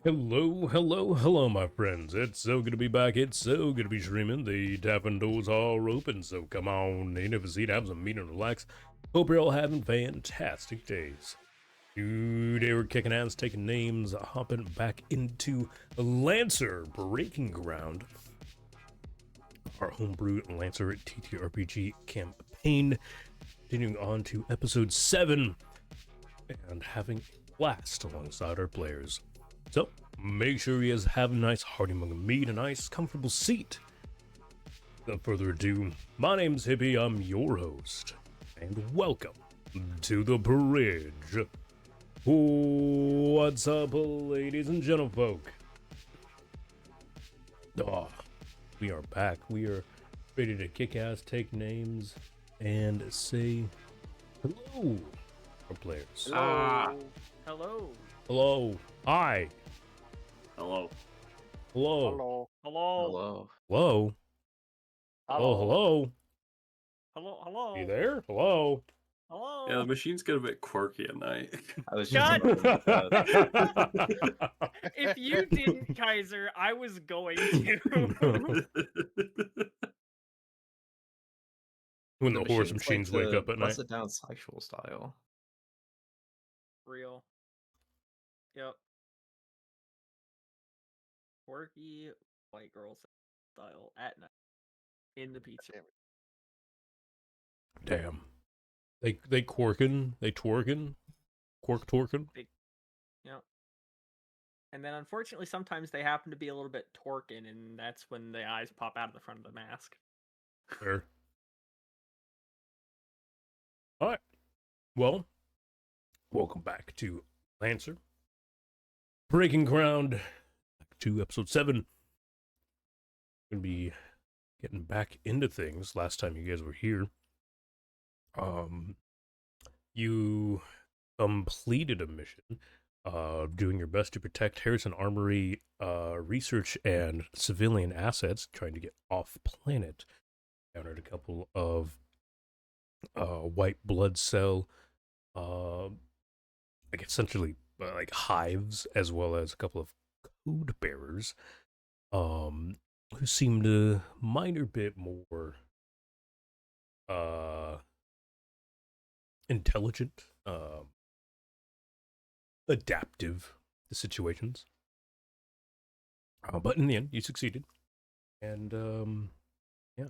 Hello, my friends. It's so good to be back. It's so good to be streaming. The tapping doors are open, so come on in, have a seat, have some meat and relax. Hope you're all having fantastic days. Today we're kicking ass, taking names, hopping back into LANCER Breaking Ground, our homebrew LANCER TTRPG campaign. Continuing on to episode 7, and having blast alongside our players. So make sure you guys have a nice hearty mug of meat, a nice comfortable seat. Without further ado, my name's Hippie, I'm your host, and welcome to the bridge. What's up, ladies and gentlefolk? Oh, we are back. We are ready to kick ass, take names, and say hello, our players. Hello. Hello. Hello. Hi. Hello. Hello. Hello. Hello. Hello. Oh, hello. Hello. Hello. You there? Hello. Hello. Yeah, the machines get a bit quirky at night. I was Shut- just about that. If you didn't, Kaiser, I was going to. When the horse machines machines like wake to up at bust night. it down sexual style. Real. Yep. Quirky white girl style at night in the pizza. Damn. They quirkin', they twerkin', quirk twerkin'. Yep. And then unfortunately, sometimes they happen to be a little bit torquing, and that's when the eyes pop out of the front of the mask. Fair. All right. Well, welcome back to Lancer. Breaking ground to episode 7. Gonna be getting back into things. Last time you guys were here, you completed a mission, doing your best to protect Harrison Armory, research and civilian assets, trying to get off planet. Encountered a couple of white blood cell, like essentially like hives, as well as a couple of code bearers, who seemed a minor bit more intelligent, adaptive to situations. But in the end, you succeeded. And, yeah.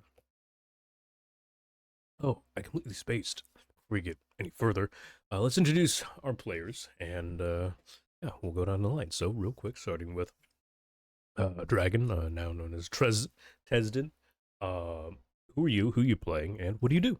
Oh, I completely spaced. Before we get any further, let's introduce our players, and, yeah, we'll go down the line. So, real quick, starting with Dragon, now known as Tesden. Who are you? Who are you playing? And what do you do?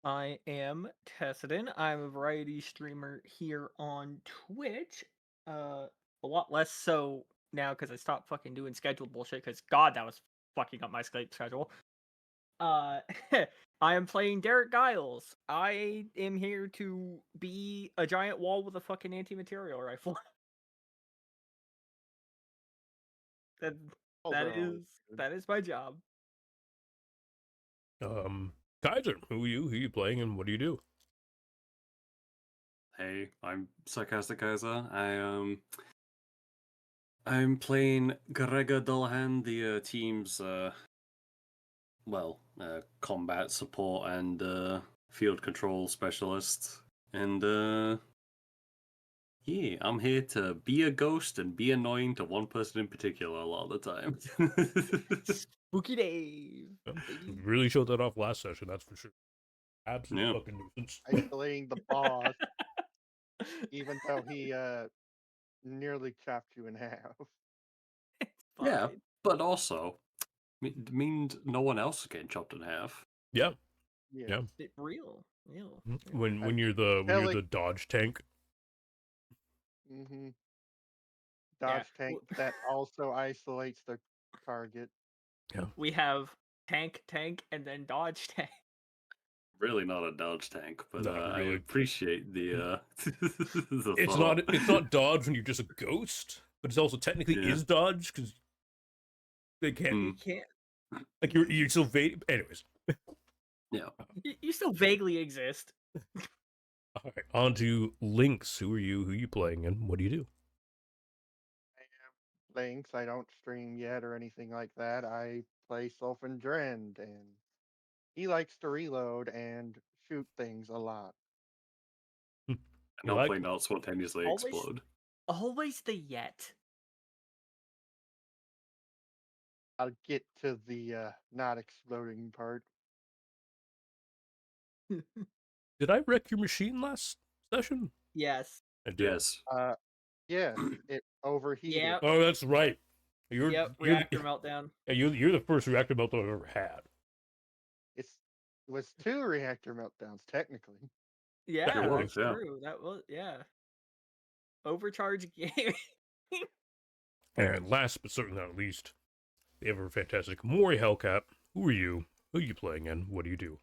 I am Tessidon. I'm a variety streamer here on Twitch. A lot less so now because I stopped fucking doing scheduled bullshit. Because God, that was fucking up my Skype schedule. I am playing Derek Giles. I am here to be a giant wall with a fucking anti-material rifle. that that is my job. Kaiser, who are you? Who are you playing? And what do you do? Hey, I'm Sarcastic Kaiser. I'm playing Gregor Dullahan, the team's combat support and field control specialist. And yeah, I'm here to be a ghost and be annoying to one person in particular a lot of the time. Spooky Dave. You really showed that off last session, that's for sure. Absolute Yeah. fucking nuisance. Isolating the boss, even though he nearly chopped you in half. Yeah, Fine. but also, it means no one else is getting chopped in half. Yeah. Yeah. Real. When you're the dodge tank. Mm-hmm. Yeah, Dodge tank that also isolates the target. Yeah. We have tank, and then dodge tank. Really not a dodge tank, but Not I really. appreciate the the It's thought. not dodge when you're just a ghost, but it's also technically Yeah. is dodge because they can't You can't. like you're so vague. Anyways, Yeah. You still vaguely exist. all right, on to Lynx. Who are you? Who are you playing? And what do you do? Links, I don't stream yet or anything like that. I play Sulfin Drend, and he likes to reload and shoot things a lot. And You like- hopefully not spontaneously Always- explode. Always the yet. I'll get to the not exploding part. Did I wreck your machine last session? Yes. I do. Yes. Yes, it overheated. Yep. Oh, that's right. You're Yep. you're Reactor meltdown. you're the first reactor meltdown I've ever had. It was 2 reactor meltdowns technically. Yeah, was, that's yeah. true. That was overcharge game. And last but certainly not least, the ever fantastic Maury Hellcat. Who are you? Who are you playing and what do you do?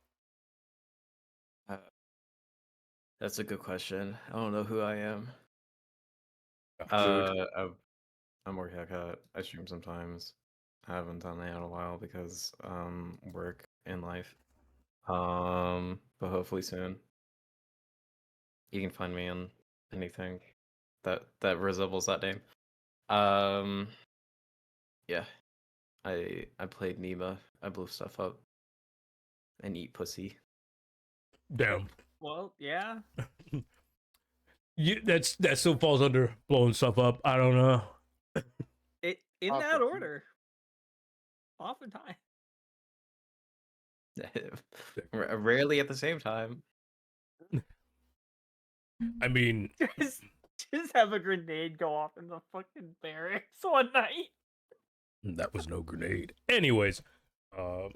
That's a good question. I don't know who I am. Mood. I'm working haircut. I stream sometimes. I haven't done that in a while because work and life. But hopefully soon. You can find me on anything that resembles that name. Yeah. I played Nima. I blew stuff up and eat pussy. Damn. Well, yeah. That still falls under blowing stuff up. I don't know. It in that Possibly. order. Oftentimes. Rarely at the same time. I mean, Just have a grenade go off in the fucking barracks one night. that was no grenade. Anyways, Oh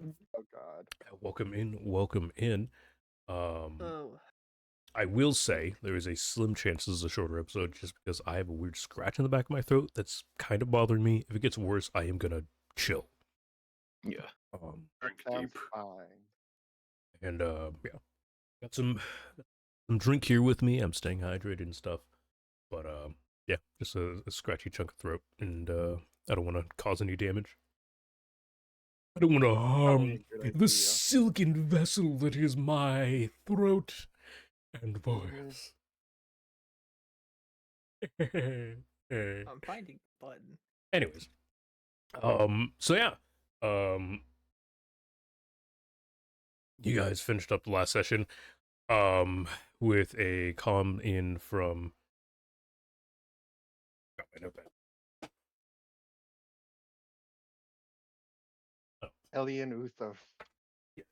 god. welcome in. Oh. I will say there is a slim chance this is a shorter episode just because I have a weird scratch in the back of my throat that's kind of bothering me. If it gets worse, I am gonna chill. Yeah. Drink Sounds deep. fine. And yeah, got some drink here with me. I'm staying hydrated and stuff. But yeah, just a scratchy chunk of throat, and I don't want to cause any damage. I don't want to harm Probably a good the idea. silken vessel that is my throat and voice. I'm finding the button. Anyways, so yeah, you guys finished up the last session, with a column in from. Got my notepad. Elian Uthos. Yep.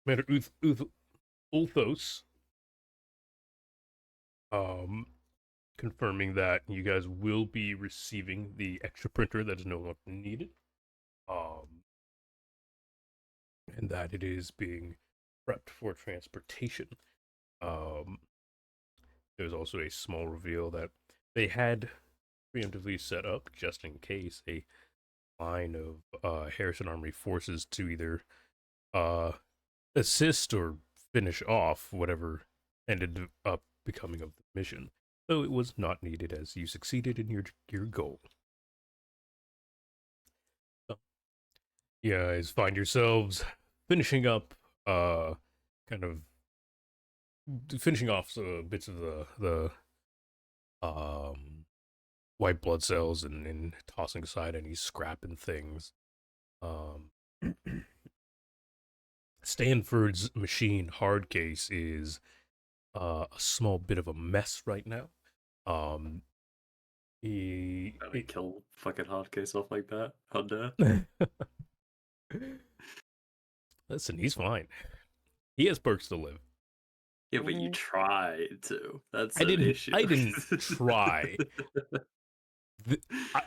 Commander Ulthos, confirming that you guys will be receiving the extra printer that is no longer needed, and that it is being prepped for transportation. There's also a small reveal that they had preemptively set up just in case a line of Harrison Armory forces to either assist or finish off whatever ended up becoming of the mission, though it was not needed as you succeeded in your goal. So, you guys find yourselves finishing up, kind of finishing off bits of the white blood cells and tossing aside any scrap and things. Stanford's machine hard case is a small bit of a mess right now. Gotta kill fucking hard case off like that. How dare? Listen, he's fine. He has perks to live. Yeah, but you tried to. That's I an didn't. issue. I didn't try.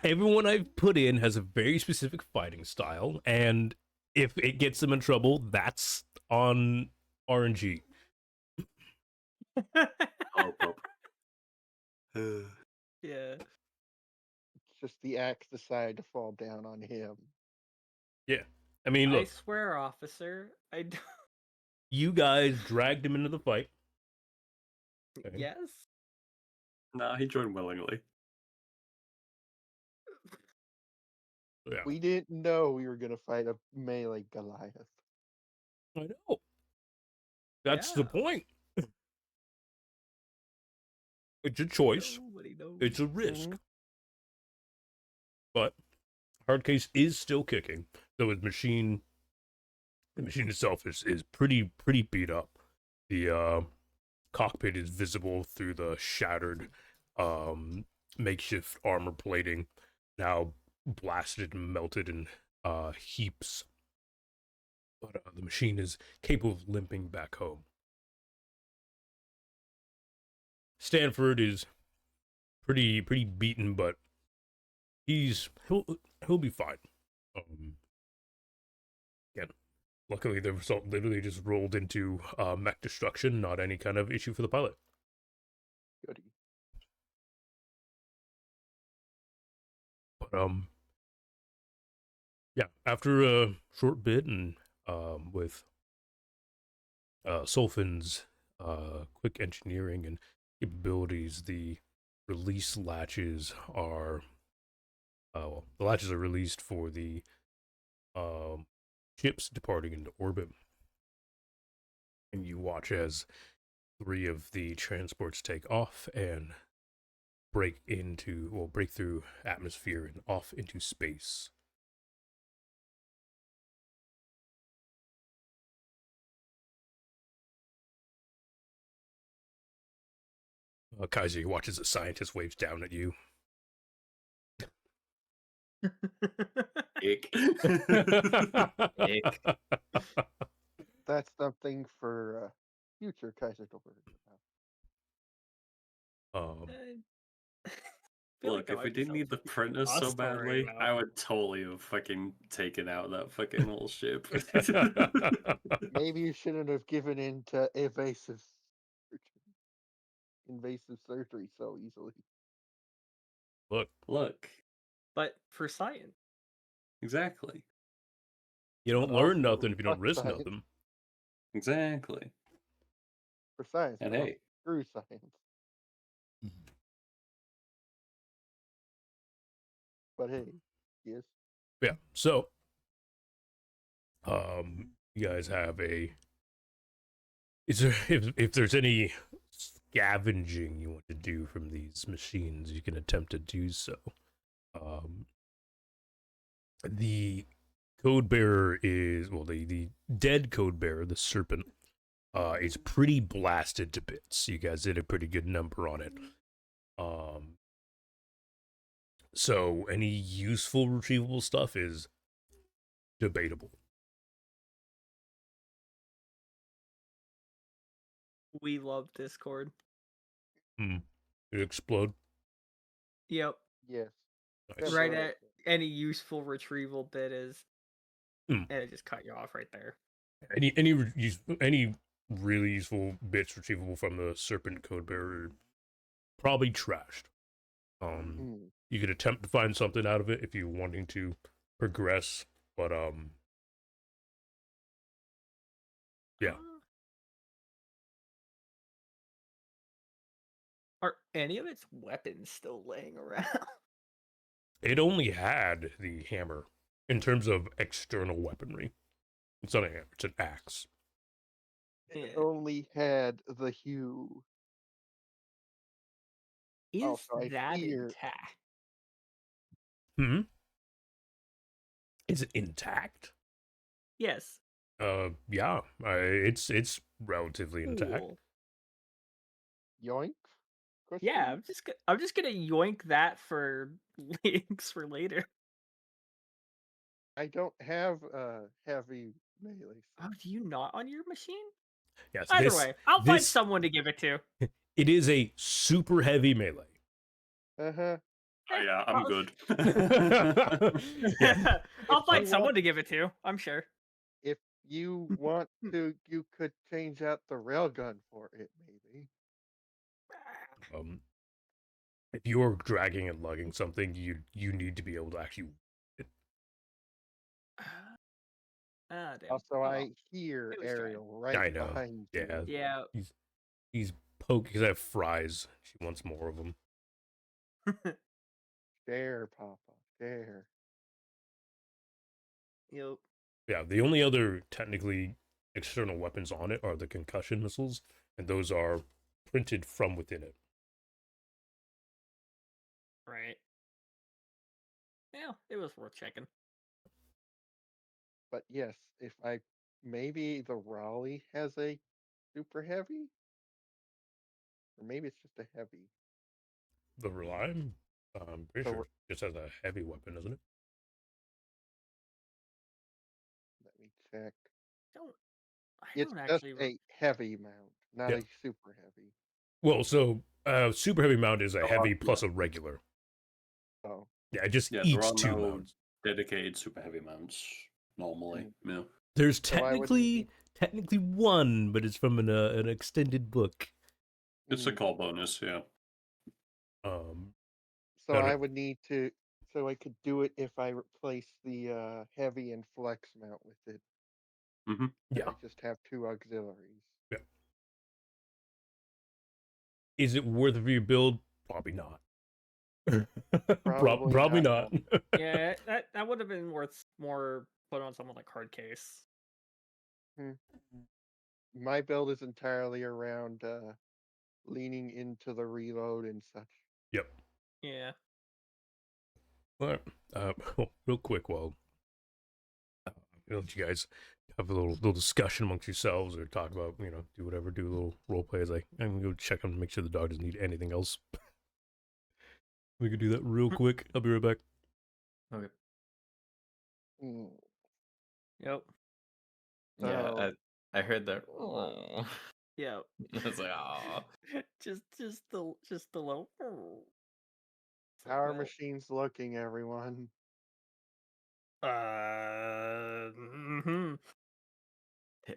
Everyone I've put in has a very specific fighting style, and if it gets them in trouble, that's on RNG. Oh, pop. Yeah. It's just the axe decided to fall down on him. Yeah, I mean, I look, swear, officer. I don't... you guys dragged him into the fight. Okay. Yes. Nah, he joined willingly. Yeah, We didn't know we were gonna fight a melee Goliath. I know. That's the Yeah. point. It's a choice. Nobody knows. It's a risk. But hard case is still kicking, though the machine itself is pretty beat up. The cockpit is visible through the shattered makeshift armor plating, now blasted and melted in heaps. But the machine is capable of limping back home. Stanford is pretty beaten, but he'll be fine. Again, luckily the result literally just rolled into mech destruction, not any kind of issue for the pilot. Goody. But yeah, after a short bit and with Sulfin's quick engineering and capabilities, the release latches are well, the latches are released for the ships departing into orbit, and you watch as 3 of the transports take off and break through atmosphere and off into space. Kaiser watches a scientist waves down at you. Ick. Ick. That's something for future Kaiser to worry about. um, Feel Look, that if might we be didn't need the something printer us so to worry badly, about. I would totally have fucking taken out that fucking whole ship. Maybe you shouldn't have given in to invasive surgery so easily. Look, But for science, exactly. you don't But learn also, nothing if you don't fuck risk science. nothing. Exactly. For science, And but also hey, screw science. But hey, yes. Yeah. So, you guys have is there if there's any scavenging you want to do from these machines, you can attempt to do so. The code bearer is the dead code bearer, the serpent, is pretty blasted to bits. You guys did a pretty good number on it. So any useful retrievable stuff is debatable. we love Discord. It explode. Yep. Yes. Nice. Right Temporary. at any useful retrieval bit is, Hmm. and it just cut you off right there. Any really useful bits retrievable from the serpent code bearer are probably trashed. You could attempt to find something out of it if you're wanting to progress, but yeah. Are any of its weapons still laying around? It only had the hammer in terms of external weaponry. It's not a hammer, it's an axe. It Yeah. only had the hue. Is Also, I that fear intact? Is it intact? Yes. Yeah. It's relatively intact. Cool. yoink. Question Yeah, mark? I'm just gonna yoink that for links for later. I don't have a heavy melee. Oh, do you not on your machine? Yes. Either way, I'll find someone to give it to. It is a super heavy melee. Uh-huh. oh yeah, I'm good. Yeah. I'll If find you someone want- to give it to. I'm sure. If you want to, you could change out the railgun for it, maybe. If you're dragging and lugging something, you need to be able to actually. Ah, damn. Also, Oh, I hear It was trying. Ariel right I know. behind Yeah. you. Yeah. He's poking because I have fries. She wants more of them. Share, Papa, share. Yep. Yeah, the only other technically external weapons on it are the concussion missiles, and those are printed from within it. Right. Yeah, it was worth checking. But yes, if I maybe the Raleigh has a super heavy, or maybe it's just a heavy. The Reliant, I'm pretty The sure, just has a heavy weapon, isn't it? Let me check. I It's don't just actually. a heavy mount, not Yeah. a super heavy. Well, so Super heavy mount is a Oh, heavy yeah. plus a regular. Oh, Yeah, just Yeah, there each are 2 no mounts. dedicated super heavy mounts normally. Yeah. There's So I would need- technically one, but it's from an extended book. It's a mm, core bonus, yeah. Um, so no, I no. would need to. So I could do it if I replace the heavy and flex mount with it. Mm-hmm. Yeah. I just have 2 auxiliaries. Is it worth it for your build? Probably not. Probably Probably not, not. Yeah, that would have been worth more put on someone like hard case. My build is entirely around leaning into the reload and such. Yep. Yeah. All right. Real quick, while let you guys have a little discussion amongst yourselves, or talk about, do whatever, do a little role play. As I'm gonna go check on, make sure the dog doesn't need anything else. We could do that real quick. I'll be right back. Okay. Mm. Yep. Yeah, So I heard that. Oh. Yep. It's like, oh. just the low. It's like, how are well, machines looking, everyone? mhm.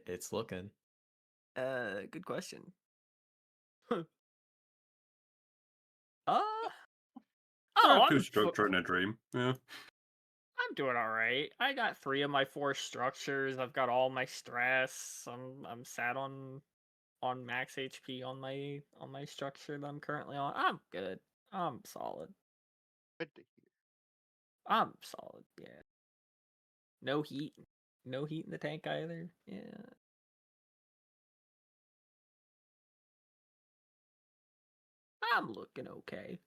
It's looking. Good question. Oh, Two I'm structure and a dream. Yeah. I'm doing all right. I got 3 of my 4 structures. I've got all my stress. I'm sat on max HP on my structure that I'm currently on. I'm good. I'm solid. Good to hear. I'm solid. Yeah. No heat. No heat in the tank either. Yeah. I'm looking okay.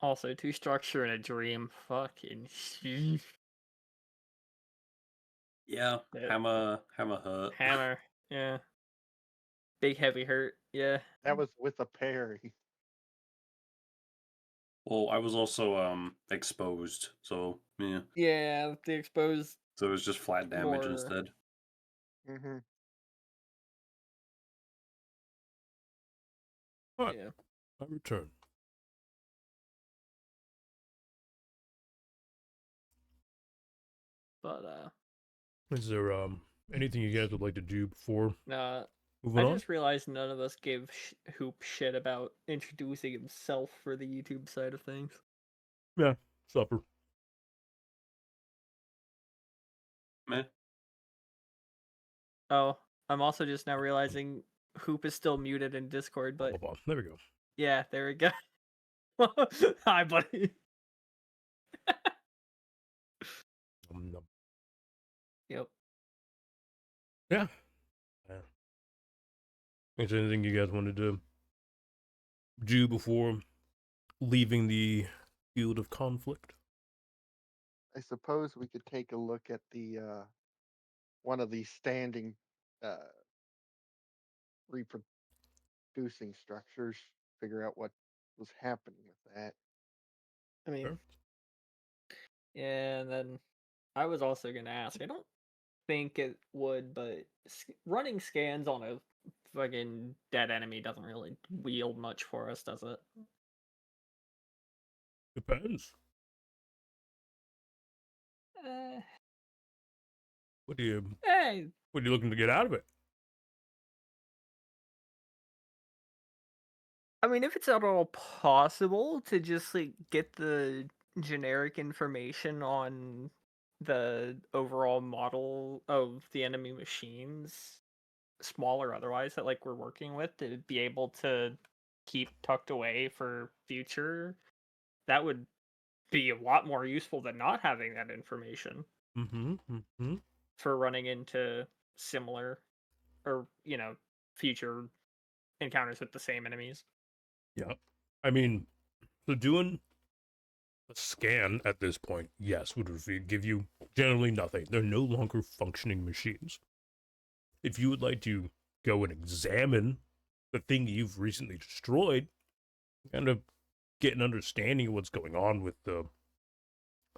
Also, 2 structure and a dream. Fucking sheesh. Yeah. That- Hammer hurt. Hammer. Yeah. Big heavy hurt. Yeah. That was with a parry. Well, I was also exposed, so yeah. Yeah, the exposed So it was just flat damage more. instead. Mm-hmm. Alright. Yeah. I return. But Is there anything you guys would like to do before I moving on? just realized none of us gave Hoop shit about introducing himself for the YouTube side of things. Yeah, supper. Meh. Oh, I'm also just now realizing Hoop is still muted in Discord, but There we go. yeah, there we go. Hi, buddy. Nom. Yep. Yeah. Is there anything you guys wanted to do before leaving the field of conflict? I suppose we could take a look at the one of these standing reproducing structures, figure out what was happening with that. I mean, Sure. yeah, and then I was also gonna ask. I don't think it would, but running scans on a fucking dead enemy doesn't really wield much for us, does it? Depends. Uh, What are you hey, looking to get out of it? I mean, if it's at all possible to just like get the generic information on the overall model of the enemy machines, small or otherwise, that like we're working with, to be able to keep tucked away for future that would be a lot more useful than not having that information for running into similar or, future encounters with the same enemies. Yeah. I mean, so doing a scan at this point, yes, would give you generally nothing. They're no longer functioning machines. If you would like to go and examine the thing you've recently destroyed, kind of get an understanding of what's going on with the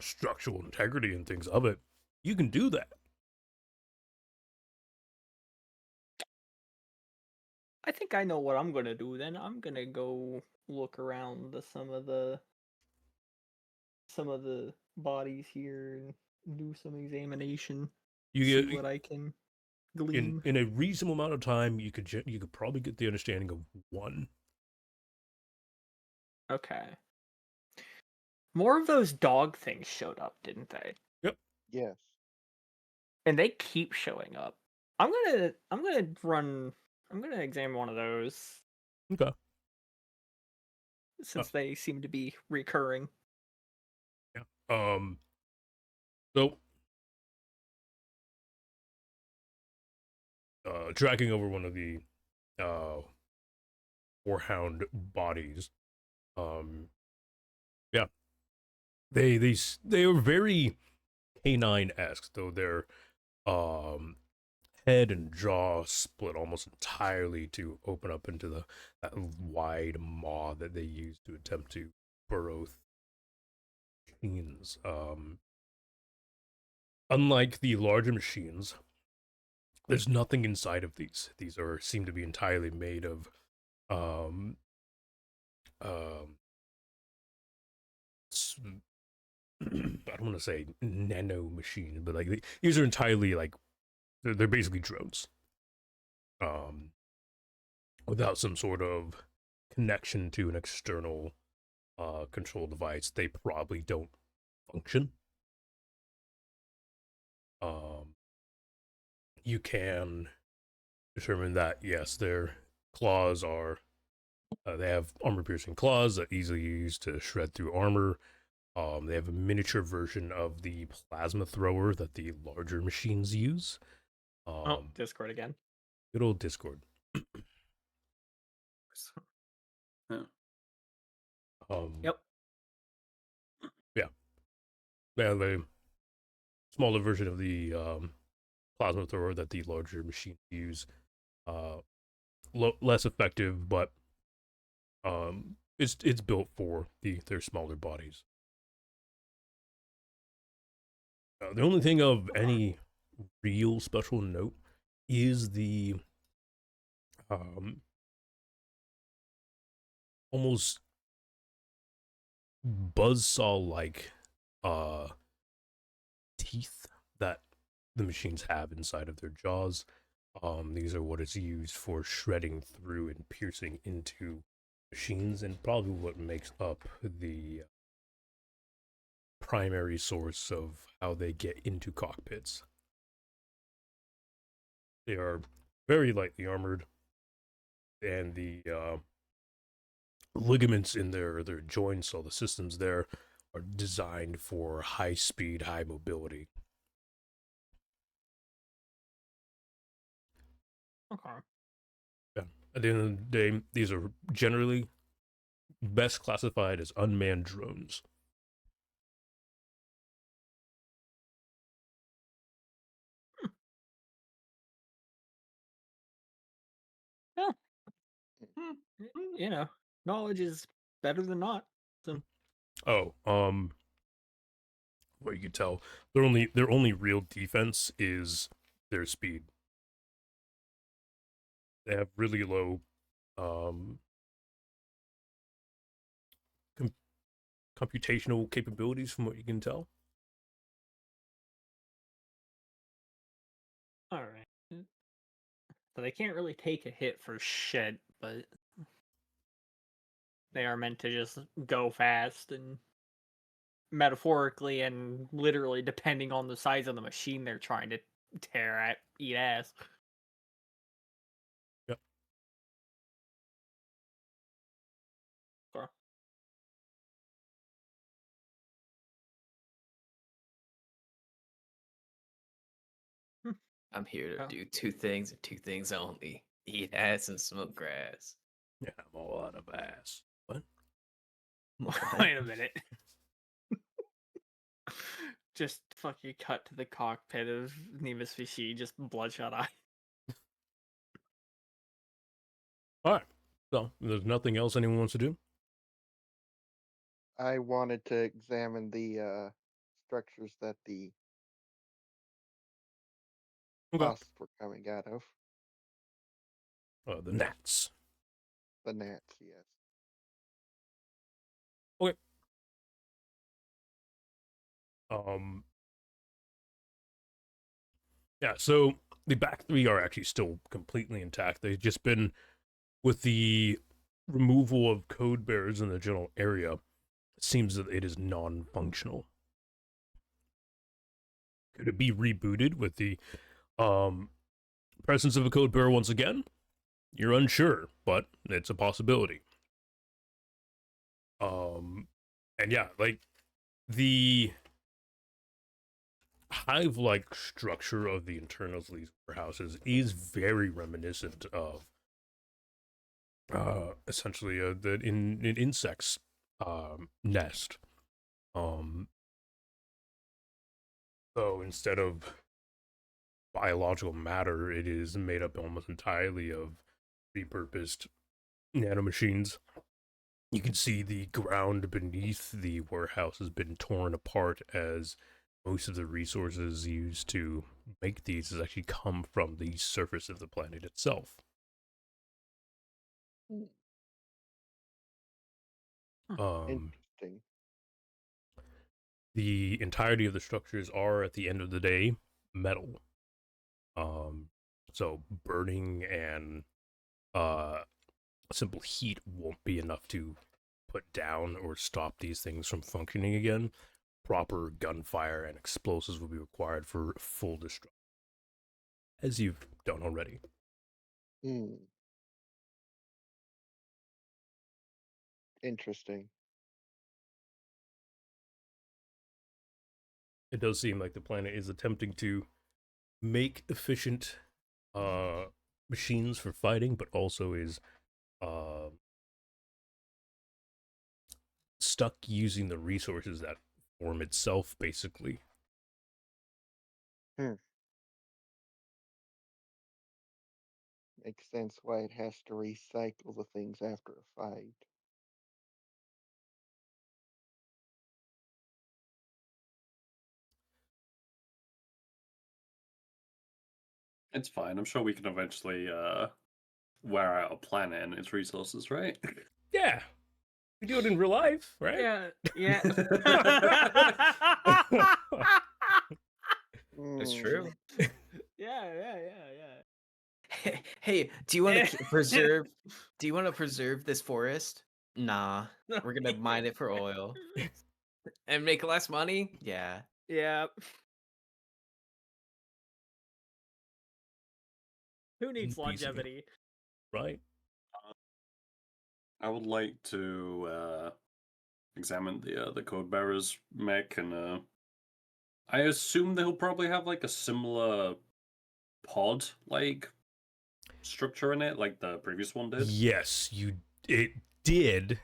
structural integrity and things of it, you can do that. I think I know what I'm gonna do then. I'm gonna go look around some of the bodies here and do some examination. You See get what I can glean. in a reasonable amount of time. You could probably get the understanding of one. Okay. More of those dog things showed up, didn't they? Yep. Yes. And they keep showing up. I'm gonna examine one of those Okay. since they seem to be recurring. Yeah. So tracking over one of the warhound bodies. Yeah. They are very canine-esque, though their head and jaw split almost entirely to open up into that wide maw that they use to attempt to burrow machines. Unlike the larger machines, there's nothing inside of these. These seem to be entirely made of I don't want to say nano machines, but like these are entirely like they're basically drones. Without some sort of connection to an external control device, they probably don't function. You can determine that yes, their claws are they have armor-piercing claws that easily used to shred through armor. They have a miniature version of the plasma thrower that the larger machines use. Discord again. Good old Discord. Yeah. Yep. Yeah. They have a smaller version of the plasma thrower that the larger machines use. Less effective, but it's built for their smaller bodies. The only thing of any real special note is the almost buzzsaw like teeth that the machines have inside of their jaws. These are what is used for shredding through and piercing into machines, and probably what makes up the primary source of how they get into cockpits. They are very lightly armored, and the ligaments in their joints, all the systems there, are designed for high speed, high mobility. Okay. Yeah. At the end of the day, these are generally best classified as unmanned drones. Yeah. Knowledge is better than not. So. Oh, what you could tell, their only real defense is their speed. They have really low computational capabilities, from what you can tell. All right. So they can't really take a hit for shit, but they are meant to just go fast and metaphorically and literally depending on the size of the machine they're trying to eat ass. Yep. Okay. I'm here to Oh. do two things and two things only: eat ass and smoke grass. Yeah, I'm all out of ass. What? Wait a minute. Just fucking cut to the cockpit of Nemus Vichy, just bloodshot eye. All right. So there's nothing else anyone wants to do. I wanted to examine the structures that the Okay. husks were coming out of. The gnats. The gnats, yes. Okay. Um. Yeah. So the back three are actually still completely intact. They've just been with the removal of code bearers in the general area. It seems that it is non-functional. Could it be rebooted with the presence of a code bearer once again? You're unsure, but it's a possibility. And yeah, like the hive-like structure of the internals of these warehouses is very reminiscent of essentially the in an insect's nest. So instead of biological matter, it is made up almost entirely of repurposed nanomachines. You can see the ground beneath the warehouse has been torn apart, as most of the resources used to make these has actually come from the surface of the planet itself. Interesting. The entirety of the structures are, at the end of the day, metal. So burning and simple heat won't be enough to put down or stop these things from functioning again. Proper gunfire and explosives will be required for full destruction, as you've done already. Hmm. Interesting. It does seem like the planet is attempting to make efficient machines for fighting, but also is uh, stuck using the resources that form itself, basically. Hmm. Makes sense why it has to recycle the things after a fight. It's fine. I'm sure we can eventually wear out a planet and its resources, right? Yeah, we do it in real life, right? Yeah, yeah. That's Hmm. true. Yeah. Hey, do you want to preserve? Do you want to preserve this forest? Nah, we're gonna mine it for oil and make less money. Yeah. Yeah. Who needs Easy. longevity? Right? I would like to examine the code bearers mech, and I assume they'll probably have like a similar pod like structure in it, like the previous one did. Yes, it did.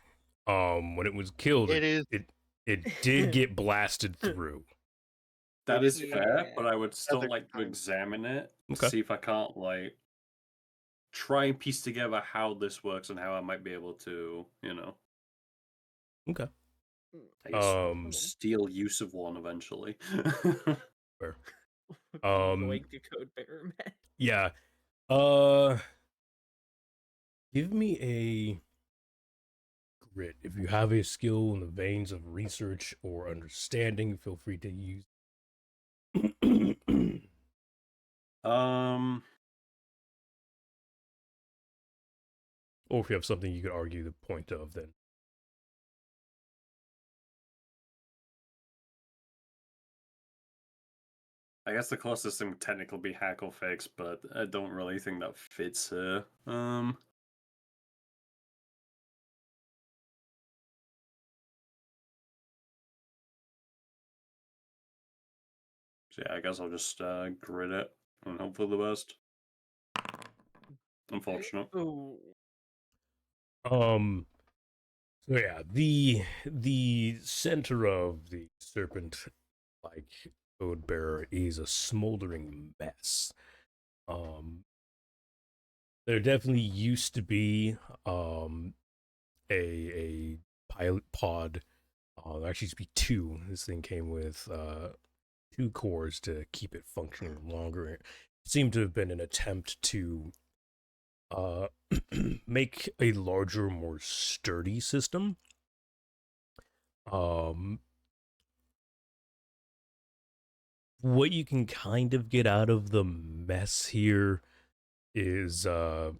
When it was killed, It is. it did get blasted through. That It is is fair, but I would still other like to kind. examine it, Okay. see if I can't like try and piece together how this works and how I might be able to, Okay. I guess Um, steal use of one eventually. fair. Going to code bearer man. Yeah. Give me a grit. If you have a skill in the veins of research or understanding, feel free to use. um, Or if you have something you could argue the point of, then I guess the closest thing would technically be hack or fix, but I don't really think that fits here. So yeah, I guess I'll just grid it. and hope for the best. Unfortunate. Ooh. So yeah, the center of the serpent like code bearer is a smoldering mess. Um there definitely used to be a pilot pod. There actually used to be two. This thing came with two cores to keep it functioning longer. It seemed to have been an attempt to uh make a larger, more sturdy system. Um what you can kind of get out of the mess here is the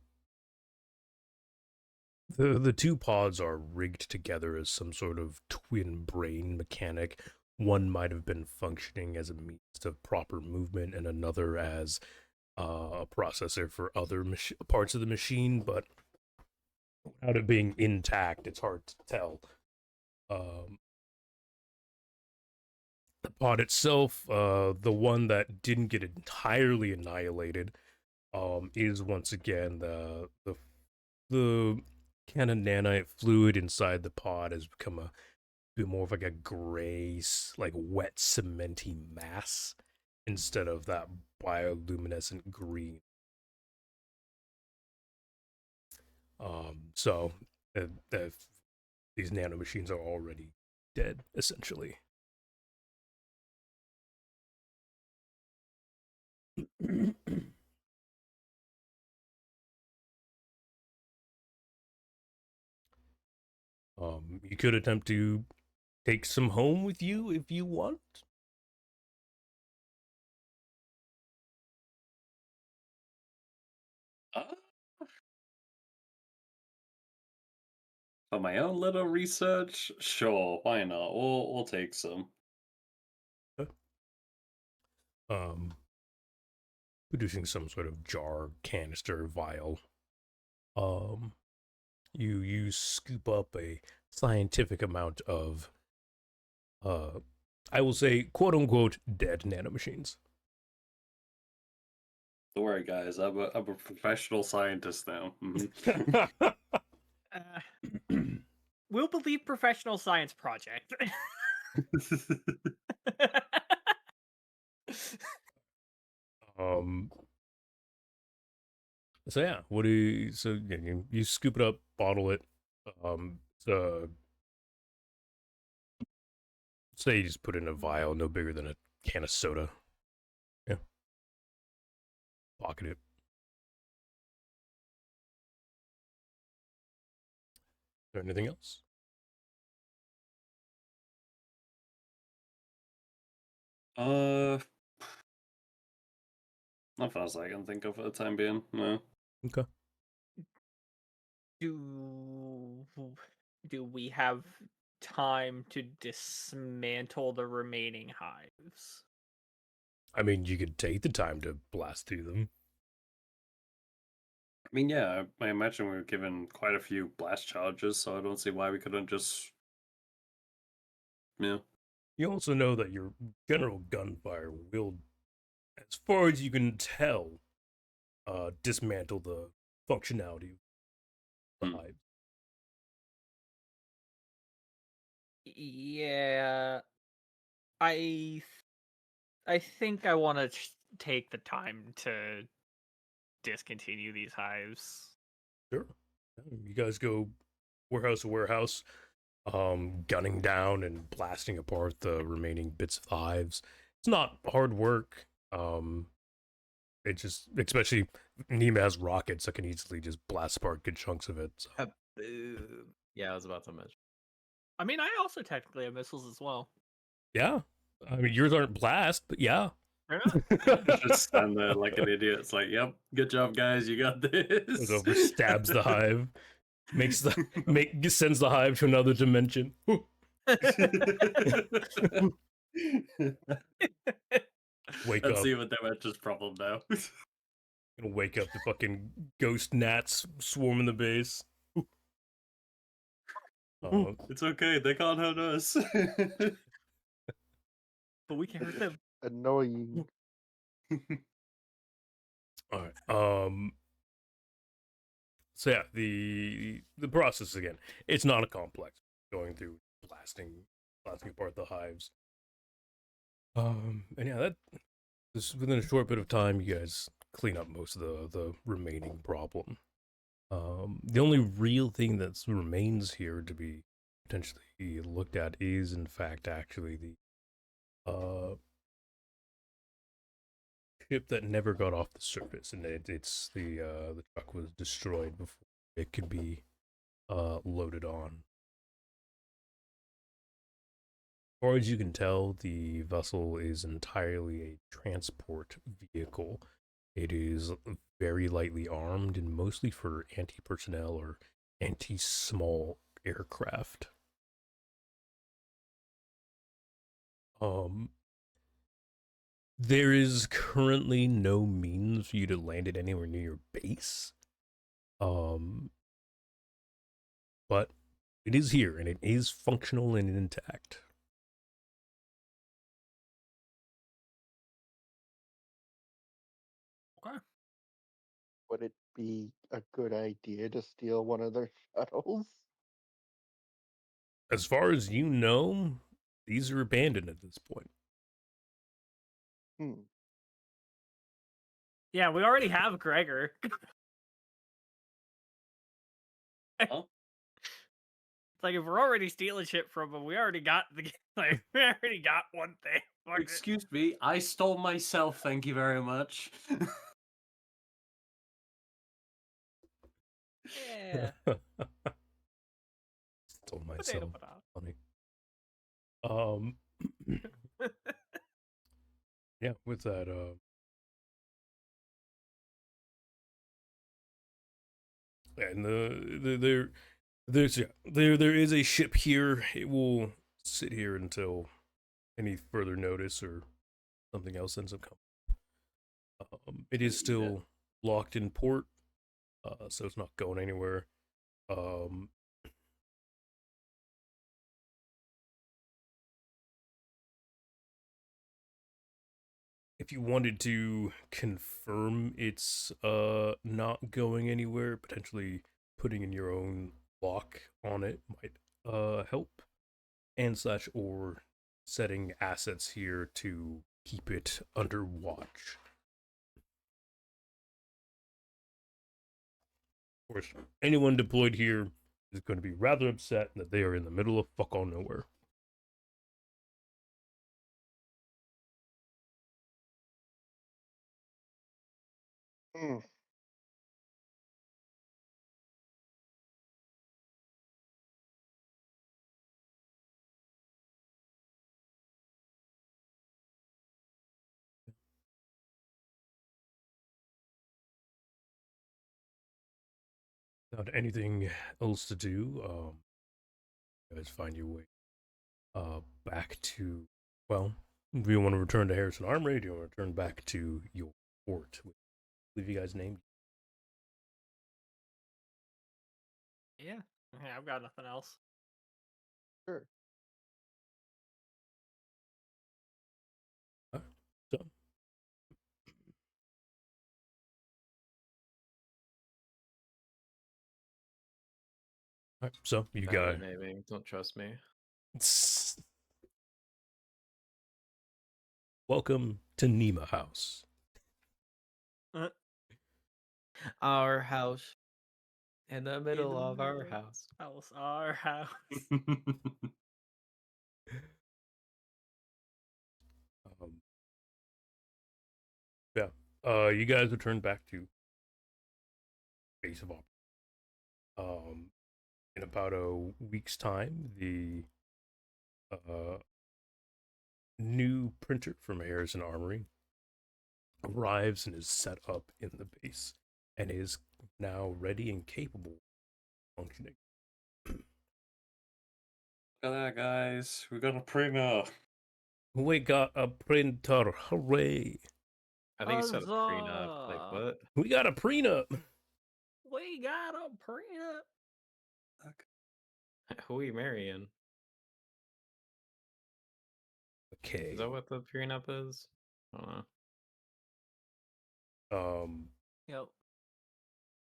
two pods are rigged together as some sort of twin brain mechanic. One might have been functioning as a means of proper movement, and another as a processor for other parts of the machine. But without it being intact, it's hard to tell. The pod itself, the one that didn't get entirely annihilated, is once again the kind of nanite fluid inside the pod has become a bit more of like a gray, like wet, cementy mass instead of that bioluminescent green. So these nanomachines are already dead, essentially. You could attempt to take some home with you if you want. For my own little research, sure, why not? We'll take some. Producing some sort of jar, canister, vial. You scoop up a scientific amount of I will say quote unquote dead nanomachines. Don't worry, guys. I'm a professional scientist now. Mm-hmm. We'll believe professional science project. So yeah, what do you? So yeah, you scoop it up, bottle it. So say you just put it in a vial, no bigger than a can of soda. Yeah, pocket it. Is there anything else? Nothing else I can think of for the time being. No. Okay. Do we have time to dismantle the remaining hives? I mean, you could take the time to blast through them. I mean, yeah, I imagine we were given quite a few blast charges, so I don't see why we couldn't just. Yeah. You also know that your general gunfire will, as far as you can tell, dismantle the functionality of the hive. Yeah, I think I want to take the time to discontinue these hives. Sure. You guys go warehouse to warehouse, gunning down and blasting apart the remaining bits of the hives. It's not hard work. It just, especially Nima has rockets that can easily just blast apart good chunks of it. So. Yeah, I was about to mention. I mean, I also technically have missiles as well. Yeah. I mean, yours aren't blast, but yeah. Just stand there like an idiot. It's like, yep, good job, guys. You got this. Goes over, stabs the hive, sends the hive to another dimension. Wake Let's up. see what dimension's problem now. Gonna wake up the fucking ghost gnats swarming the base. It's okay, they can't hurt us. But we can hurt them. Annoying. All right. So yeah, the process again. It's not a complex going through blasting apart the hives. And yeah, that just within a short bit of time, you guys clean up most of the remaining problem. The only real thing that remains here to be potentially looked at is, in fact, actually the ship that never got off the surface, and it's the truck was destroyed before it could be loaded on. As far as you can tell, the vessel is entirely a transport vehicle. It is very lightly armed and mostly for anti-personnel or anti-small aircraft. Um, there is currently no means for you to land it anywhere near your base. But it is here and it is functional and intact. Okay. Would it be a good idea to steal one of their shuttles? As far as you know, these are abandoned at this point. Hmm. Yeah, we already have Gregor. Oh, It's like if we're already stealing shit from him, we already got the like we already got one thing. Fuck it. excuse me. I stole myself. Thank you very much. Yeah. Told Potato, myself. potato. Funny. Yeah, with that, and there is a ship here. It will sit here until any further notice or something else ends up coming. It is still locked in port, so it's not going anywhere. Um, if you wanted to confirm it's not going anywhere, potentially putting in your own lock on it might help, and such, or setting assets here to keep it under watch. Of course, anyone deployed here is going to be rather upset that they are in the middle of fuck all nowhere. Hmm. Without anything else to do, you guys find your way back to, well, do you want to return to Harrison Armory? Do you want to return back to your fort? I believe you guys named. Yeah. Okay, I've got nothing else. Sure. So, so you got. Maybe. Don't trust me. Welcome to Nema House. Our house. In the middle of our house. Our house. Yeah. You guys return back to base of operations. In about a week's time, the new printer from Harrison Armory arrives and is set up in the base and is now ready and capable of functioning. Look at that, guys. We got a printer. We got a printer, hooray! I think you said a prenup. Like, Huzzah! what? We got a prenup. We got a prenup. Who are you marrying? Okay. Is that what the prenup is? I don't know. Yep.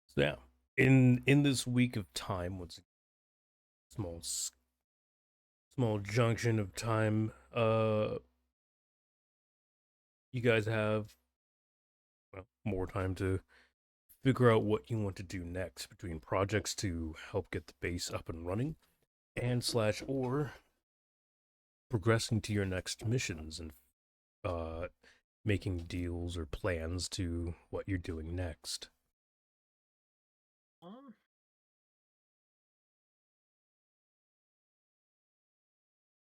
So yeah, in this week of time, what's small small junction of time, you guys have more time to figure out what you want to do next between projects to help get the base up and running, and slash or progressing to your next missions and making deals or plans to what you're doing next. Um,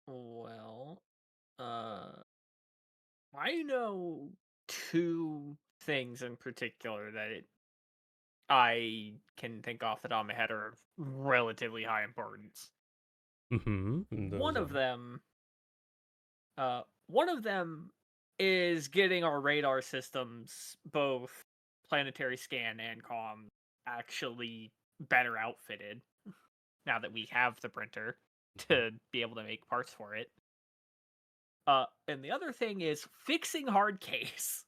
well, I know two things in particular that I can think off the top of my head are of relatively high importance. Mm-hmm. One of them is getting our radar systems, both planetary scan and comm, actually better outfitted now that we have the printer to be able to make parts for it. And the other thing is fixing hard case.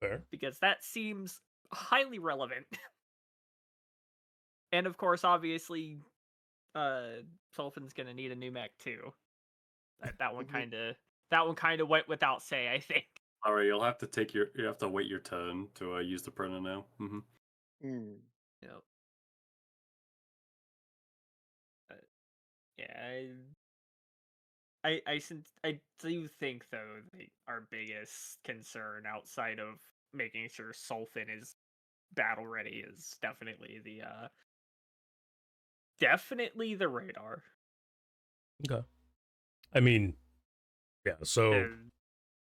Fair. Because that seems highly relevant. And of course, obviously, Sulfan's gonna need a new mech too. That one kind of went without say, I think. Alright, you have to wait your turn to use the printer now. Mm-hmm. Yep. Yeah, I do think though that our biggest concern outside of making sure Sulfin is battle ready is definitely the radar. Okay. I mean, yeah, so And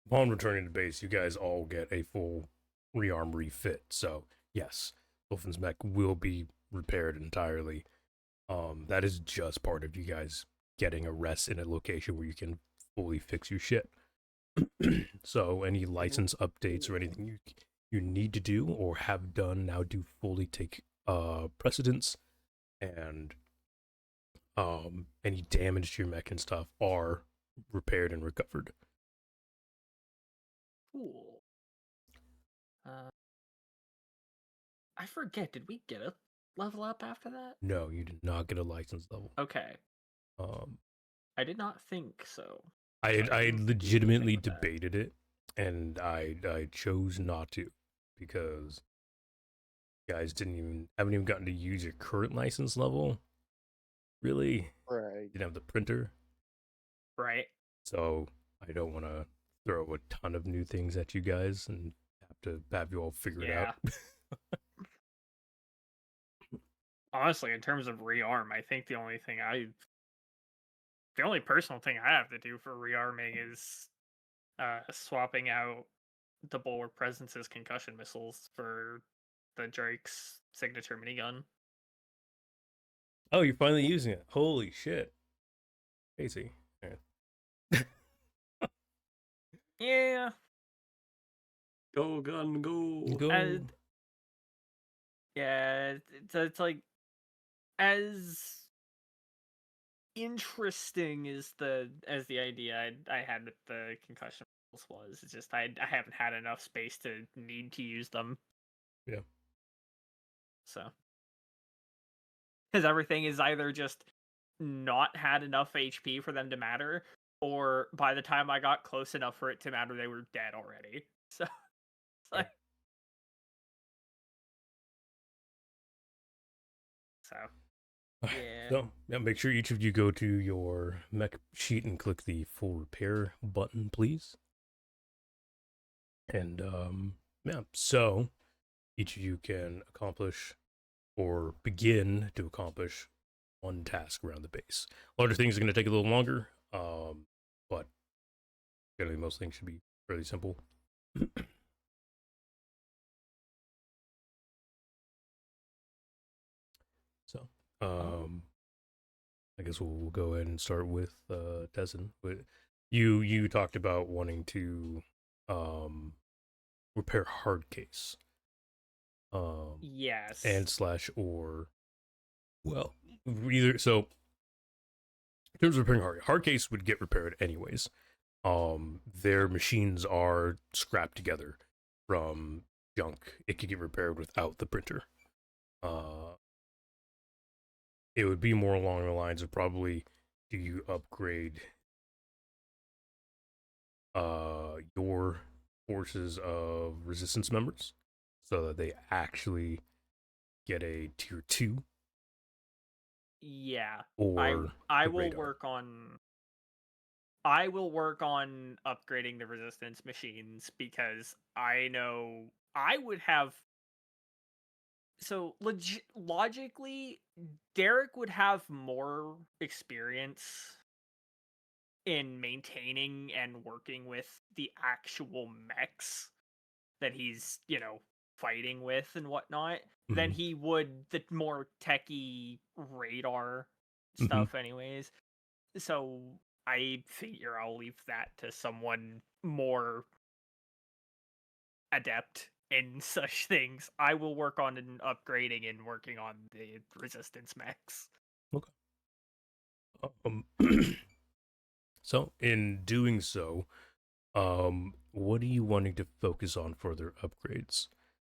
upon returning to base, you guys all get a full rearm refit. So, yes, Wolfen's mech will be repaired entirely. That is just part of you guys getting a rest in a location where you can fully fix your shit. So, any license updates or anything you need to do or have done now do fully take precedence, and any damage to your mech and stuff are repaired and recovered. cool. I forget, did we get a level up after that? No, you did not get a license level. Okay. Um, I did not think so. I legitimately debated it, and I chose not to because you guys haven't even gotten to use your current license level. Really, Right. didn't have the printer, Right. so I don't want to throw a ton of new things at you guys and have you all figure it out. Honestly, in terms of rearm, I think the only personal thing I have to do for rearming is swapping out the Bulwark Presence's concussion missiles for the Drake's signature minigun. Oh, you're finally using it! Holy shit! Crazy. Right. Yeah. Go gun, go! Go. Yeah, it's like as interesting as the idea I had with the concussion was. It's just I haven't had enough space to need to use them. Yeah. So, because everything is either just not had enough HP for them to matter, or by the time I got close enough for it to matter, they were dead already. So, it's like, yeah. So, yeah, make sure each of you go to your mech sheet and click the full repair button, please. And, yeah, so each of you can accomplish or begin to accomplish one task around the base. Larger things are going to take a little longer, but generally most things should be fairly simple. So, I guess we'll go ahead and start with Tessin. You talked about wanting to repair hard case. Yes. And slash or well, either so in terms of repairing hard case would get repaired anyways. Their machines are scrapped together from junk. It could get repaired without the printer. It would be more along the lines of probably, do you upgrade your forces of resistance members so that they actually get a tier 2, Yeah. or I the will radar? work on I will work on upgrading the resistance machines because I know I would have. So logically, Derek would have more experience in maintaining and working with the actual mechs that he's, fighting with and whatnot than Mhm. he would the more techie radar Mhm. stuff, anyways. So I figure I'll leave that to someone more adept in such things. I will work on upgrading and working on the resistance mechs. Okay. Um, so, in doing so, what are you wanting to focus on for their upgrades?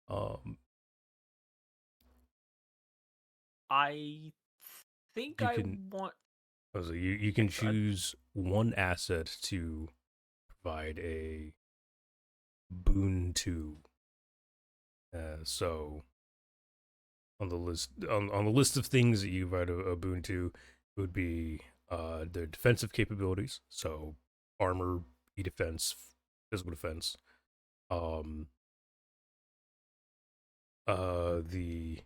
Um, I think you I can want. so you can Go ahead. choose one asset to provide a boon to. So on the list of things that you provide a boon to would be their defensive capabilities, so armor, defense, physical defense. Um, the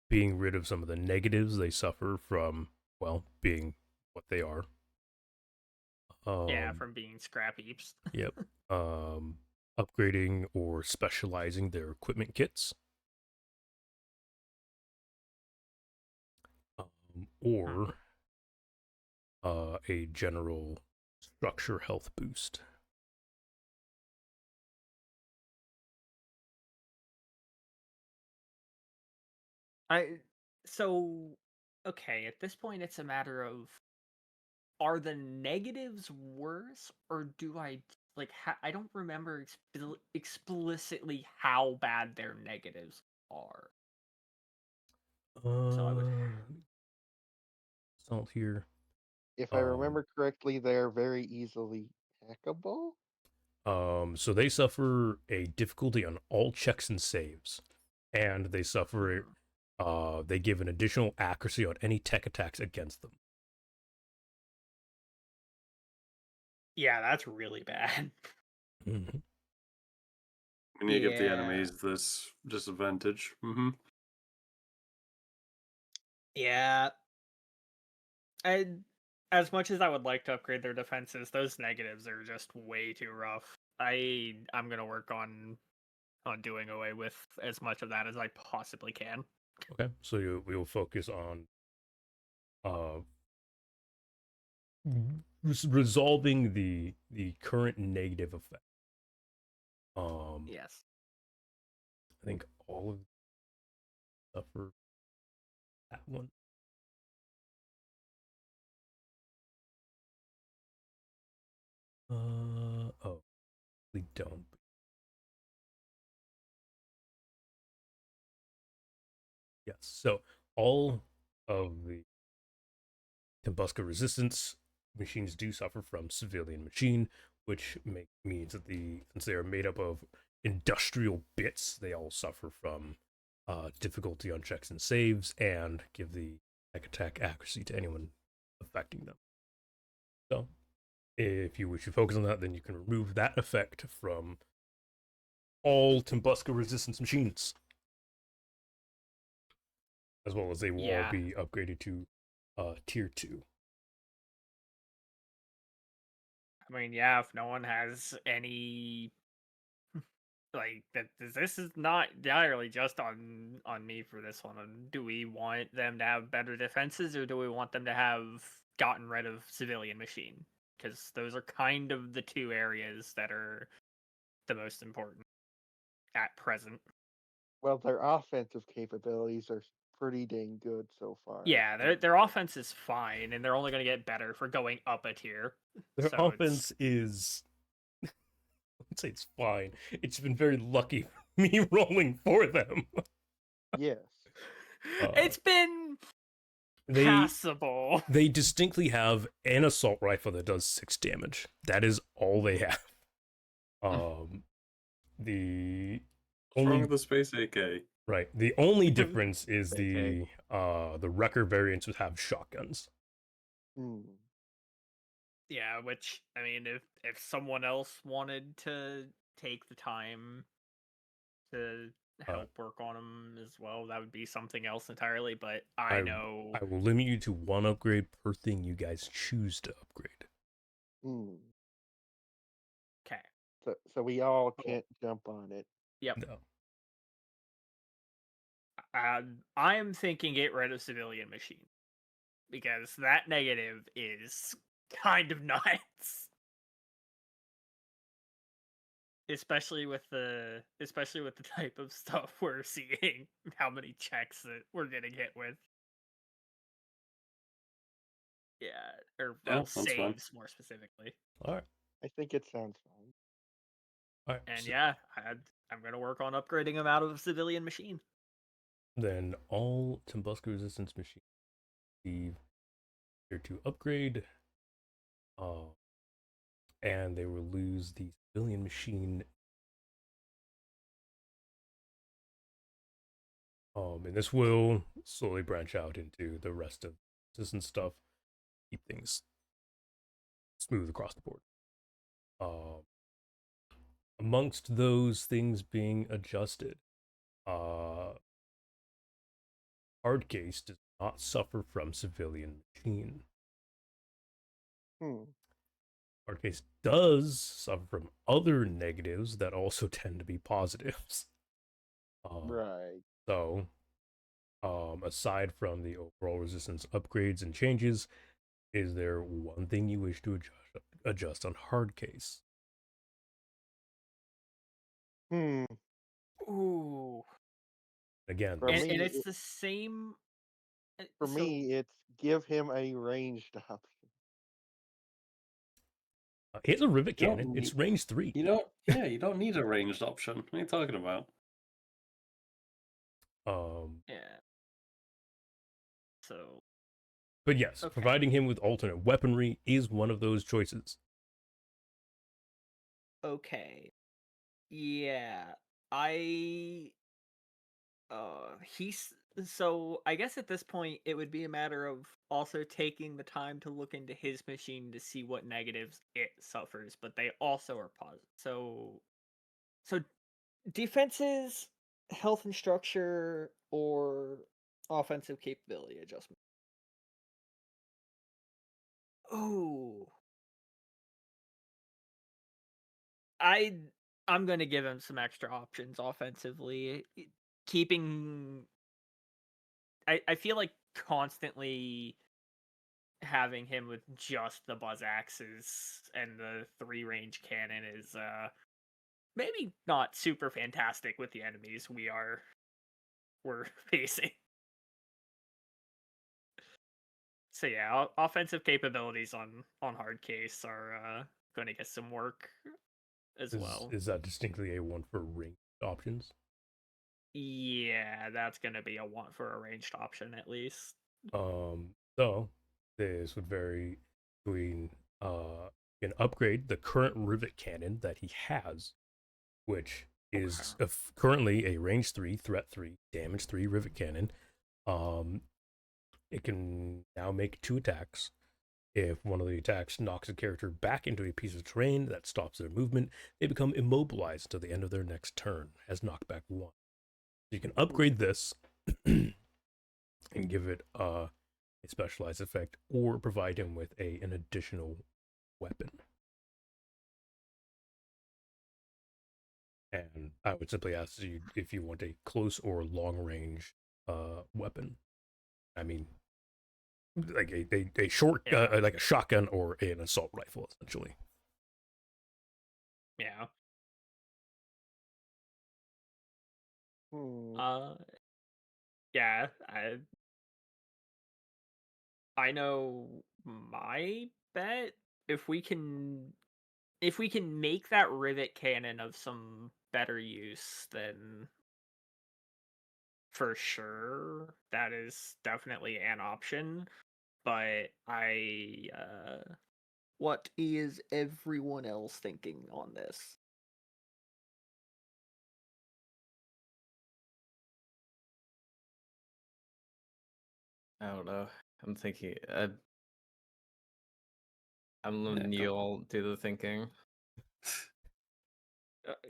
being rid of some of the negatives they suffer from, well, being what they are. Yeah, Um, from being scrap heaps. yep. Um, Upgrading or specializing their equipment kits, Hmm. or a general structure health boost. I so okay, at this point it's a matter of, are the negatives worse, or do I like I don't remember explicitly how bad their negatives are. So I would Salt here. If I Um, remember correctly, they're very easily hackable. so they suffer a difficulty on all checks and saves, and they suffer. They give an additional accuracy on any tech attacks against them. Yeah, that's really bad. Mm-hmm. When you give the Yeah. enemies this disadvantage. Mm-hmm. Yeah. And as much as I would like to upgrade their defenses, those negatives are just way too rough. I'm gonna work on doing away with as much of that as I possibly can. Okay, so we will focus on uh resolving the current negative effect. Yes. I think all of suffer that one. Oh, we don't. Yes. So all of the Tumbuska resistance machines do suffer from civilian machine, which means that since they are made up of industrial bits, they all suffer from difficulty on checks and saves, and give the attack accuracy to anyone affecting them. So, if you wish to focus on that, then you can remove that effect from all Tumbuska resistance machines, as well as they will all Yeah. be upgraded to tier 2. I mean, yeah, if no one has any like that, this is not entirely just on me for this one. Do we want them to have better defenses, or do we want them to have gotten rid of civilian machine? Because those are kind of the two areas that are the most important at present. Well, their offensive capabilities are pretty dang good so far. Yeah, their offense is fine, and they're only going to get better for going up a tier. Their So it's offense is I'd say it's fine. It's been very lucky for me rolling for them. Yes. It's been They passable. they distinctly have an assault rifle that does 6 damage. That is all they have. The What's wrong only with the space AK? right. The only difference is AK. the Wrecker variants would have shotguns. Hmm. Yeah, which I mean, if someone else wanted to take the time to help work on them as well, that would be something else entirely. But I know. I will limit you to 1 upgrade per thing you guys choose to upgrade. Hmm. Okay. So we all Cool. can't jump on it. Yep. No. I am thinking get rid of civilian machine because that negative is kind of nuts. Especially with the type of stuff we're seeing, how many checks that we're getting hit with. Yeah, or Yeah, well, that's fine. saves more specifically. All right. I think it sounds fine. All right. And so yeah, I'm gonna work on upgrading them out of a civilian machine. then all Tumbuska resistance machines receive tier 2 upgrade. And they will lose the civilian machine. And this will slowly branch out into the rest of resistance stuff. Keep things smooth across the board. Amongst those things being adjusted, hard case does not suffer from civilian machine. Hmm. Hard case does suffer from other negatives that also tend to be positives. Right. So, aside from the overall resistance upgrades and changes, is there one thing you wish to adjust on hard case? Hmm. Ooh, Again, For and me, it's the same. For So me, it's give him a ranged option. he has a rivet You don't cannon. It's need- range 3. You don't need a ranged option. What are you talking about? yeah. So But yes, Okay. providing him with alternate weaponry is one of those choices. okay, yeah, I he's so I guess at this point it would be a matter of also taking the time to look into his machine to see what negatives it suffers, but they also are positive. So defenses, health and structure, or offensive capability adjustment. Oh, I I'm gonna give him some extra options offensively. Keeping I feel like constantly having him with just the buzz axes and the 3 range cannon is maybe not super fantastic with the enemies we're facing. So yeah, offensive capabilities on hard case are going to get some work as well. Is that distinctly a one for ranged options? Yeah, that's going to be a one for a ranged option at least. So this would vary between you can upgrade the current rivet cannon that he has, which is currently a range 3, threat 3, damage 3 rivet cannon. It can now make 2 attacks. If one of the attacks knocks a character back into a piece of terrain that stops their movement, they become immobilized until the end of their next turn, as knockback 1. You can upgrade this and give it a specialized effect, or provide him with an additional weapon. And I would simply ask you if you want a close or long range weapon. I mean, like a short, Yeah. like a shotgun or an assault rifle, essentially. Yeah. Hmm. Yeah, I know my bet. If we can if we can make that rivet cannon of some better use, then for sure that is definitely an option. But what is everyone else thinking on this? I don't know. I'm thinking. I'm letting Yeah, you go. all do the thinking.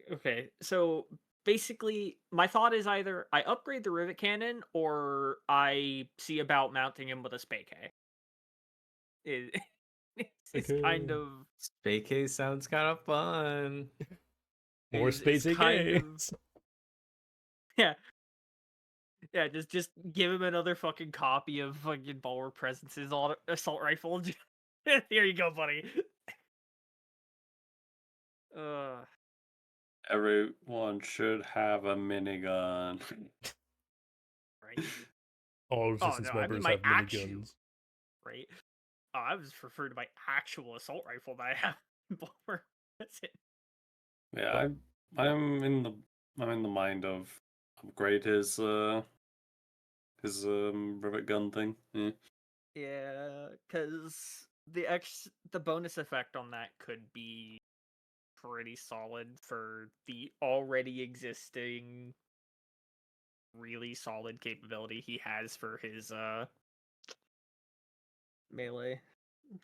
Okay, so basically, my thought is either I upgrade the rivet cannon or I see about mounting him with a spay K. It's kind Okay. of Vacay sounds kind of fun. More space kind of AKs. yeah. Yeah, just give him another fucking copy of fucking Bulwark Presence's assault rifle. Here you go, buddy. Everyone should have a minigun. Right. All Oh resistance no, I mean members my have actual miniguns. right. Oh, I was referring to my actual assault rifle that I have in Bulwark. That's it. Yeah, I'm in the mind of upgrade his rivet gun thing. Yeah. Yeah, because the bonus effect on that could be pretty solid for the already existing really solid capability he has for his melee. I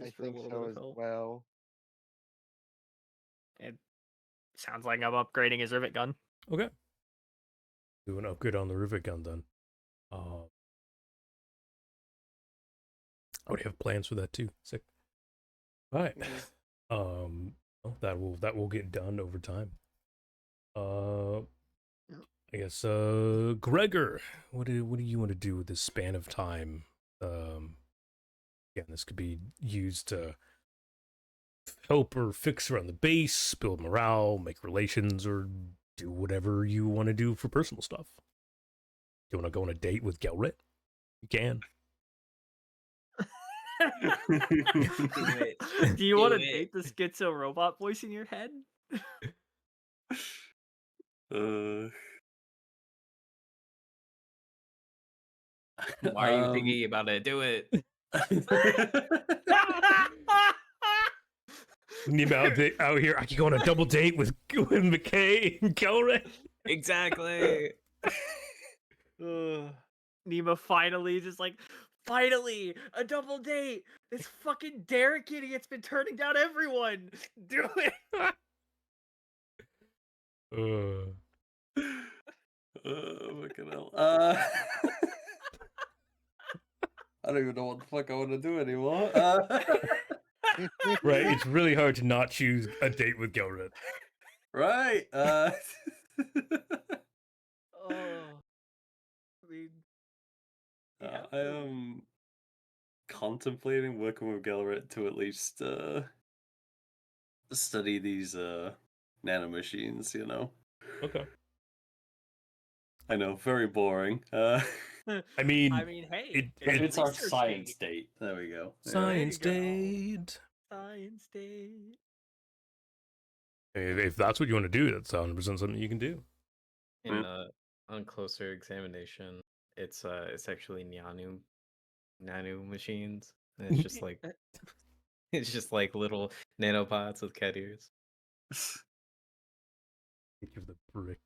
Just for a think little so bit of as help. well. It sounds like I'm upgrading his rivet gun. Okay. Do an upgrade on the rivet gun then. I already have plans for that too. Sick. All right. Well, that will get done over time. I guess Gregor, what do you want to do with this span of time? Again, this could be used to help or fix around the base, build morale, make relations, or do whatever you want to do for personal stuff. Do you want to go on a date with Gelrit? You can. Do you want to date the schizo robot voice in your head? Why are you thinking about it? Do it. Nemo out here, I could go on a double date with McKay and Gelrit. Exactly. Nemo finally just like, finally a double date. This fucking Derek idiot's been turning down everyone. Do it. Fucking hell. I don't even know what the fuck I want to do anymore. Right, it's really hard to not choose a date with Gelrit. Right. Oh, I mean, yeah. I am contemplating working with Gelrit to at least study these nanomachines, you know. Okay. I know, very boring. I mean, hey, It's our research science date. date. There we go. Science There you go. date. Science date. If that's what you want to do, that's 100% something you can do. On closer examination, it's actually nano machines. And it's just like little nanobots with cat ears. Give the brick.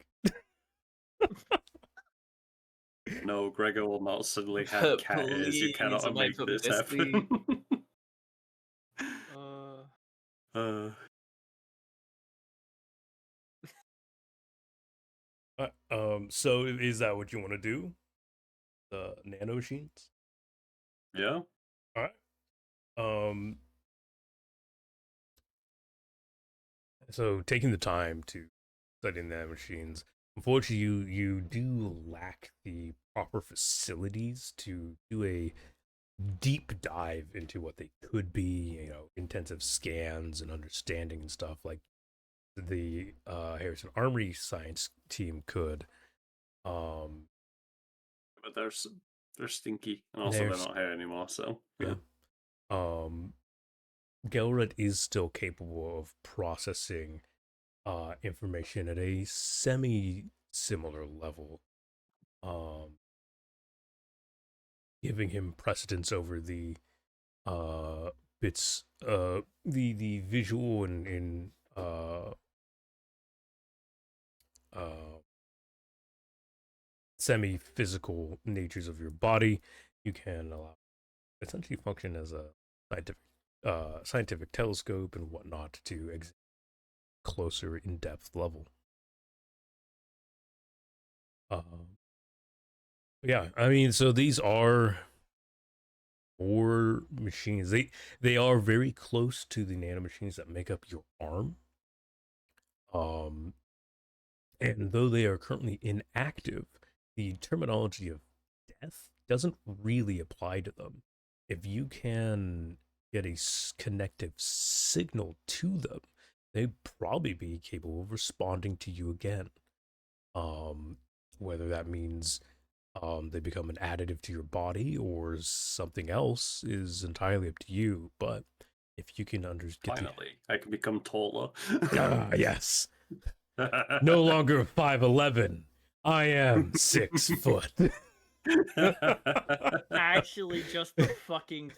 No, Gregor will not suddenly have cat ears. You Please, cannot am I make this happen. So is that what you want to do? The nano machines? Yeah. All right. So taking the time to study nano machines, unfortunately, you do lack the proper facilities to do a deep dive into what they could be. You know, intensive scans and understanding and stuff like the Harrison Armory science team could. But they're stinky, and also they're not here anymore. So yeah. Gelred is still capable of processing information at a semi-similar level, giving him precedence over the bits, the visual and uh, semi-physical natures of your body. You can allow essentially function as a scientific telescope and whatnot to examine closer in-depth level. Yeah, I mean, so these are 4 machines. They are very close to the nanomachines that make up your arm. And though they are currently inactive, the terminology of death doesn't really apply to them. If you can get a connective signal to them, they'd probably be capable of responding to you again. Whether that means they become an additive to your body or something else is entirely up to you. But if you can Finally, I can become taller. yes. No longer 5'11". I am 6 foot. Actually, just the fucking,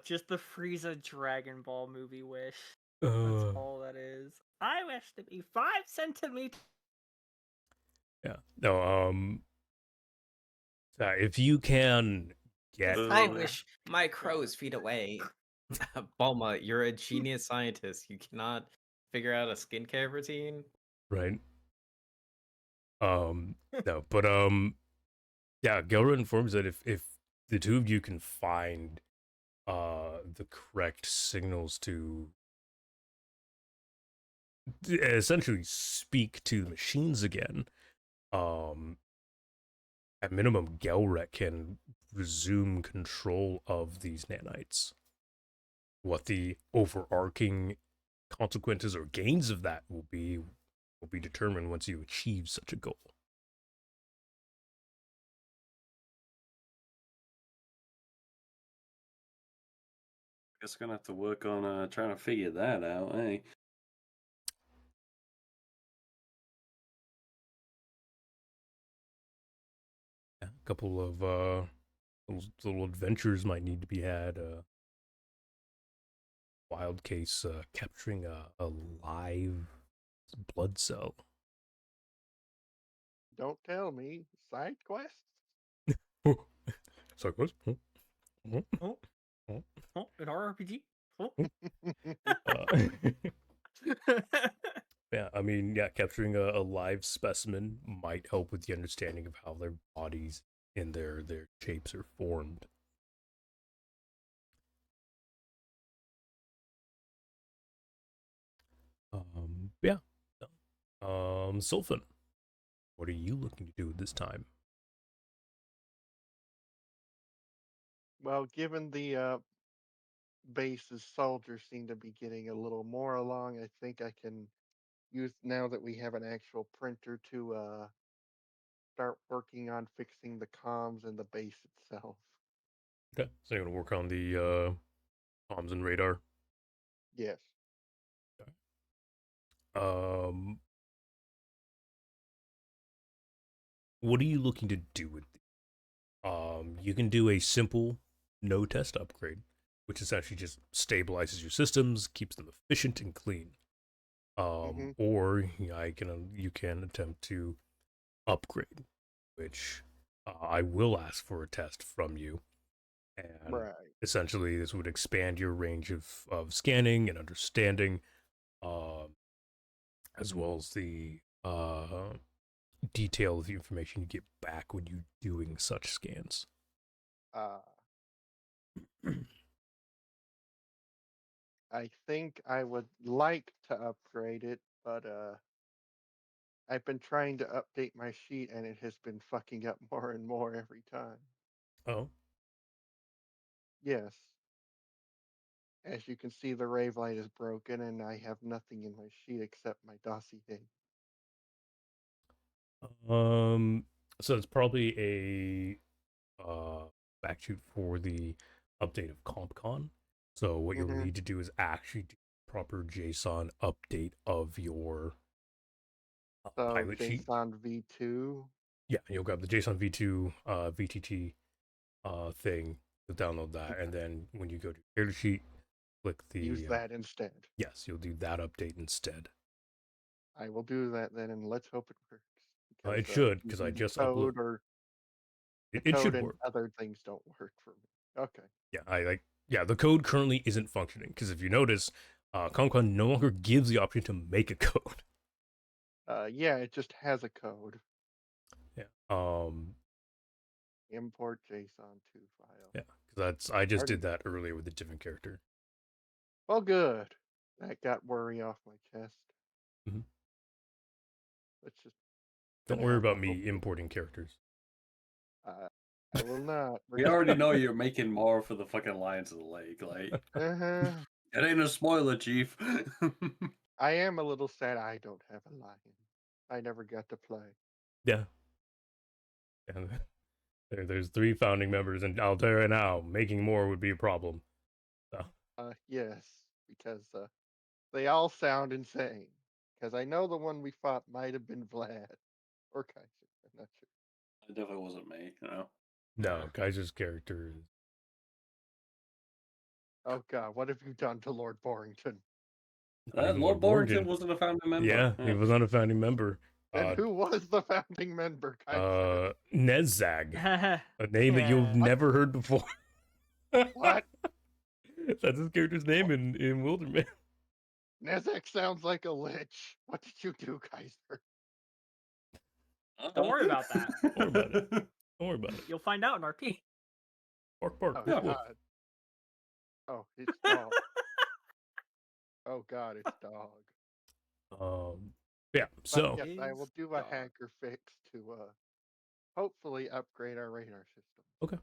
just the Frieza Dragon Ball movie wish. That's all that is. I wish to be 5 centimeters. Yeah. No. If you can get, I wish my crow's feet away. Bulma, you're a genius scientist. You cannot figure out a skincare routine. right. No, but yeah, Gelra informs that if the two of you can find the correct signals to essentially speak to the machines again, at minimum, Gelret can resume control of these nanites. What the overarching consequences or gains of that will be determined once you achieve such a goal. Guess we're gonna have to work on trying to figure that out, eh? Yeah, a couple of little adventures might need to be had. Wild case capturing a live blood cell. Don't tell me. Side quests? Sorry, what? Oh, an RPG? Oh. Yeah, I mean, yeah, capturing a live specimen might help with the understanding of how their bodies and their shapes are formed. Yeah. Sulfin, what are you looking to do at this time? Well, given the base's soldiers seem to be getting a little more along, I think I can use, now that we have an actual printer, to start working on fixing the comms and the base itself. Okay, so you're gonna work on the comms and radar. Yes. Um, what are you looking to do with these? You can do a simple no test upgrade, which essentially just stabilizes your systems, keeps them efficient and clean. Or you can attempt to upgrade, which I will ask for a test from you, and Right. essentially this would expand your range of scanning and understanding, as well as the detail of the information you get back when you're doing such scans. I think I would like to upgrade it, but I've been trying to update my sheet and it has been fucking up more and more every time. Oh, Yes. As you can see, the rave light is broken and I have nothing in my sheet except my dossier. so it's probably a backshoot for the update of CompCon. So what you'll Mhm. need to do is actually do proper JSON update of your So pilot sheet. JSON v2. Yeah, you'll grab the JSON v2 VTT thing. You'll download that, and then when you go to your data sheet, click Use the that instead. yes, you'll do that update instead. I will do that then, and let's hope it works. It should, because I using the just upload. code or the It should code and work. other things don't work for me. Okay. Yeah, the code currently isn't functioning because if you notice, Concon no longer gives the option to make a code. Yeah, it just has a code. Yeah. Import JSON2 file. Yeah, because I just did that earlier with a different character. Well, good. That got worry off my chest. Mhm. Let's just. Don't gonna worry have to about me hope- importing characters. I will not. We already know you're making more for the fucking Lions of the Lake. Like, Uh-huh. it ain't a spoiler, Chief. I am a little sad I don't have a lion. I never got to play. Yeah. There's 3 founding members, and I'll tell you right now, making more would be a problem. So. Yes, because they all sound insane. Because I know the one we fought might have been Vlad or Kaiser. I'm not sure. It definitely wasn't me, you know. No, Kaiser's character is. Oh God, what have you done to Lord Borrington? Lord Borrington wasn't a founding member. Yeah, he was not a founding member. And who was the founding member, Kaiser? Nezag, a name that you've never heard before. What? That's his character's name in Wilderman. Nezek sounds like a lich. What did you do, Kaiser? Don't worry about that. Don't worry about it. Don't worry about it. You'll find out in RP. Bark, bark. Oh, Wolf, wolf. God. Oh, it's dog. Oh God, it's dog. Yeah. But So yes, I will do a dog. hacker fix to hopefully upgrade our radar system. okay.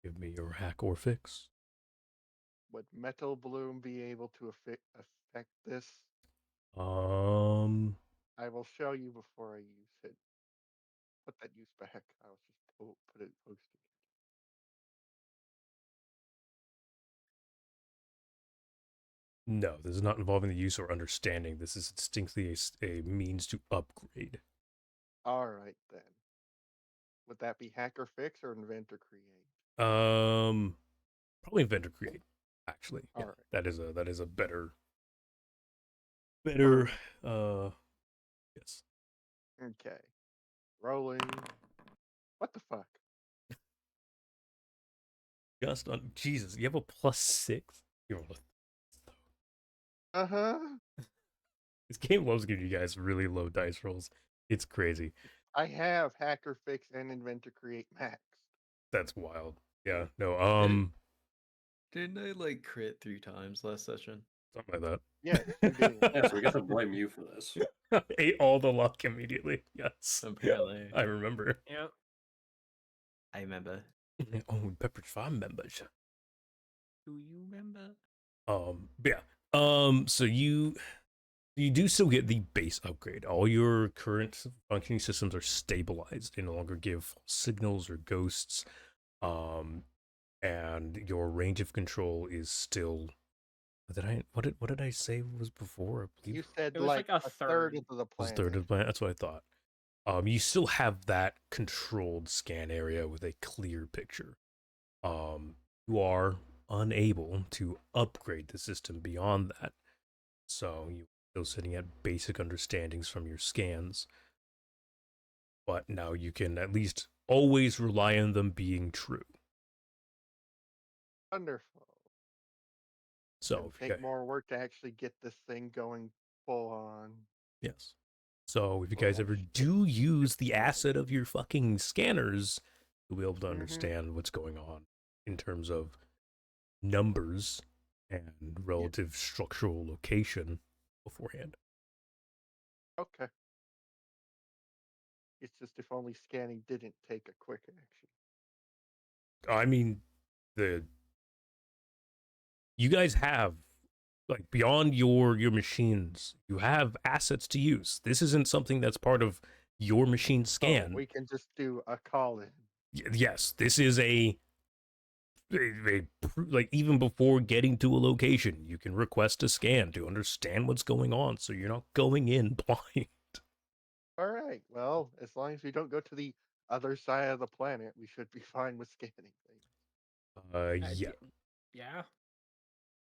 Give me your hack or fix. Would Metal Bloom be able to affect this? Um. I will show you before I use it. Put that use back. I'll just put it posted. No, this is not involving the use or understanding. This is distinctly a means to upgrade. All right then. Would that be hacker fix or inventor create? Probably inventor create. Actually, yeah, All right. that is a better. Yes. Okay. Rolling. What the fuck? Just on Jesus, you have a +6. You're Uh-huh. This game loves giving you guys really low dice rolls. It's crazy. I have hacker fix and inventor create maxed. That's wild. Yeah. No. Didn't I like crit 3 times last session? Something like that. Yes, you did. Yeah, so we got to blame you for this. Ate all the luck immediately. Yes. Apparently. I remember. Yep. I remember. Oh, Pepperidge Farm members. Do you remember? Yeah. So you do still get the base upgrade. All your current functioning systems are stabilized. They no longer give false signals or ghosts. And your range of control is still. What did I say was before? I believe You said It was like a third third. of the it was planet. third of the planet. That's what I thought. You still have that controlled scan area with a clear picture. You are unable to upgrade the system beyond that. So you're still sitting at basic understandings from your scans. But now you can at least always rely on them being true. Wonderful. So It'll if you take guys, more work to actually get this thing going full on. yes. So if you Oh, guys ever shit. do use the asset of your fucking scanners, you'll be able to Mhm. understand what's going on in terms of numbers and relative structural location beforehand. Okay. It's just if only scanning didn't take a quick action. I mean, you guys have, like, beyond your machines, you have assets to use. This isn't something that's part of your machine scan. Oh, we can just do a call in. Yes, this is a like even before getting to a location, you can request a scan to understand what's going on, so you're not going in blind. All right. Well, as long as we don't go to the other side of the planet, we should be fine with scanning things. Yeah. Yeah.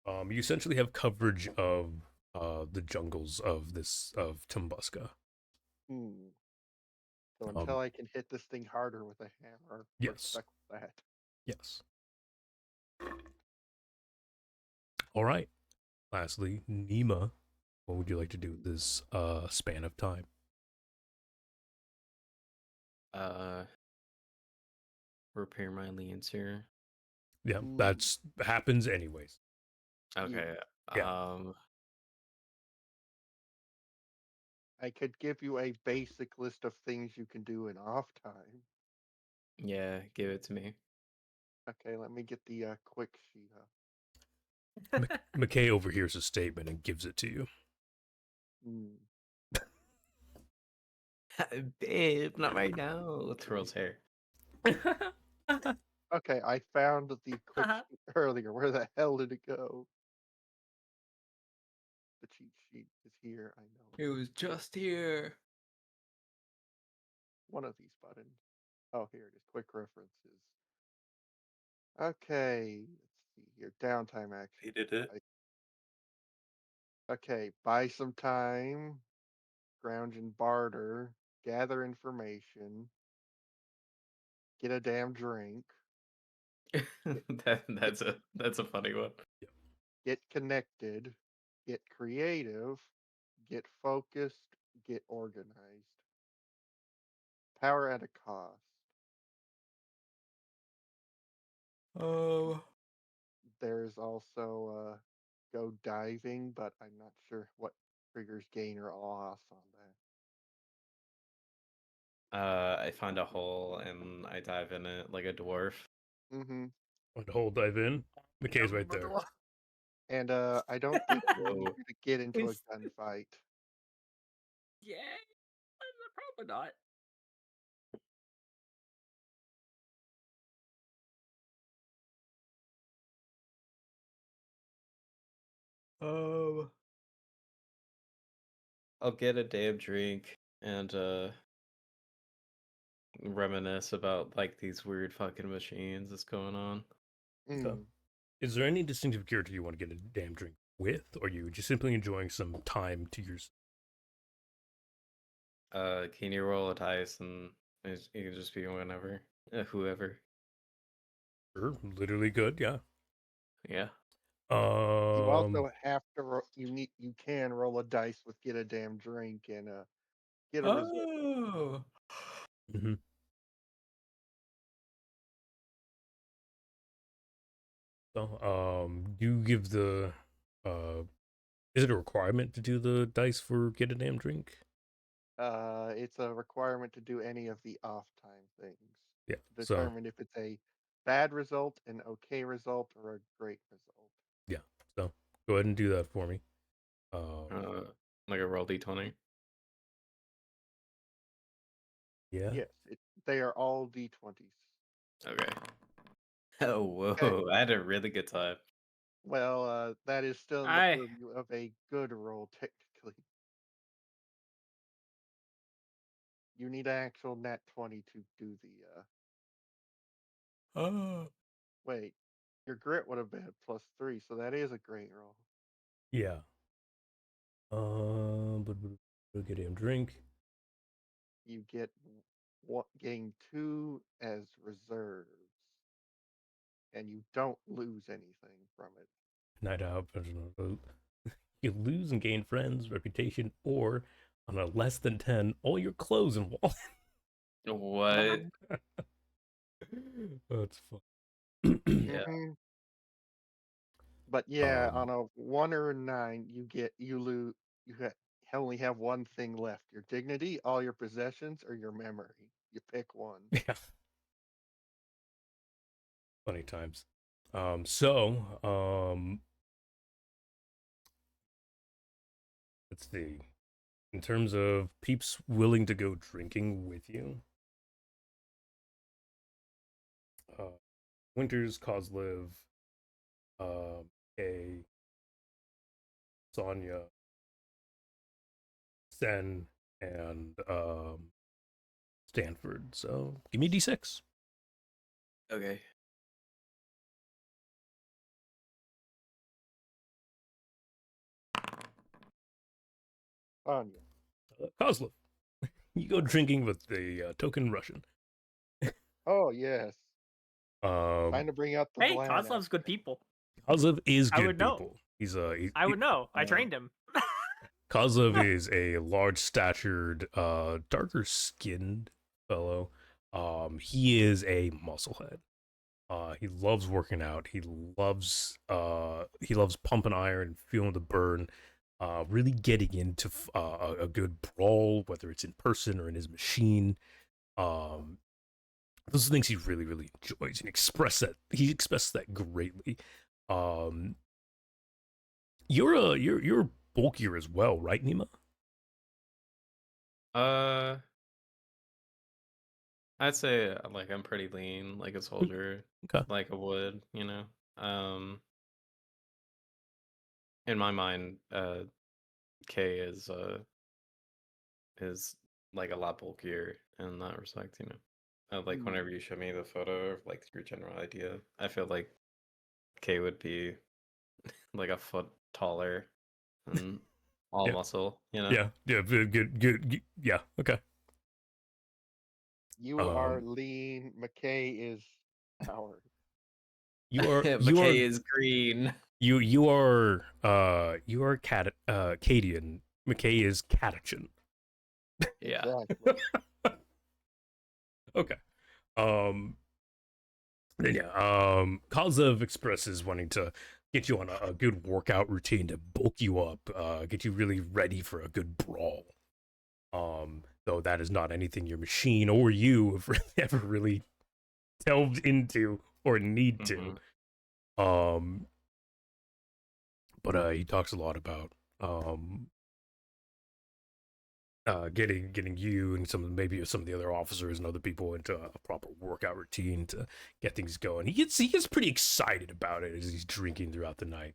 You essentially have coverage of the jungles of Tumbuska. Hmm. So Um, until I can hit this thing harder with a hammer, we're yes. stuck with that. Yes. All right. Lastly, Nima, what would you like to do with this span of time? Repair my Lancer. Yeah, Hmm. that's happens anyways. Okay. Yeah. I could give you a basic list of things you can do in off time. Yeah, give it to me. Okay, let me get the quick sheet up. McKay overhears a statement and gives it to you. Hmm. Babe, not right now. Twirls hair. Okay, I found the quick sheet earlier. Where the hell did it go? The cheat sheet is here. I know. It was just here. One of these buttons. Oh, here it is. Quick references. Okay, let's see here. Downtime action. He did it. Okay, buy some time, scrounge and barter, gather information, get a damn drink, That's a funny one. get connected, get creative, get focused, get organized. Power at a cost. Oh. There's also go diving, but I'm not sure what triggers gain or loss on I find a hole and I dive in it like a dwarf. that. Mm-hmm. Want to hold dive in? McKay's right there. And I don't think we need Oh. you to get into a It's- gunfight. Yeah. Probably not. Oh. I'll get a damn drink and reminisce about like these weird fucking machines that's going on. So, Mm. is there any distinctive character you want to get a damn drink with, or are you just simply enjoying some time to yourself? Can you roll a dice and it can just be whenever, whoever. Sure, literally good, yeah. Yeah. You Um, also have to. You can roll a dice with get a damn drink and get a result. Oh. mhm. So, you give the is it a requirement to do the dice for get a damn drink? It's a requirement to do any of the off time things Yeah. to So, determine if it's a bad result, an okay result, or a great result. yeah. So, go ahead and do that for me. Like a roll d20. Yeah. Yes, they are all d20s. Okay. Oh, whoa. I had a really good time. Well, that is still in the purview of a good roll, technically. You need an actual nat 20 to do the. Oh. Wait, your grit would have been +3, so that is a great roll. Yeah. But get a damn drink. You get gain 2 as reserves, and you don't lose anything from it. Night out. You lose and gain friends, reputation, or on a less than 10, all your clothes and wallet. What? That's fun. Yeah. Mhm. But yeah, on a 1 or a 9, you lose. Only have one thing left: your dignity, all your possessions, or your memory. You pick one. Yeah. Funny times. So, let's see. In terms of peeps willing to go drinking with you, Winters, Kozlev, A, Sonya, Sen, and Stanford. So give me D6. Okay. Anya. Kozlev, you go drinking with the token Russian. Oh yes. Time Um, to bring out the Hey, Vlan Kozlov's out good there. people. Kozlev is I good would know. people. He's I would know. I Uh, trained him. Kozlov is a large statured, darker skinned fellow. He is a musclehead. He loves working out. He loves pumping iron, feeling the burn. Really getting into a good brawl, whether it's in person or in his machine. Those are things he really, really enjoys, and he expresses that greatly. Um, you're bulkier as well, right, Nima? I'd say like I'm pretty lean, like a soldier, Okay. like a wood, you know. In my mind, K is like a lot bulkier in that respect, you know. Like whenever you show me the photo of like your general idea, I feel like K would be like a foot taller and all Yeah. muscle, you know. Yeah, good. Yeah, okay. You are lean. McKay is powered. You are McKay is green. you are Cadian. McKay is Catachan. Yeah. Exactly. Okay. Then Kozlov expresses wanting to get you on a good workout routine to bulk you up, get you really ready for a good brawl. Though that is not anything your machine or you have ever really delved into or need to. But he talks a lot about getting you and maybe some of the other officers and other people into a proper workout routine to get things going. He gets pretty excited about it as he's drinking throughout the night.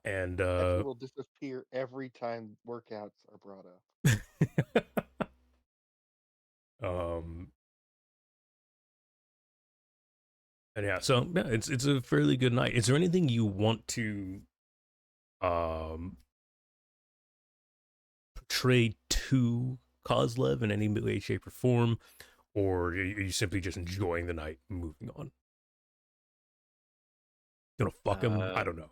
And He will disappear every time workouts are brought up. and yeah, so yeah, it's a fairly good night. Is there anything you want to portray to Kozlev in any way, shape, or form, or are you simply just enjoying the night and moving on? Gonna fuck him? I don't know.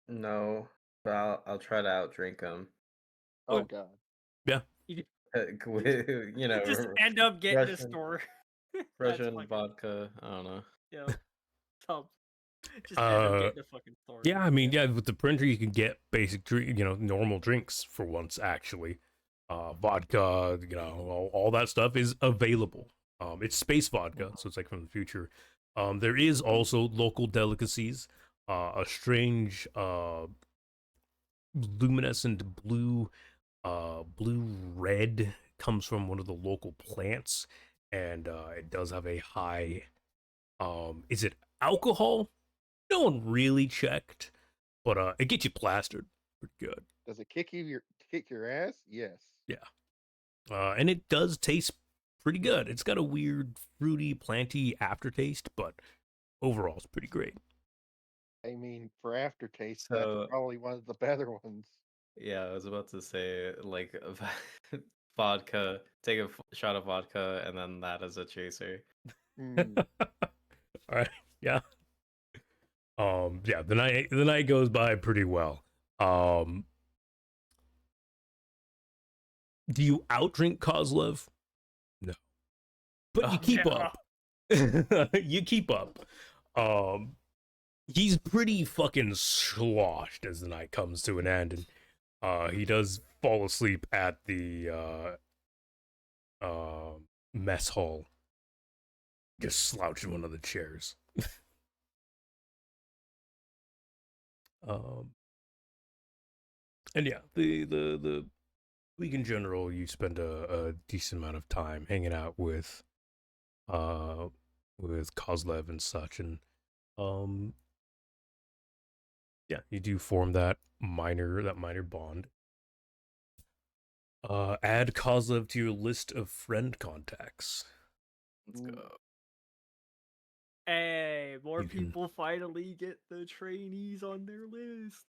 No, but I'll try to outdrink him. Oh God. Yeah. You You know, just end up getting the Russian- store. Russian vodka. I don't know. Yeah. So, just end up getting the fucking store. Yeah, I mean, yeah, with the printer you can get basic, normal drinks for once. Actually, vodka, all that stuff is available. It's space vodka, so it's like from the future. There is also local delicacies. A strange, luminescent blue red comes from one of the local plants, and it does have a high. Is it alcohol? No one really checked, but it gets you plastered pretty good. Does it kick your ass? Yes. Yeah. And it does taste pretty good. It's got a weird fruity, planty aftertaste, but overall it's pretty great. I mean, for aftertaste, So- that's probably one of the better ones. Yeah, I was about to say like vodka. Take a shot of vodka and then that as a chaser. Mm. All right. Yeah. Yeah, the night goes by pretty well. Do you outdrink Kozlev? No. But you keep up. You keep up. He's pretty fucking sloshed as the night comes to an end, and he does fall asleep at the mess hall. Just slouched in one of the chairs. Um, and yeah, the week in general, you spend a decent amount of time hanging out uh with Kozlev and such, and um yeah, you do form that minor bond. Add Kozlev to your list of friend contacts. Let's Mm. go. Hey, more You can- people finally get the trainees on their list.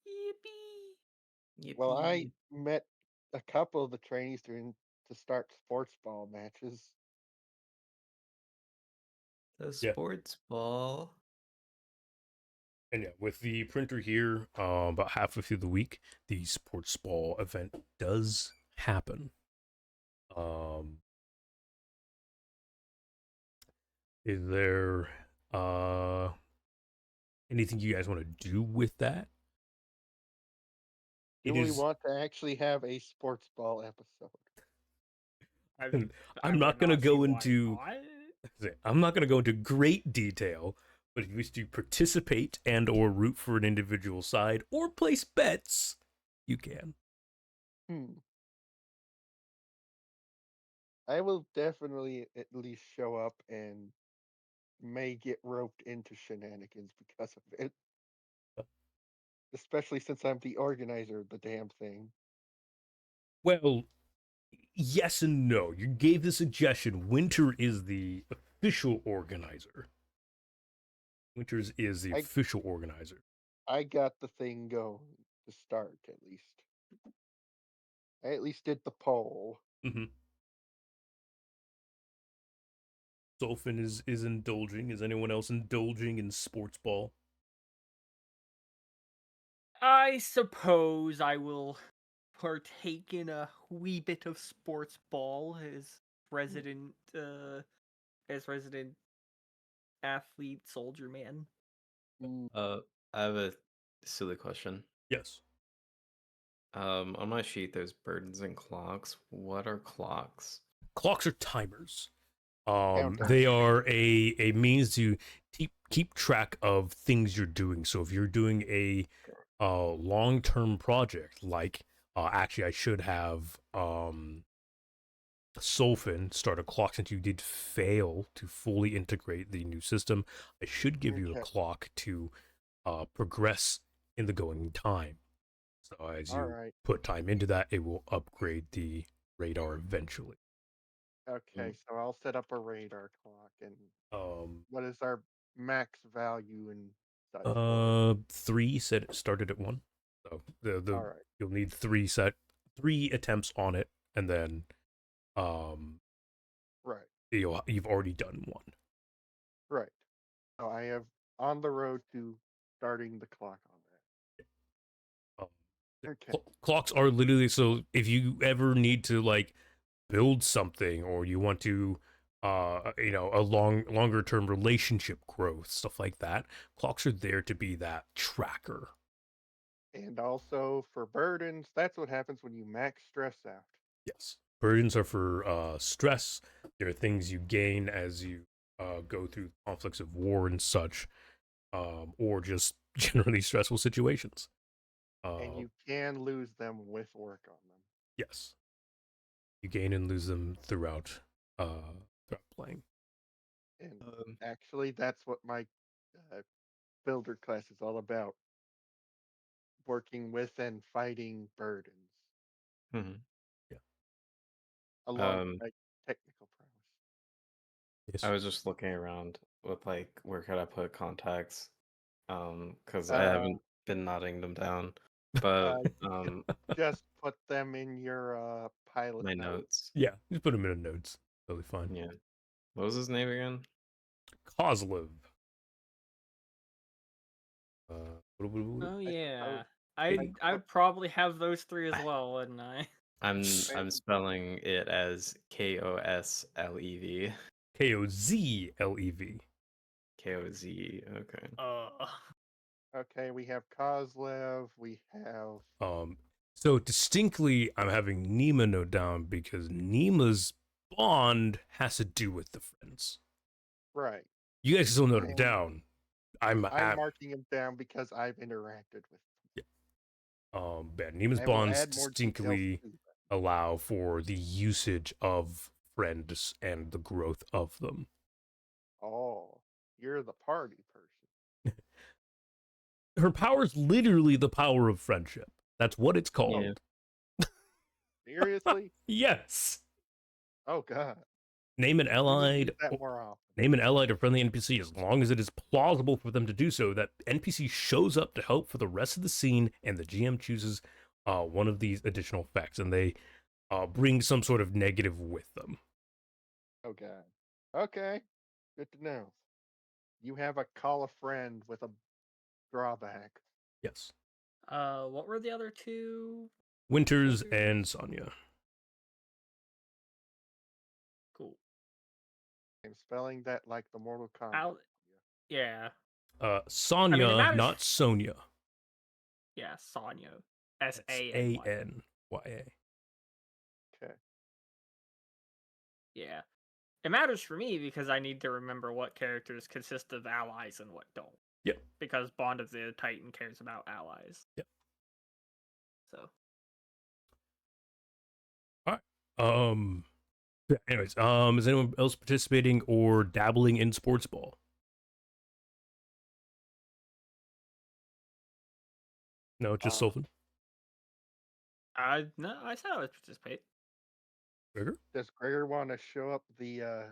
Yippee! Well, I met a couple of the trainees to start sports ball matches. The Yeah. sports ball. And yeah, with the printer here, about halfway through the week, the sports ball event does happen. Is there anything you guys want to do with that? Do It we is. want to actually have a sports ball episode? I mean, I I'm not would gonna not see go why into. not. I'm not gonna go into great detail, but if you wish to participate and or root for an individual side or place bets, you can. I will definitely at least show up and may get roped into shenanigans because of it. Especially since I'm the organizer of the damn thing. Well, yes and no. You gave the suggestion. Winter is the official organizer. Winters is the I- official organizer. I got the thing going to start, at least. I at least did the poll. Mm-hmm. Dolphin is indulging. Is anyone else indulging in sports ball? I suppose I will partake in a wee bit of sports ball resident as resident athlete soldier man. Mm, I have a silly question. Yes. On my sheet, there's burdens and clocks. What are clocks? Clocks are timers. Countdown. They are a means to keep track of things you're doing. So if you're doing a long-term project, like actually I should have Solfin start a clock since you did fail to fully integrate the new system. I should give you a Okay. clock to progress in the going time. So as you Alright. put time into that, it will upgrade the radar eventually. Okay, so I'll set up a radar clock. And Um, what is our max value and such for it? 3 said it started at 1. So Alright. you'll need 3 attempts on it, and then Right. you've already done 1. Right. So I have on the road to starting the clock on Um, that. Okay. Clocks are literally, so if you ever need to like build something, or you want to a longer term relationship growth, stuff like that, clocks are there to be that tracker. And also for burdens, that's what happens when you max stress out. Yes, burdens are for stress. There are things you gain as you go through conflicts of war and such, or just generally stressful situations. And you can lose them with work on them. Yes, you gain and lose them throughout playing. And actually, that's what my builder class is all about. Working with and fighting burdens. Mm-hmm. Yeah. Along with technical prowess. Yes. I was just looking around with like where could I put contacts? Because I haven't been noting them down. But just put them in your pilot my notes. notes. Yeah, just put them in the notes. Totally fine. Yeah. What was his name again? Kozlev. Oh yeah, I I'd probably have those 3 as well, wouldn't I? I'm spelling it as KOSLEV. Kozlev. KOZ. Okay. Okay, we have Kozlev. We have. So distinctly, I'm having Nima note down because Nima's bond has to do with the friends. Right. You guys still note them down. I'm marking him down because I've interacted with Bad Neema's I will bonds add more details distinctly to that. allow for the usage of friends and the growth of them. Oh, you're the party person. Her power is literally the power of friendship. That's what it's called. Seriously? Yes. Oh God. Name an We need to allied. use that more often. Name an allied or friendly NPC as long as it is plausible for them to do so. That NPC shows up to help for the rest of the scene, and the GM chooses one of these additional effects, and they bring some sort of negative with them. Oh God. Okay. Good to know. You have a call a friend with a drawback. Yes. What were the other two? Winters and Sonya. Cool. I'm spelling that like the Mortal Kombat. Yeah. Sonya, matters- not Sonya. Yeah, Sonya. Sanya. Sanya. Okay. Yeah. It matters for me because I need to remember what characters consist of allies and what don't. Yep. Because Bond of the Titan cares about allies. Yep. So. Anyways, is anyone else participating or dabbling in sports ball? No, just Sulfan. No, I said I would participate. Gregor? Does Gregor want to show up the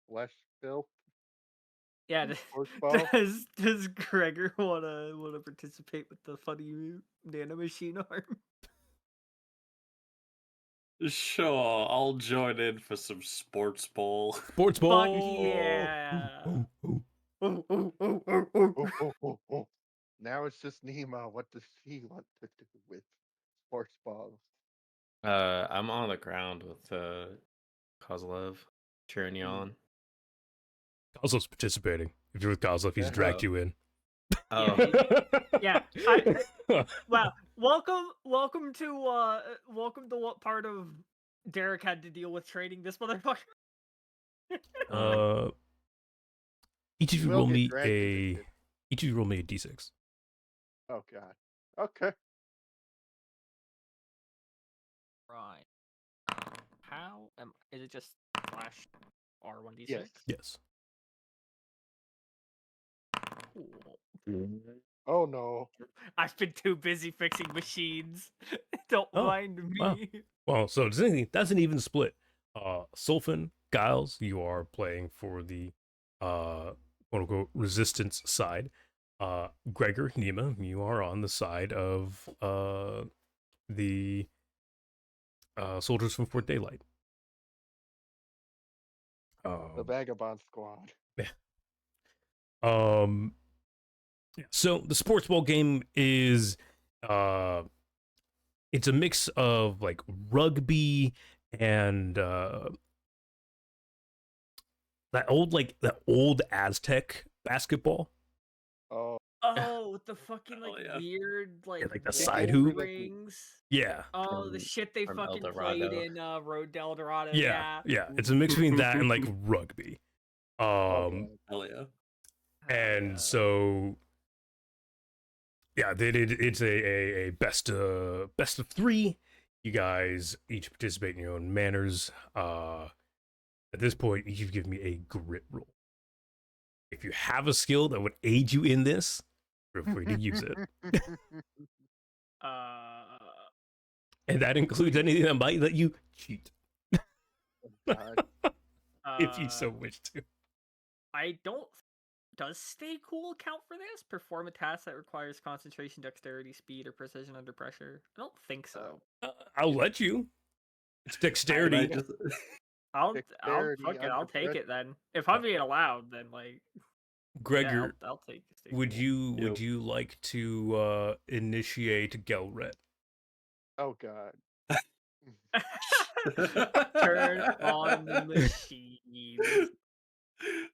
flesh filth? Yeah, Sports ball? does Gregor wanna participate with the funny nanomachine arm? Sure, I'll join in for some sports ball. Sports ball! Fuck yeah! Oh, oh, oh, oh. Now it's just Nima. What does he want to do with sports ball? I'm on the ground with Kozlov cheering you on. Kozlov's participating. If you're with Kozlov, he's dragged you in. Oh, Yeah. Wow. Welcome to what part of Derek had to deal with trading this motherfucker. Each of you Will roll get me dragged into a. it. Each of you roll me a d6. Oh God. Okay. Right. Is it just slash R1d6? Yes. Yes. Cool. Oh no. I've been too busy fixing machines. Don't Oh, mind me. wow. Well, so that's an even split. Sulfan, Giles, you are playing for the quote unquote resistance side. Gregor, Nima, you are on the side of the soldiers from Fort Daylight. The Vagabond Squad. So the sports ball game is it's a mix of like rugby and that old Aztec basketball. Oh, with the fucking Oh, yeah. weird like the big side old hoop. rings. Yeah. Oh, the shit they from El fucking played Dorado. in Road Del Dorado. Yeah. It's a mix between that and like rugby. Okay. Hell yeah. And so yeah, it's a best of 3. You guys each participate in your own manners. At this point, you give me a grit roll. If you have a skill that would aid you in this, feel free to use it. And that includes anything that might let you cheat, God. if you so wish to. I don't. Does stay cool count for this? Perform a task that requires concentration, dexterity, speed, or precision under pressure? I don't think so. I'll let you. It's dexterity. I'll Dexterity fuck it. under I'll take pressure. it then. If I'm being allowed, then like Gregor, yeah, I'll take stay would cool. you like to initiate Gelret? Oh God. Turn on the machine?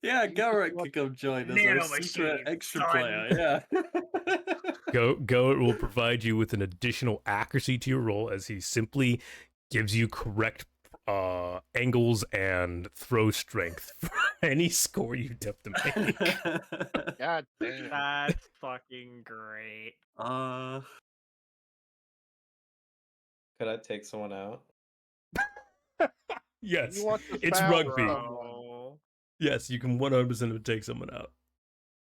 Yeah, Garrett could come join as Nano a secret machine, extra son. player. Yeah. Go will provide you with an additional accuracy to your roll as he simply gives you correct angles and throw strength for any score you attempt to make. God damn. That's fucking great. Could I take someone out? Yes, You want to it's foul rugby. someone. Bro. Yes, you can 100% take someone out.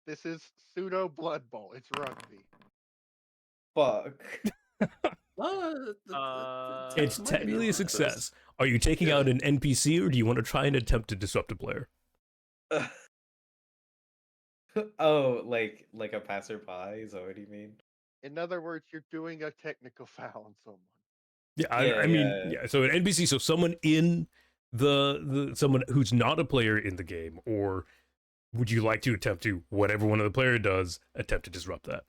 This is pseudo Blood Bowl. It's rugby. Fuck. It's Might technically a be success. Are you taking out an NPC or do you want to try and attempt to disrupt a player? Oh, like a passerby? Is that what you mean? In other words, you're doing a technical foul on someone. Yeah, Yeah, I mean, yeah. yeah. So an NPC, so someone in the someone who's not a player in the game, or would you like to attempt to whatever one of the player does attempt to disrupt that?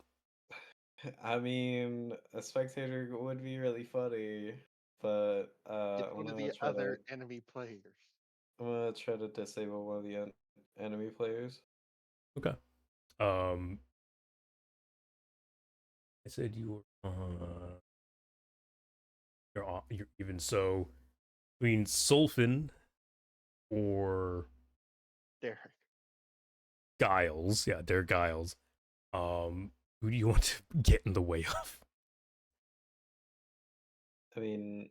I mean, a spectator would be really funny, but It's I'm one of gonna the try other to enemy players. disable one of the enemy players. Okay. I said you were you're even so between Sulfin or Derek. Giles. Yeah, they're Giles. Who do you want to get in the way of? I mean,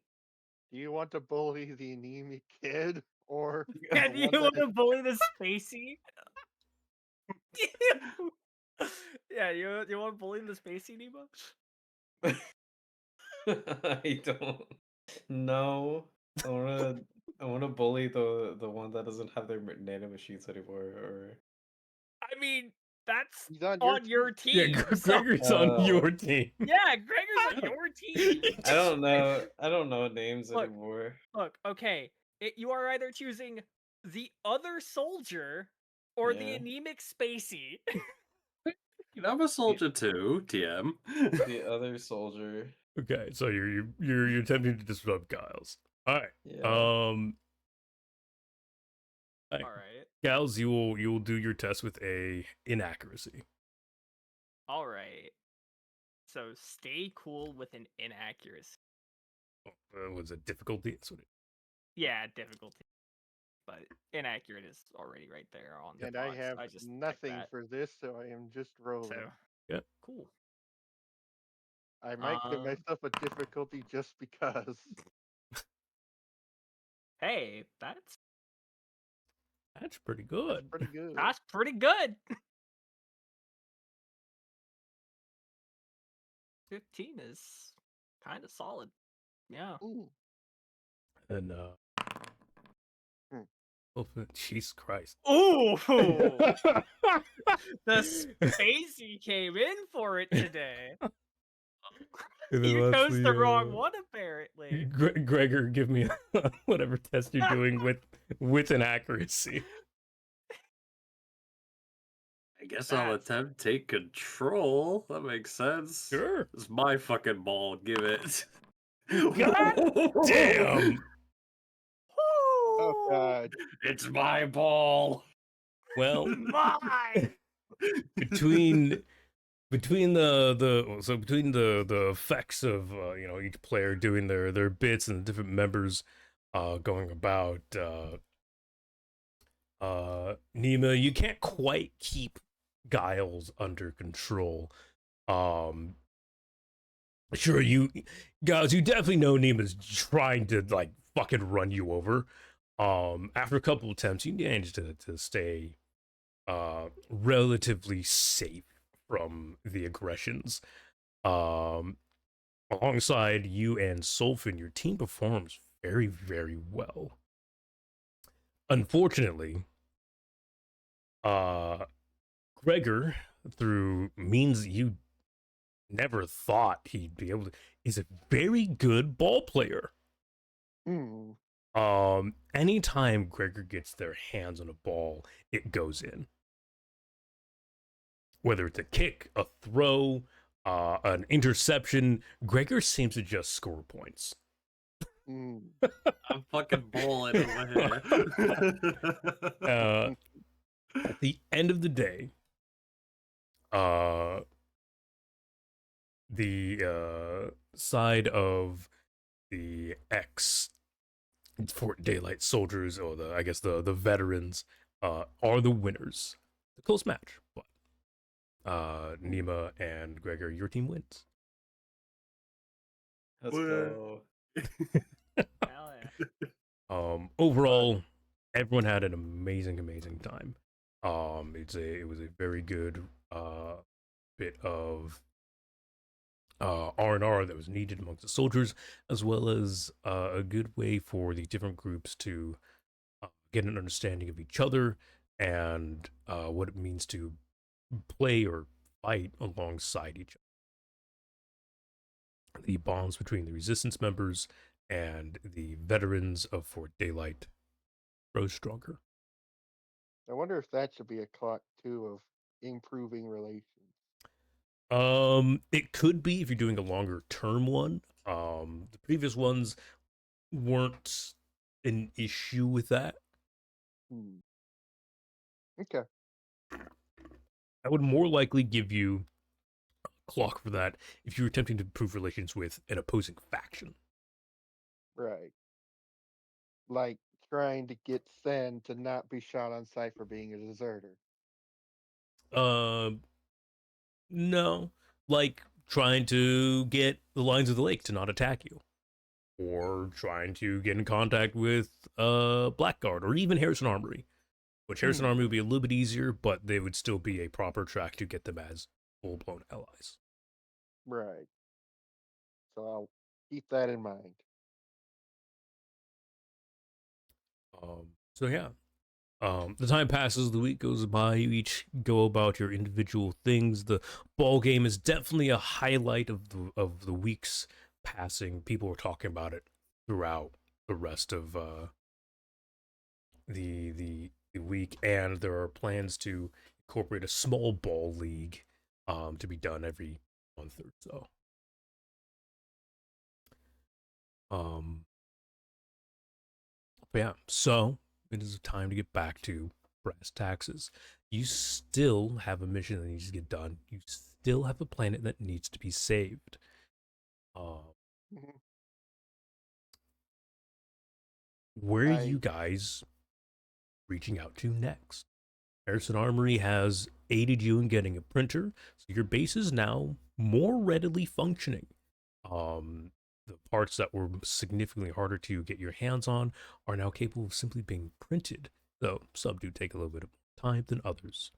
Do you want to bully the anemic kid or Yeah, the do you one want that to bully the spacey? Yeah, you want to bully the spacey, Nemo? I don't know. I wanna bully the one that doesn't have their nano machines anymore, or I mean, that's he's on on your team? Yeah, team. Gregor's on your team. Yeah, Gregor's on your team. I don't know. I don't know names Look. anymore. Look, okay, you are either choosing the other soldier or the Yeah. anemic spacey. I'm a soldier too, TM. The other soldier. Okay, so you're attempting to disrupt Giles. All right. Yeah. All right. All right. Giles, you will do your test with a inaccuracy. All right. So stay cool with an inaccuracy. Was it difficulty? That's what it, Yeah, difficulty. But inaccurate is already right there on the And box. I have I just checked nothing that. for this, so I am just rolling. So yeah. cool. I might give myself a difficulty just because. Hey, that's That's pretty good. Pretty good. that's pretty good. 15 is kind of solid. Yeah. Ooh. And Hmm. oh, Jesus Christ. Ooh, the spacey came in for it today. And then You chose lastly, the wrong one, apparently. Gregor, give me whatever test you're doing with an accuracy. I guess I'll That's- attempt to take control. That makes sense. Sure. It's my fucking ball. Give it. God damn. Oh god. It's my ball. Well, My. between the effects of each player doing their bits and the different members going about Nima, you can't quite keep Giles under control. Sure, you guys, you definitely know Nima's trying to like fucking run you over. After a couple attempts, you managed to stay relatively safe from the aggressions. Alongside you and Sulfin, your team performs very, very well. Unfortunately, Gregor, through means you never thought he'd be able to, is a very good ball player. Hmm. Anytime Gregor gets their hands on a ball, it goes in. Whether it's a kick, a throw, an interception, Gregor seems to just score points. Hmm. I'm fucking balling over here. At the end of the day, the side of the X Fort Daylight soldiers, or I guess the veterans, are the winners. It's a close match, but Nima and Gregor, your team wins. Let's What? go. Hell yeah. Overall, everyone had an amazing time. It was a very good bit of R&R that was needed amongst the soldiers, as well as a good way for the different groups to get an understanding of each other and what it means to play or fight alongside each other. The bonds between the resistance members and the veterans of Fort Daylight grow stronger. I wonder if that should be a clock too of improving relations. It could be if you're doing a longer term one. The previous ones weren't an issue with that. Hmm. Okay. I would more likely give you a clock for that if you were attempting to improve relations with an opposing faction. Right. Like trying to get Sen to not be shot on sight for being a deserter. Um, no, like trying to get the Lions of the Lake to not attack you, or trying to get in contact with Blackguard, or even Harrison Armory. Which Harrison Armory would be a little bit easier, but they would still be a proper track to get them as full blown allies. Right. So I'll keep that in mind. So yeah, the time passes, the week goes by, you each go about your individual things. The ball game is definitely a highlight of the weeks passing. People were talking about it throughout the rest of the week, and there are plans to incorporate a small ball league to be done every month or so. But yeah, so it is time to get back to brass taxes. You still have a mission that needs to get done. You still have a planet that needs to be saved. Mhm. Where are you I guys reaching out to next? Harrison Armory has aided you in getting a printer, so your base is now more readily functioning. The parts that were significantly harder to get your hands on are now capable of simply being printed, though some do take a little bit of time than others.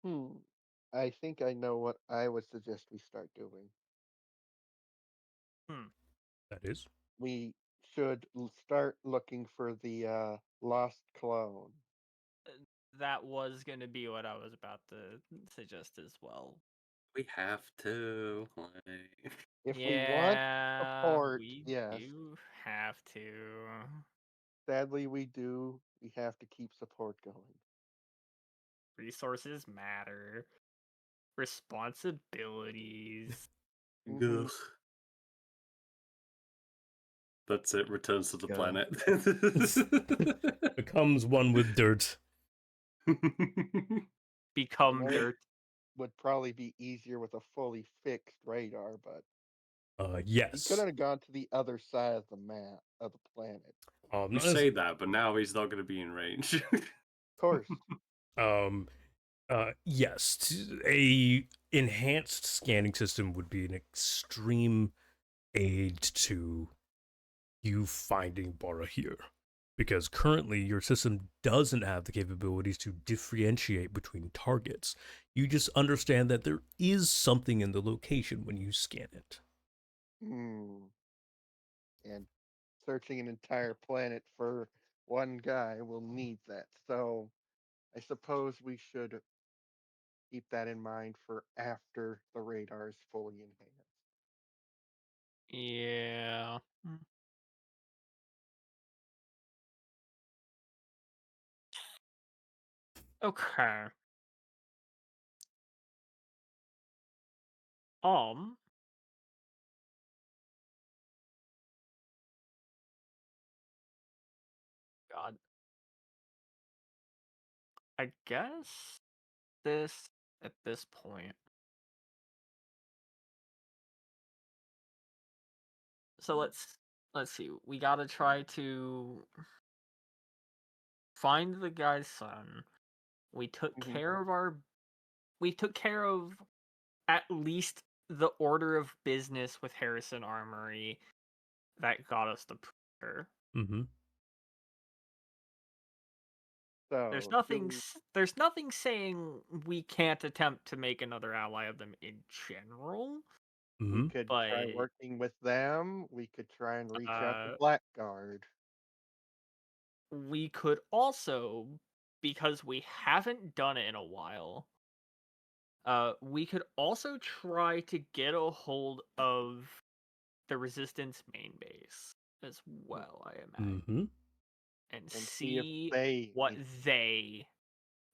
hmm. I think I know what I would suggest we start doing. That is. We should start looking for the lost clone. That was gonna be what I was about to suggest as well. We have to. Like... If we want Yeah, support, we yes. do have to. Sadly, we do. We have to keep support going. Resources matter. Responsibilities. Hmm. Ugh. That's it. Returns to the Yeah. planet. Becomes one with dirt. Become Know it dirt. would probably be easier with a fully fixed radar, but he could Yes. have gone to the other side of the map of the planet. You say that, but now he's not going to be in range. Of course. Yes. A enhanced scanning system would be an extreme aid to you finding Bora here. Because currently your system doesn't have the capabilities to differentiate between targets. You just understand that there is something in the location when you scan it. Hmm. And searching an entire planet for one guy will need that. So I suppose we should keep that in mind for after the radar is fully enhanced. Yeah. Okay. Um. God. I guess this at this point. So let's see. We gotta try to find the guy's son. We took Mhm. care of at least the order of business with Harrison Armory that got us the printer. Mm-hmm. There's So, nothing there's nothing saying we can't attempt to make another ally of them in general, we Mm-hmm. could but try working with them. We could try and reach out to uh Blackguard. we could also, because we haven't done it in a while, we could also try to get a hold of the Resistance main base as well, I imagine, Mm-hmm. and And see if see they what need. they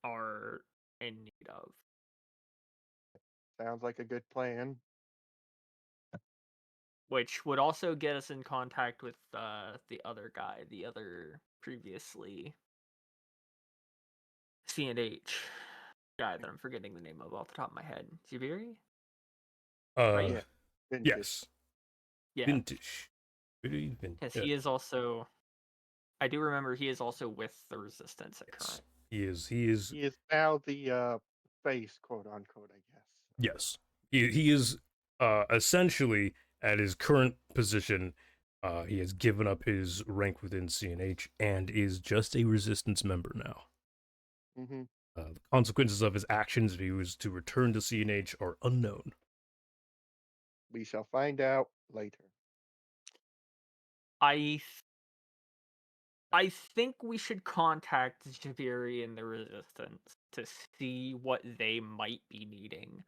are in need of. Sounds like a good plan. Which would also get us in contact with the other guy, the other previously C&H guy that I'm forgetting the name of off the top of my head. Zubiri? Right? Yeah. Vintage. Yes. Yeah, Vintage. Very vintage. because he is also. I do remember he is also with the Resistance at Yes. current. He is. He is. He is now the face, quote unquote, I guess. Yes. He is essentially at his current position. He has given up his rank within CNH and is just a resistance member now. Mm-hmm. The consequences of his actions if he was to return to CNH are unknown. We shall find out later. I think we should contact Zubiri and the Resistance to see what they might be needing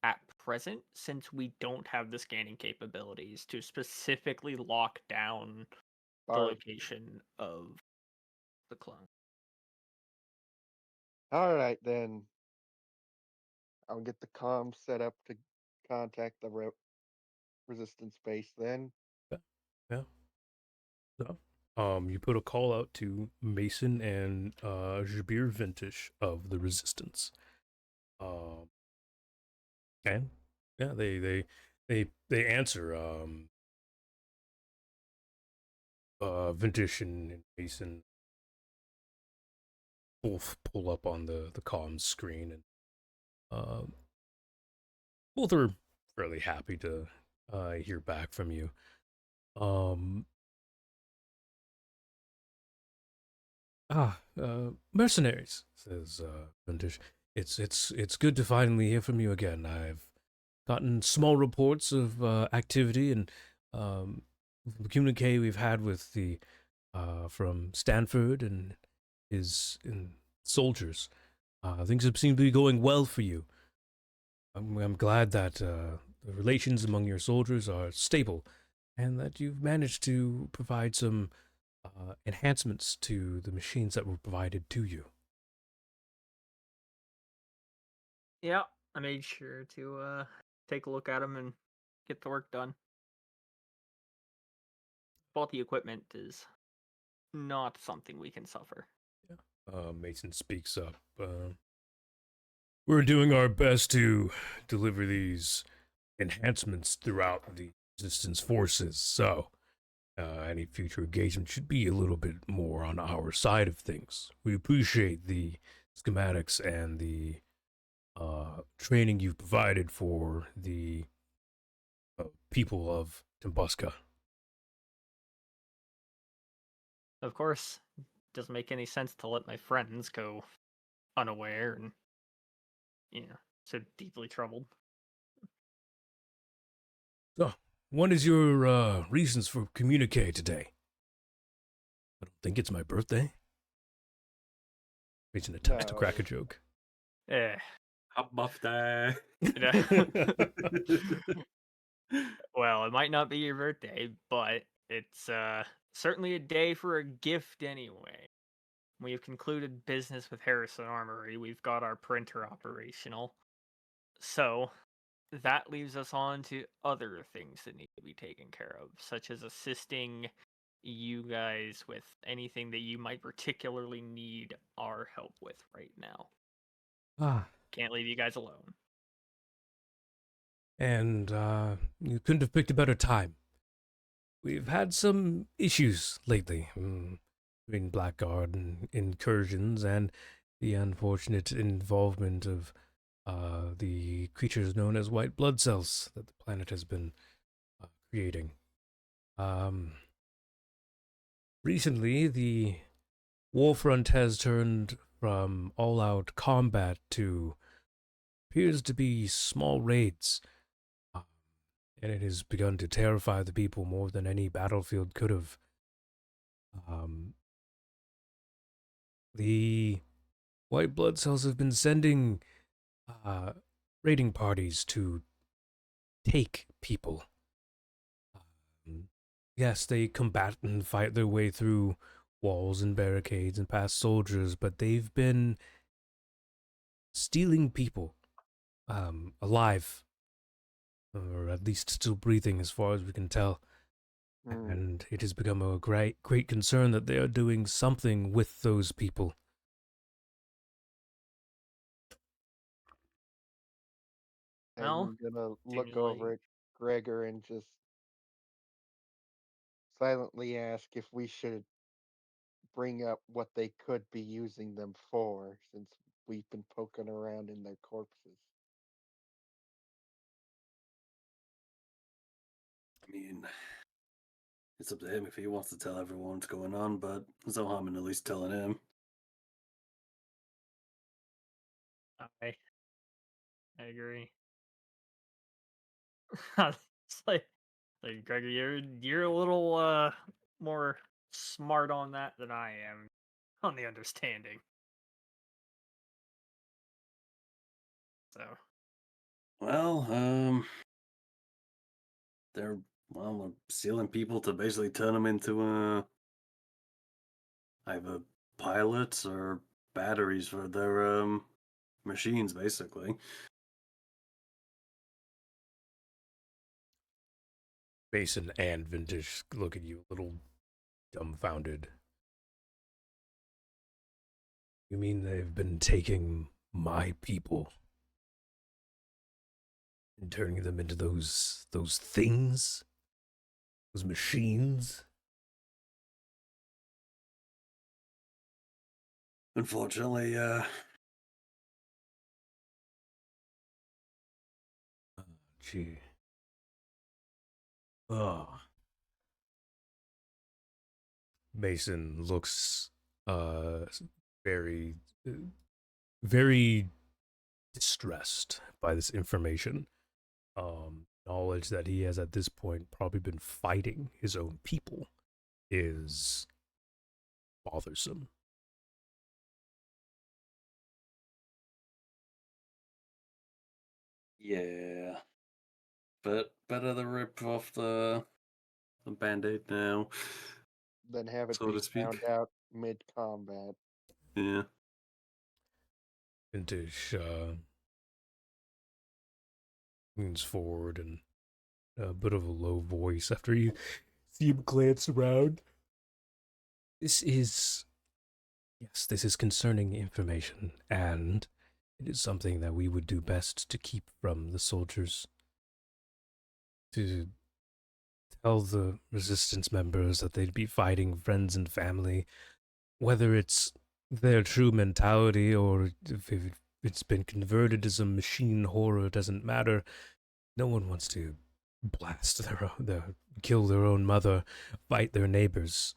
at present, since we don't have the scanning capabilities to specifically lock down the All location of the clone. right, then. I'll get the comm set up to contact the resistance base then. Yeah. Yeah. So, you put a call out to Mason and Jabir Vintage of the Resistance. Um, and yeah, they answer. Vintage and Mason both pull up on the comms screen, and both are fairly happy to hear back from you. Um, Mercenaries, says Vintage. It's good to finally hear from you again. I've gotten small reports of activity and the communique we've had with the from Stanford and his and soldiers. Things seem to be going well for you. I'm glad that the relations among your soldiers are stable, and that you've managed to provide some enhancements to the machines that were provided to you. Yeah, I made sure to take a look at them and get the work done. Faulty equipment is not something we can suffer. Yeah. Mason speaks up. We're doing our best to deliver these enhancements throughout the resistance forces, so any future engagement should be a little bit more on our side of things. We appreciate the schematics and the training you've provided for the people of Timbuska. Of course, doesn't make any sense to let my friends go unaware and, so deeply troubled. So, what is your reasons for communique today? I don't think it's my birthday. Mason attempts to crack a No. joke. Eh. Happy birthday. Well, it might not be your birthday, but it's certainly a day for a gift anyway. We have concluded business with Harrison Armory. We've got our printer operational. So, that leaves us on to other things that need to be taken care of, such as assisting you guys with anything that you might particularly need our help with right now. Can't leave you guys alone. And you couldn't have picked a better time. we've had some issues lately between Blackguard and incursions and the unfortunate involvement of the creatures known as white blood cells that the planet has been creating. Um, Recently, the warfront has turned from all-out combat to appears to be small raids, uh, and it has begun to terrify the people more than any battlefield could have. Um, the white blood cells have been sending uh, raiding parties to take people. Yes, they combat and fight their way through walls and barricades and past soldiers, but they've been stealing people alive, or at least still breathing as far as we can tell. And it has become a great concern that they are doing something with those people. Well, I'm gonna look usually. over at Gregor and just silently ask if we should bring up what they could be using them for, since we've been poking around in their corpses. I mean, it's up to him if he wants to tell everyone what's going on, but there's no harm in at least telling him. I agree. It's like Gregor, you're a little more smart on that than I am on the understanding. So Well, they're stealing people to basically turn them into either pilots or batteries for their machines, basically. Mason and Vintage look at you a little dumbfounded. You mean they've been taking my people and turning them into those things? Those machines? Unfortunately, Gee. Oh. Mason looks very very distressed by this information. Knowledge that he has at this point probably been fighting his own people is bothersome. yeah. But better to rip off the band-aid now, Then have it so be to speak. found out mid-combat. Yeah. Vintage leans forward and a bit of a low voice after you see him glance around. This is concerning information, and it is something that we would do best to keep from the soldiers. To tell the resistance members that they'd be fighting friends and family, whether it's their true mentality or if it's been converted as a machine horror, doesn't matter. No one wants to blast kill their own mother, fight their neighbors.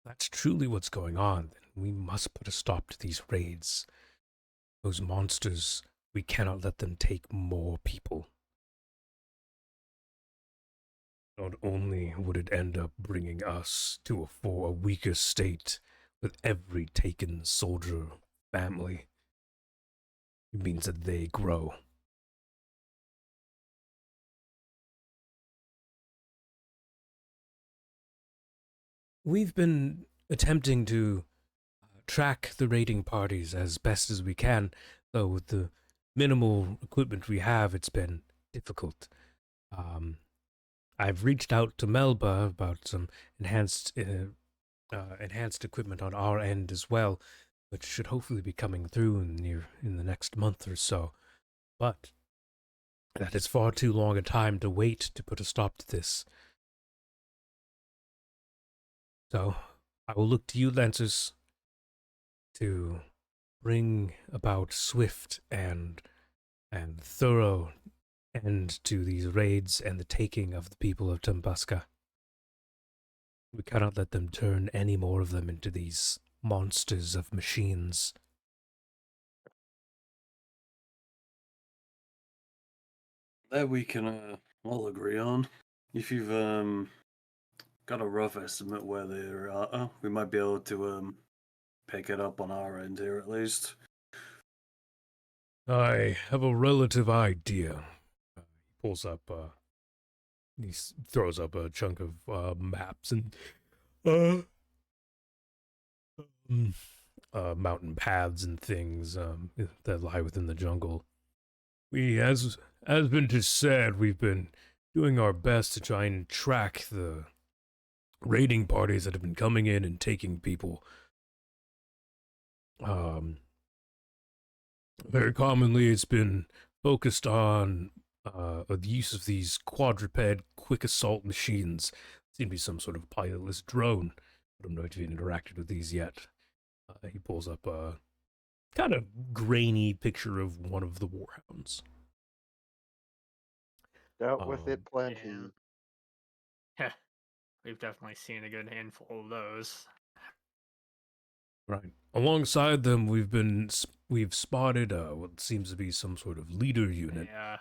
That's truly what's going on, then we must put a stop to these raids. Those monsters, we cannot let them take more people. Not only would it end up bringing us to a weaker state with every taken soldier family, it means that they grow. We've been attempting to track the raiding parties as best as we can, though with the minimal equipment we have, it's been difficult. I've reached out to Melba about some enhanced equipment on our end as well, which should hopefully be coming through in the next month or so. But That is far too long a time to wait to put a stop to this. So, I will look to you, Lancers, to bring about swift and thorough end to these raids and the taking of the people of Tumbuska. We cannot let them turn any more of them into these monsters of machines. That we can all agree on. If you've got a rough estimate where they're at, we might be able to pick it up on our end here at least. I have a relative idea. He pulls up, throws up a chunk of maps and mm, mountain paths and things that lie within the jungle. We, as been just said, we've been doing our best to try and track the raiding parties that have been coming in and taking people. Very commonly, it's been focused on the use of these quadruped quick assault machines. Seem to be some sort of pilotless drone. I don't know if you've interacted with these yet. He pulls up a kind of grainy picture of one of the warhounds. Dealt with it plenty. Yeah. We've definitely seen a good handful of those. Right. Alongside them, we've spotted what seems to be some sort of leader unit. Yeah.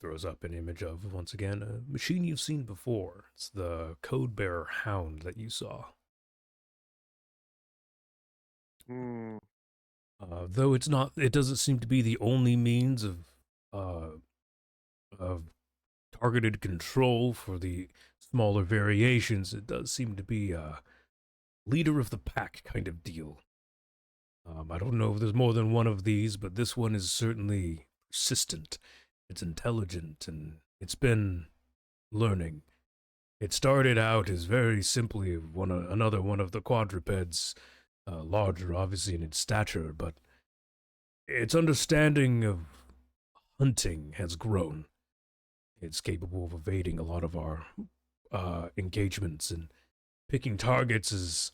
Throws up an image of, once again, a machine you've seen before. It's the Code Bearer Hound that you saw. Hmm. Though it doesn't seem to be the only means of targeted control for the smaller variations. It does seem to be a leader of the pack kind of deal. I don't know if there's more than one of these, but this one is certainly persistent. It's intelligent, and it's been learning. It started out as very simply another one of the quadrupeds, larger obviously in its stature, but its understanding of hunting has grown. It's capable of evading a lot of our engagements, and picking targets is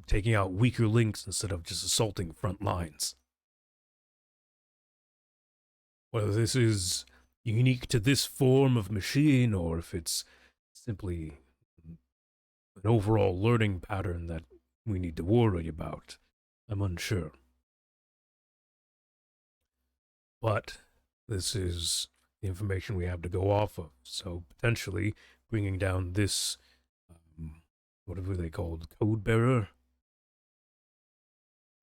taking out weaker links instead of just assaulting front lines. Whether this is unique to this form of machine or if it's simply an overall learning pattern that we need to worry about, I'm unsure. But this is the information we have to go off of, so potentially bringing down this, whatever they called, code bearer.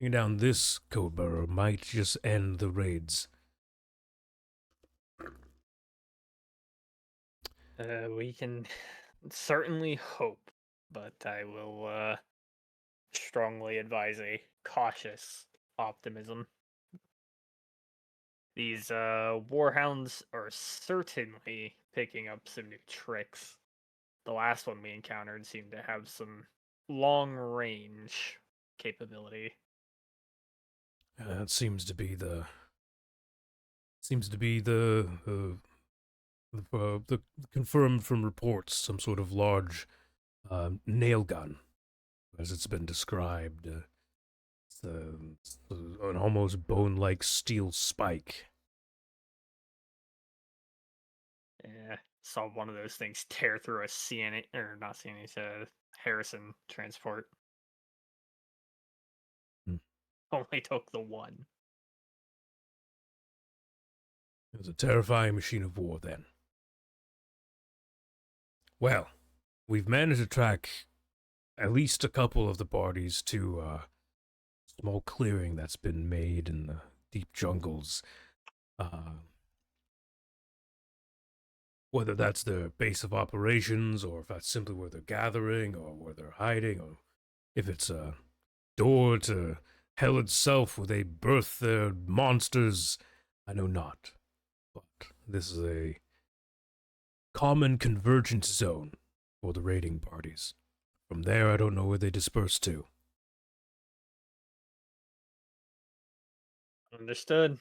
Bringing down this code bearer might just end the raids. We can certainly hope, but I will strongly advise a cautious optimism. These warhounds are certainly picking up some new tricks. The last one we encountered seemed to have some long range capability. It seems to be the confirmed from reports, some sort of large nail gun, as it's been described. It's an almost bone-like steel spike. Yeah, saw one of those things tear through a CNA, or not CNA, Harrison transport. Only took the one. It was a terrifying machine of war then. Well, we've managed to track at least a couple of the parties to a small clearing that's been made in the deep jungles. Whether that's their base of operations, or if that's simply where they're gathering, or where they're hiding, or if it's a door to hell itself where they birth their monsters, I know not. But this is a common convergence zone for the raiding parties. From there, I don't know where they disperse to. Understood.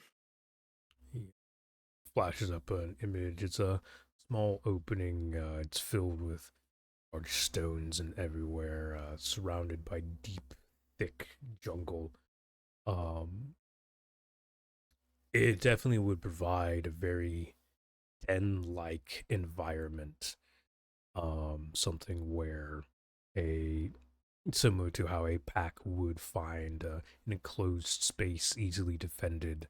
flashes up an image. It's a small opening. It's filled with large stones and everywhere, surrounded by deep, thick jungle. Um, it definitely would provide a very den-like environment. Something where a similar to how a pack would find an enclosed space easily defended.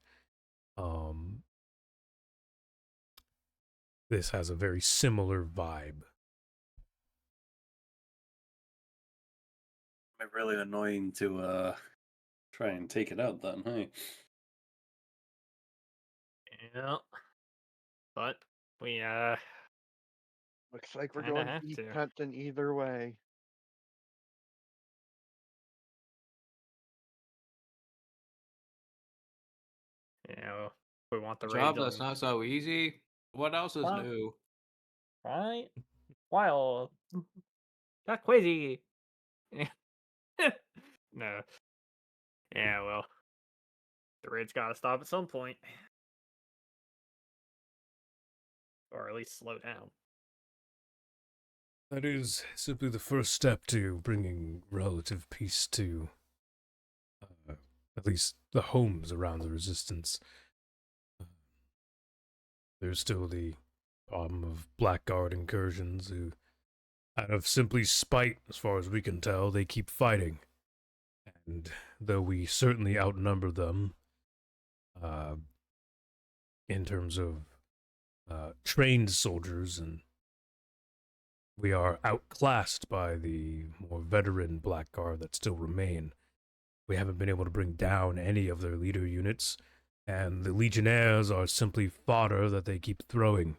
Um, this has a very similar vibe. Really annoying to try and take it out then, hey? Yeah. But we Looks like we're kinda going have beast to. hunting either way. Well, we want the Job raids that's on, not so easy. What else is huh? new? Right? Wild. Got crazy. No. Yeah, well, the raid's gotta stop at some point. Or at least slow down. That is simply the first step to bringing relative peace to at least the homes around the resistance. There's still the problem of blackguard incursions who, out of simply spite, as far as we can tell, they keep fighting. And though we certainly outnumber them, uh, in terms of trained soldiers, and we are outclassed by the more veteran blackguard that still remain. We haven't been able to bring down any of their leader units, and the legionnaires are simply fodder that they keep throwing.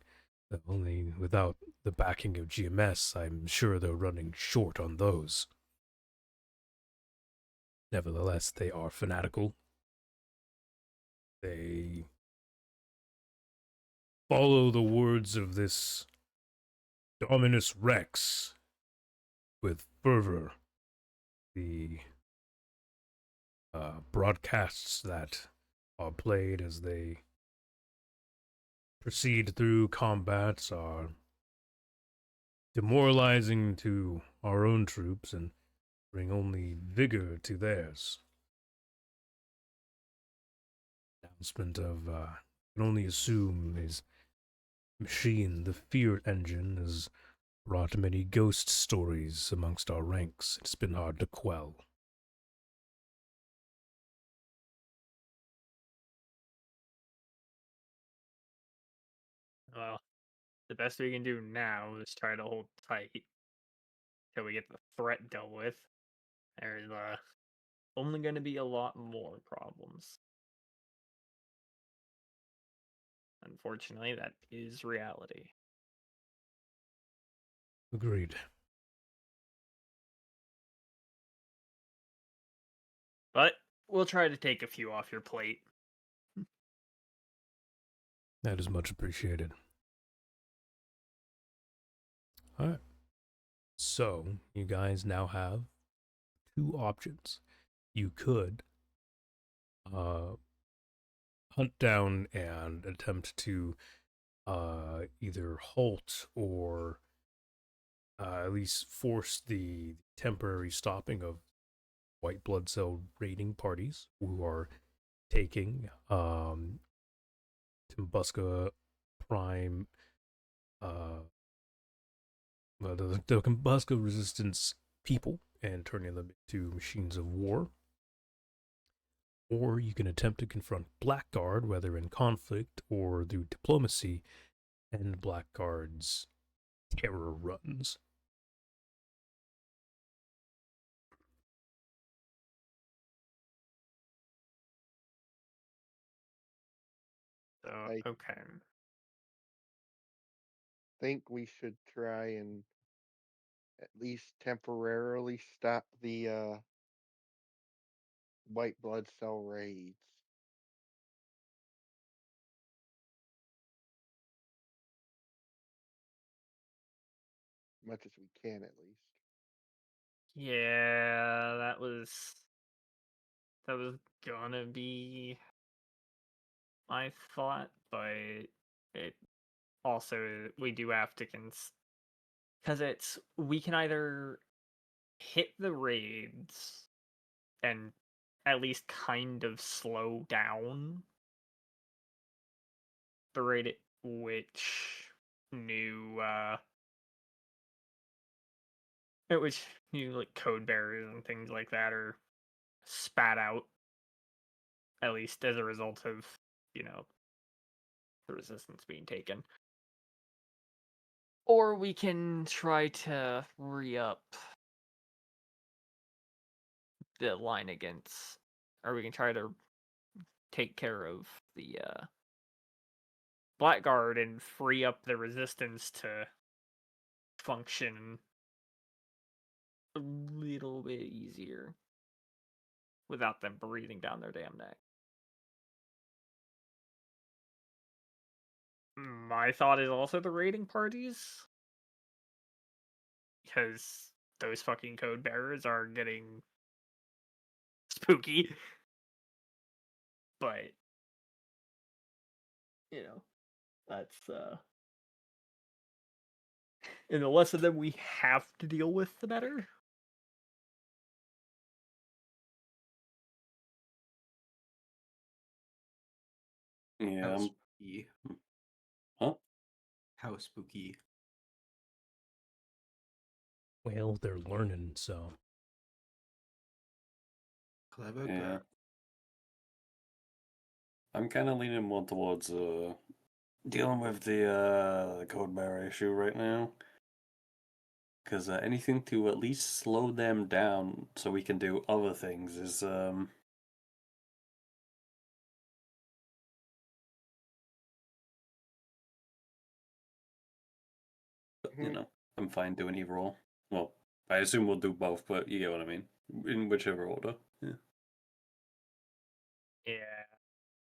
Only without the backing of GMS, I'm sure they're running short on those. Nevertheless, they are fanatical. They follow the words of this Dominus Rex with fervor. The broadcasts that are played as they proceed through combats are demoralizing to our own troops and bring only vigor to theirs. Announcement of can only assume his machine, the fear engine, has brought many ghost stories amongst our ranks. It's been hard to quell. Well, the best we can do now is try to hold tight till we get the threat dealt with. There's only going to be a lot more problems. Unfortunately, that is reality. Agreed. But we'll try to take a few off your plate. That is much appreciated. Alright. So, you guys now have two options. You could hunt down and attempt to either halt or at least force the temporary stopping of white blood cell raiding parties who are taking Tumbuska Prime, the Tumbuska Resistance people and turning them into machines of war. Or you can attempt to confront Blackguard, whether in conflict or through diplomacy, and Blackguard's terror runs. So, I okay. think we should try and at least temporarily stop the white blood cell raids. Much as we can, at least. Yeah, that was gonna be my thought, but it also we do have to because we can either hit the raids and at least kind of slow down the rate at which new at which new like code bearers and things like that are spat out, at least as a result of, the resistance being taken. Or we can try to re-up the line against, or we can try to take care of the Blackguard and free up the resistance to function a little bit easier without them breathing down their damn neck. My thought is also the raiding parties, because those fucking code bearers are getting spooky. But that's and the less of them we have to deal with, the better. Yeah. How spooky. Huh? How spooky. Well, they're learning, so. Clever Yeah. girl. I'm kind of leaning more towards dealing with the code bearer issue right now. Because anything to at least slow them down so we can do other things is I'm fine doing either or. Well, I assume we'll do both, but you get what I mean. In whichever order. Yeah. Yeah,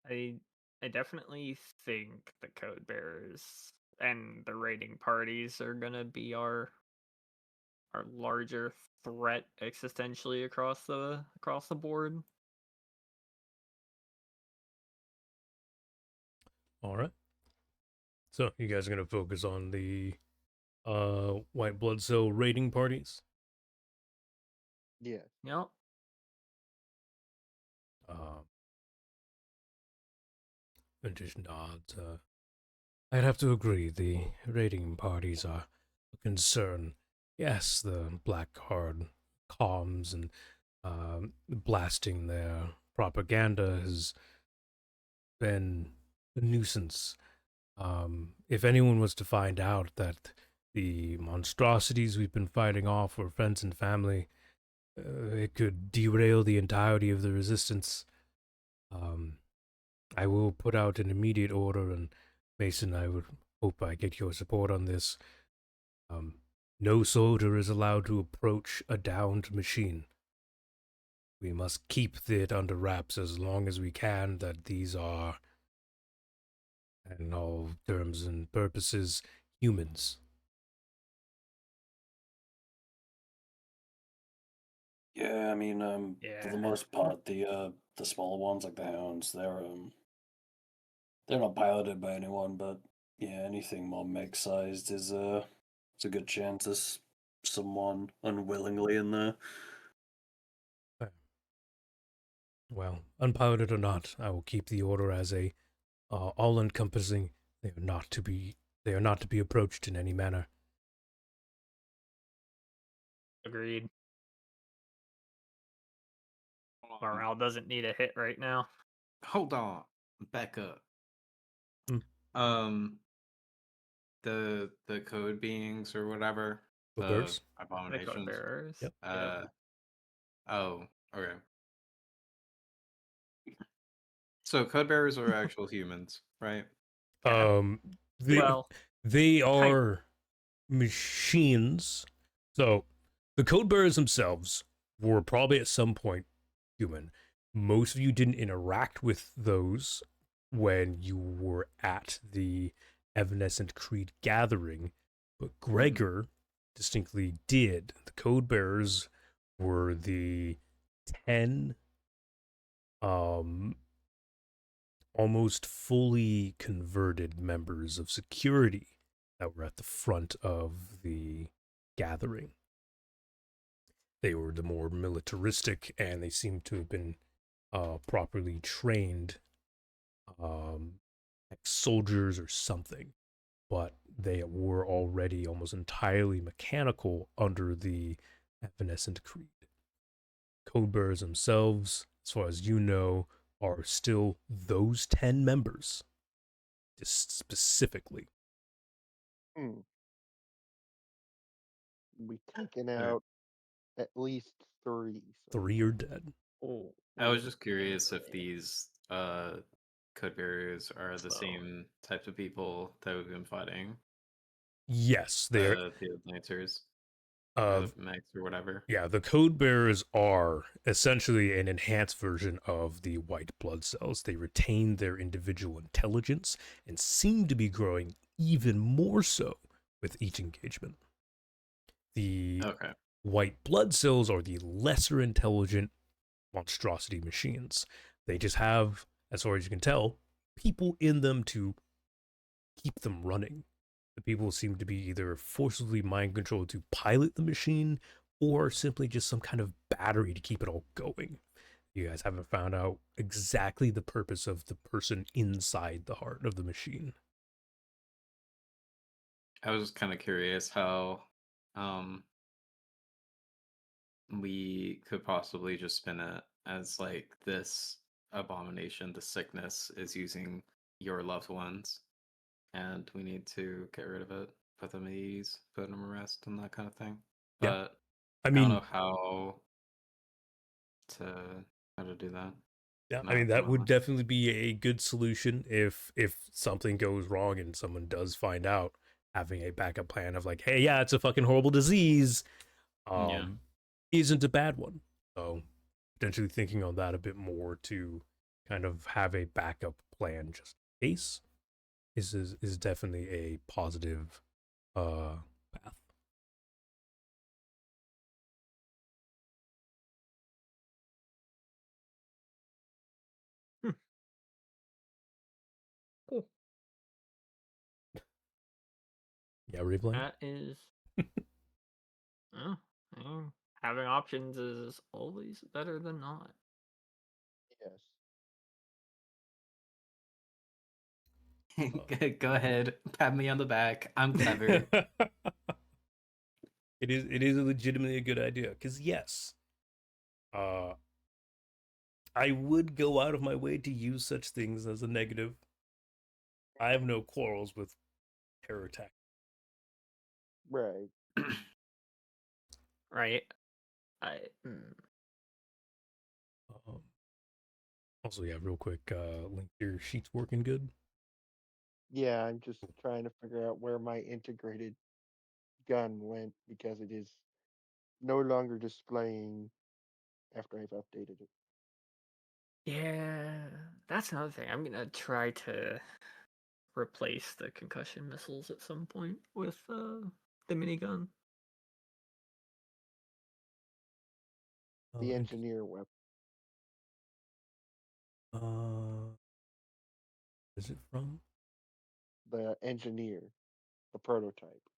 I definitely think the code bearers and the raiding parties are gonna be our larger threat existentially across the board. All right. So you guys are gonna focus on the white blood cell raiding parties. Yeah. Yep. Addition to odds, I'd have to agree. The raiding parties are a concern. Yes, the Blackguard comms and blasting their propaganda has been a nuisance. If anyone was to find out that the monstrosities we've been fighting off were friends and family, it could derail the entirety of the resistance. I will put out an immediate order, and Mason, I would hope I get your support on this. No soldier is allowed to approach a downed machine. We must keep it under wraps as long as we can that these are, in all terms and purposes, humans. Yeah, I mean, for the Yeah. most part, the smaller ones like the hounds, they're not piloted by anyone, but yeah, anything more mech-sized is it's a good chance there's someone unwillingly in there. Well, unpiloted or not, I will keep the order as a all-encompassing. They are not to be approached in any manner. Agreed. Morale doesn't need a hit right now. Hold on. Back up. Hmm. The code beings or whatever. Code The bearers? The abominations. code bearers. Yep. Oh, okay. So code bearers are actual humans, right? Yeah. They, Well, they are machines. So the code bearers themselves were probably at some point human. Most of you didn't interact with those when you were at the Evanescent Creed gathering, but Gregor distinctly did. The code bearers were the 10 almost fully converted members of security that were at the front of the gathering. They were the more militaristic, and they seemed to have been properly trained, like soldiers or something. But they were already almost entirely mechanical under the Evanescent Creed. Codebearers themselves, as far as you know, are still those 10 members, just specifically. Hmm. We taken Okay. out at least 3. So 3 are dead. Oh, I was wait, just curious if wait. these code barriers are the So- same types of people that we've been fighting. Yes, they're The Lancers or the Max or whatever. yeah, the code bearers are essentially an enhanced version of the white blood cells. They retain their individual intelligence and seem to be growing even more so with each engagement. The Okay. white blood cells are the lesser intelligent monstrosity machines. They just have, as far as you can tell, people in them to keep them running. The people seem to be either forcibly mind controlled to pilot the machine or simply just some kind of battery to keep it all going. You guys haven't found out exactly the purpose of the person inside the heart of the machine. I was just kind of curious how we could possibly just spin it as like this abomination, the sickness is using your loved ones, and we need to get rid of it, put them at ease, put them to rest, and that kind of thing. Yeah. But I I don't mean, know to how to do that. yeah, Not I mean at the that would moment. definitely be a good solution if something goes wrong and someone does find out. Having a backup plan of like, hey, yeah, it's a fucking horrible disease, Yeah. isn't a bad one. So potentially thinking on that a bit more to kind of have a backup plan just in case is definitely a positive path. Cool. Yeah, replay. That is. Oh, having options is always better than not. yes. Go ahead, pat me on the back. I'm clever. It is legitimately a good idea because yes, uh, I would go out of my way to use such things as a negative. I have no quarrels with terror attack. Right. Right. Um, Also, yeah, real quick, link your sheets working good. Yeah, I'm just trying to figure out where my integrated gun went because it is no longer displaying after I've updated it. Yeah, that's another thing. I'm gonna try to replace the concussion missiles at some point with the minigun. The Uh, engineer weapon, uh, is it from? the engineer, the prototype.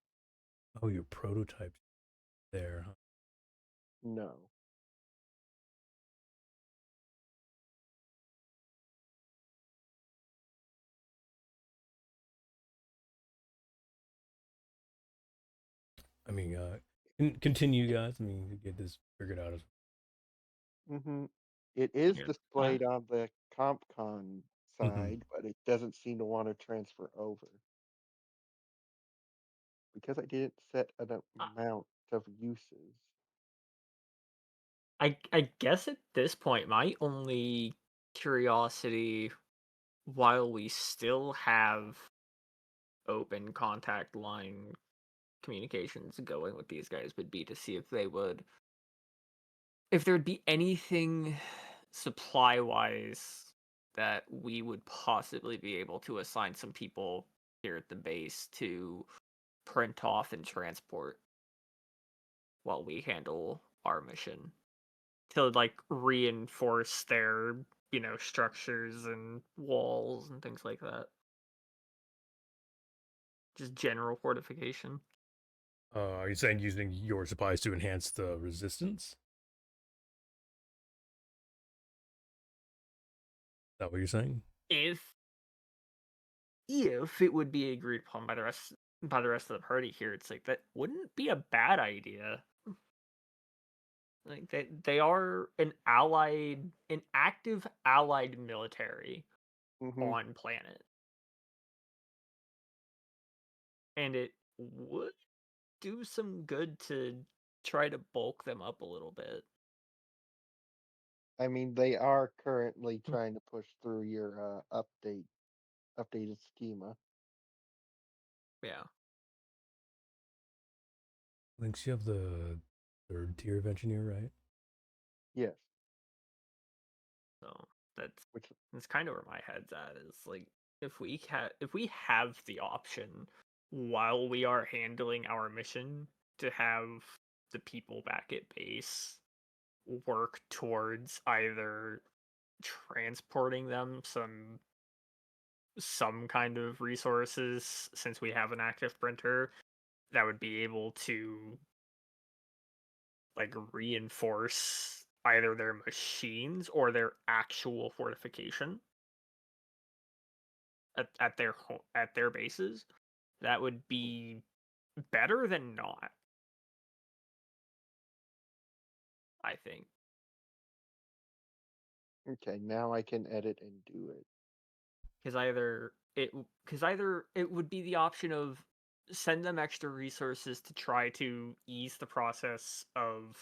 Oh, your prototype there. Huh? No. I mean, continue, guys. I mean, to get this figured out. Mm-hmm. It is Yeah. displayed on the CompCon Mhm. side, but it doesn't seem to want to transfer over because I didn't set an amount of uses. I guess at this point, my only curiosity, while we still have open contact line communications going with these guys, would be to see if there'd be anything supply wise that we would possibly be able to assign some people here at the base to print off and transport while we handle our mission to like reinforce their structures and walls and things like that. Just general fortification. Are you saying using your supplies to enhance the resistance? Is that what you're saying? If it would be agreed upon by the rest of the party here, it's like that wouldn't be a bad idea. Like they are an active allied military Hmm. on planet, and it would do some good to try to bulk them up a little bit. I mean, they are currently trying to push through your updated schema. Yeah. Links, you have the third tier of engineer, right? Yes, So that's which kind of where my head's at. Is like if we have the option while we are handling our mission to have the people back at base work towards either transporting them some kind of resources, since we have an active printer that would be able to like reinforce either their machines or their actual fortification at their bases, that would be better than not, I think. okay. Now I can edit and do it. Because either it would be the option of send them extra resources to try to ease the process of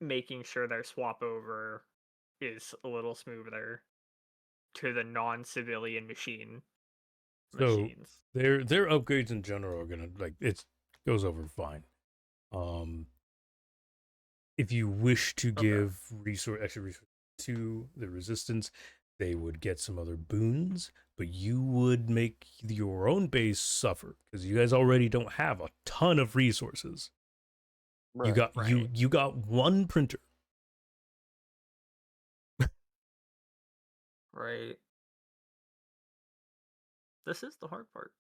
making sure their swap over is a little smoother to the non-civilian machines. So their upgrades in general are gonna it goes over fine. If you wish to give extra resource to the resistance, they would get some other boons, but you would make your own base suffer because you guys already don't have a ton of resources. Right. You got one printer. Right. This is the hard part.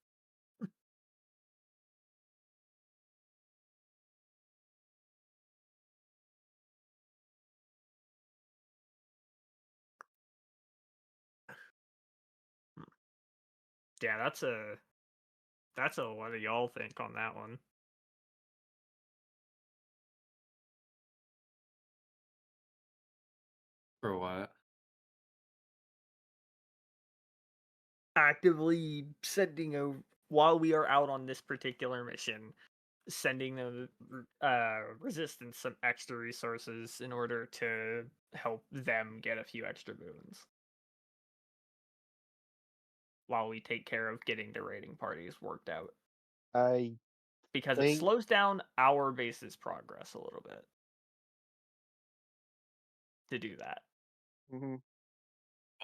Yeah, that's a what do y'all think on that one? For what? Actively while we are out on this particular mission, sending the resistance some extra resources in order to help them get a few extra boons while we take care of getting the raiding parties worked out, I because it think slows down our base's progress a little bit to do that. mhm.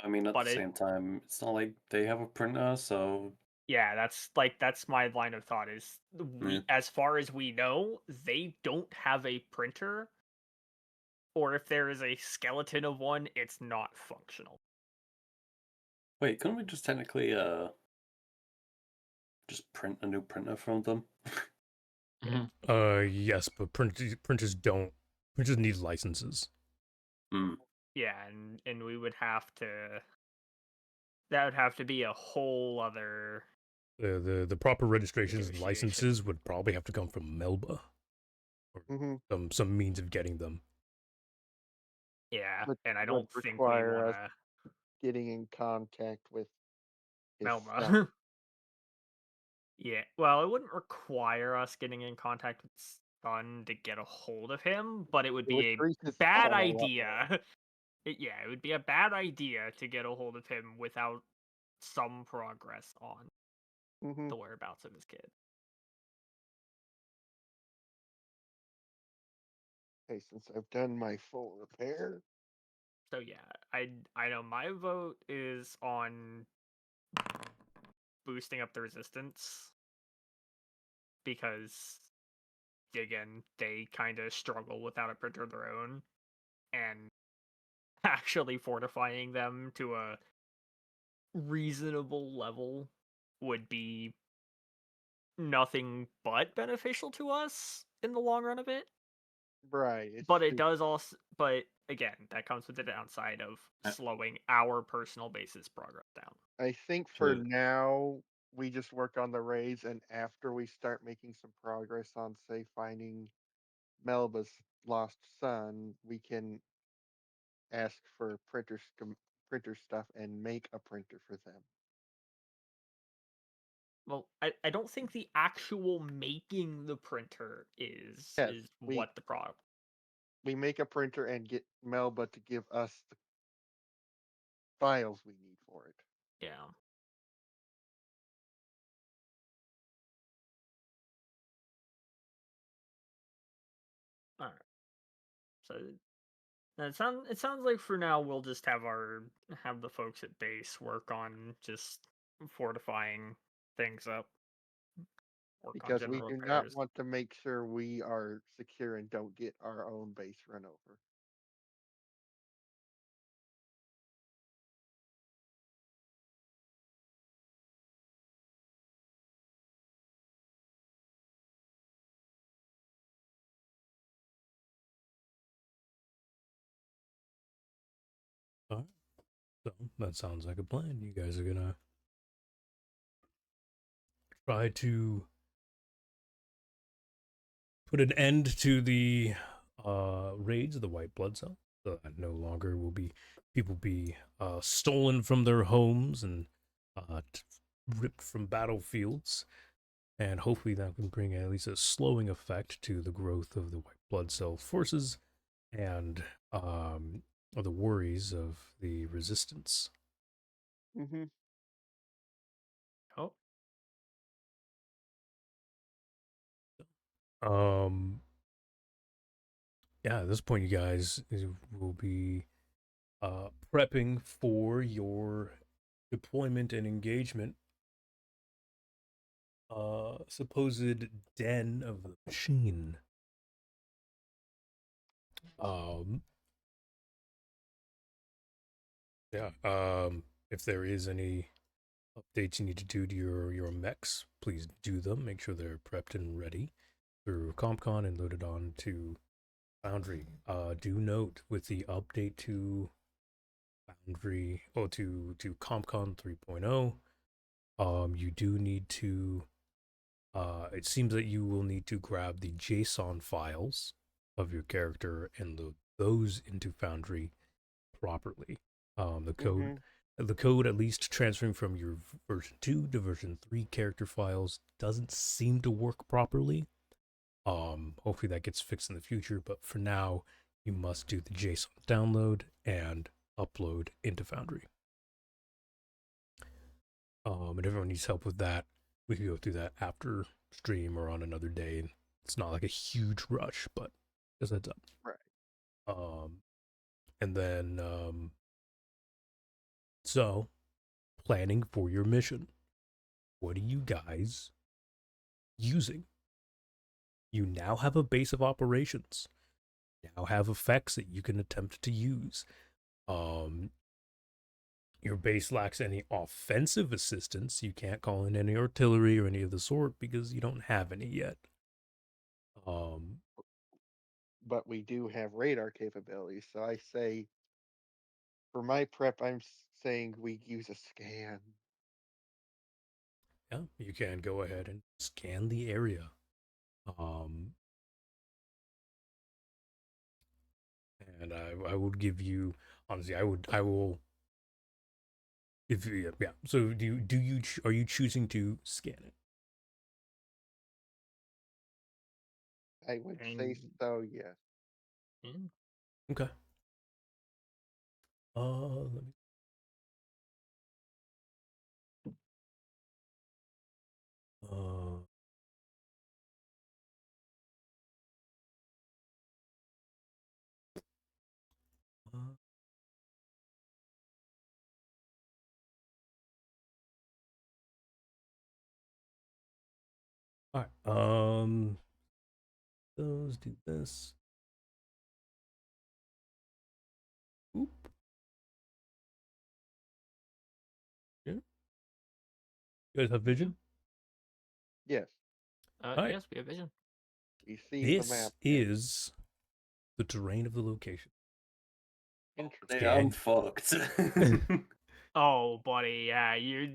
I mean, at But the same time, it's not like they have a printer, so yeah, that's my line of thought is as far as we know, they don't have a printer, or if there is a skeleton of one, it's not functional. wait, couldn't we just technically just print a new printer from them? Yes, but printers need licenses. Yeah, and we would have to that would have to be a whole other The proper registrations and negotiation. licenses would probably have to come from Melba, or Mhm. some means of getting them. Yeah, Would- and I would don't think we require want us to getting in contact with his son. Melba. Yeah, well, it wouldn't require us getting in contact with Sun to get a hold of him, but it would It would be grease a his bad palm a lot more. idea. It would be a bad idea to get a hold of him without some progress on Mhm. the whereabouts of his kid. Okay, since I've done my full repair, So yeah, I know my vote is on boosting up the resistance, because again, they kind of struggle without a printer of their own, and actually fortifying them to a reasonable level would be nothing but beneficial to us in the long run of it. Right. It's But it just, does also, but again, that comes with the downside of Uh, slowing our personal basis progress down. I think for To now, we just work on the raids, and after we start making some progress on, say, finding Melba's lost son, we can ask for printer stuff and make a printer for them. Well, I don't think the actual making the printer is Yes, we what the problem. we make a printer and get Melba to give us the files we need for it. Yeah. All right. So it sounds like for now we'll just have the folks at base work on just fortifying things up, work on Because we general do not repairs. want to make sure we are secure and don't get our own base run over. All right. So that sounds like a plan. You guys are gonna try to put an end to the raids of the white blood cell. So that no longer will be people be stolen from their homes and ripped from battlefields. And hopefully that can bring at least a slowing effect to the growth of the white blood cell forces and the worries of the resistance. Mm-hmm. Oh, Um, yeah, at this point, you guys will be prepping for your deployment and engagement. Supposed den of the machine. Um, yeah. If there is any updates you need to do to your mechs, please do them. Make sure they're prepped and ready through CompCon and loaded on to Foundry. Do note with the update to Foundry, or to CompCon 3.0, you do need to. It seems that you will need to grab the JSON files of your character and load those into Foundry properly. The code, Mm-hmm. the code, at least transferring from your version 2 to version 3 character files, doesn't seem to work properly. Hopefully that gets fixed in the future, but for now, you must do the JSON download and upload into Foundry. And everyone needs help with that. We can go through that after stream or on another day. It's not like a huge rush, but just heads up. Right. And then so planning for your mission. What are you guys using? You now have a base of operations. You now have effects that you can attempt to use. Your base lacks any offensive assistance. You can't call in any artillery or any of the sort because you don't have any yet. But we do have radar capabilities, so I say for my prep, I'm saying we use a scan. Yeah, you can go ahead and scan the area. Um, and I would give you, honestly, I will, if you, yeah. So are you choosing to scan it? I would say and so, yes. mm, Okay. Let me. Uh, uh, all right. Those do this. Oop. You guys have vision? Yes, Alright. Yes, we have vision. we see the This map. is the terrain of the location. Interesting. Yeah, I'm fucked. Oh, buddy, yeah, you're.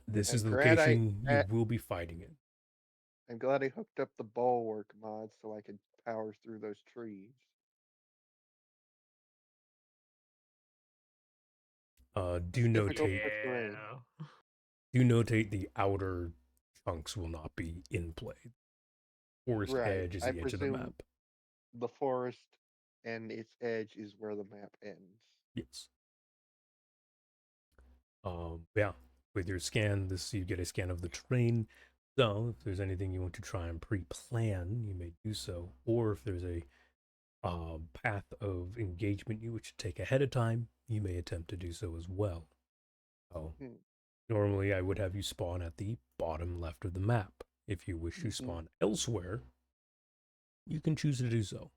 This is I'm the glad location you will be fighting in. I'm glad I hooked up the bulwark mod so I could power through those trees. Do Difficult notate terrain. the outer chunks will not be in play. Forest Right. edge is I the edge of the presume map. the forest and its edge is where the map ends. Yes. Yeah. With your scan, you get a scan of the terrain. So if there's anything you want to try and pre-plan, you may do so. Or if there's a path of engagement you wish to take ahead of time, you may attempt to do so as well. So Hmm. normally I would have you spawn at the bottom left of the map. If you wish to spawn elsewhere, you can choose to do so.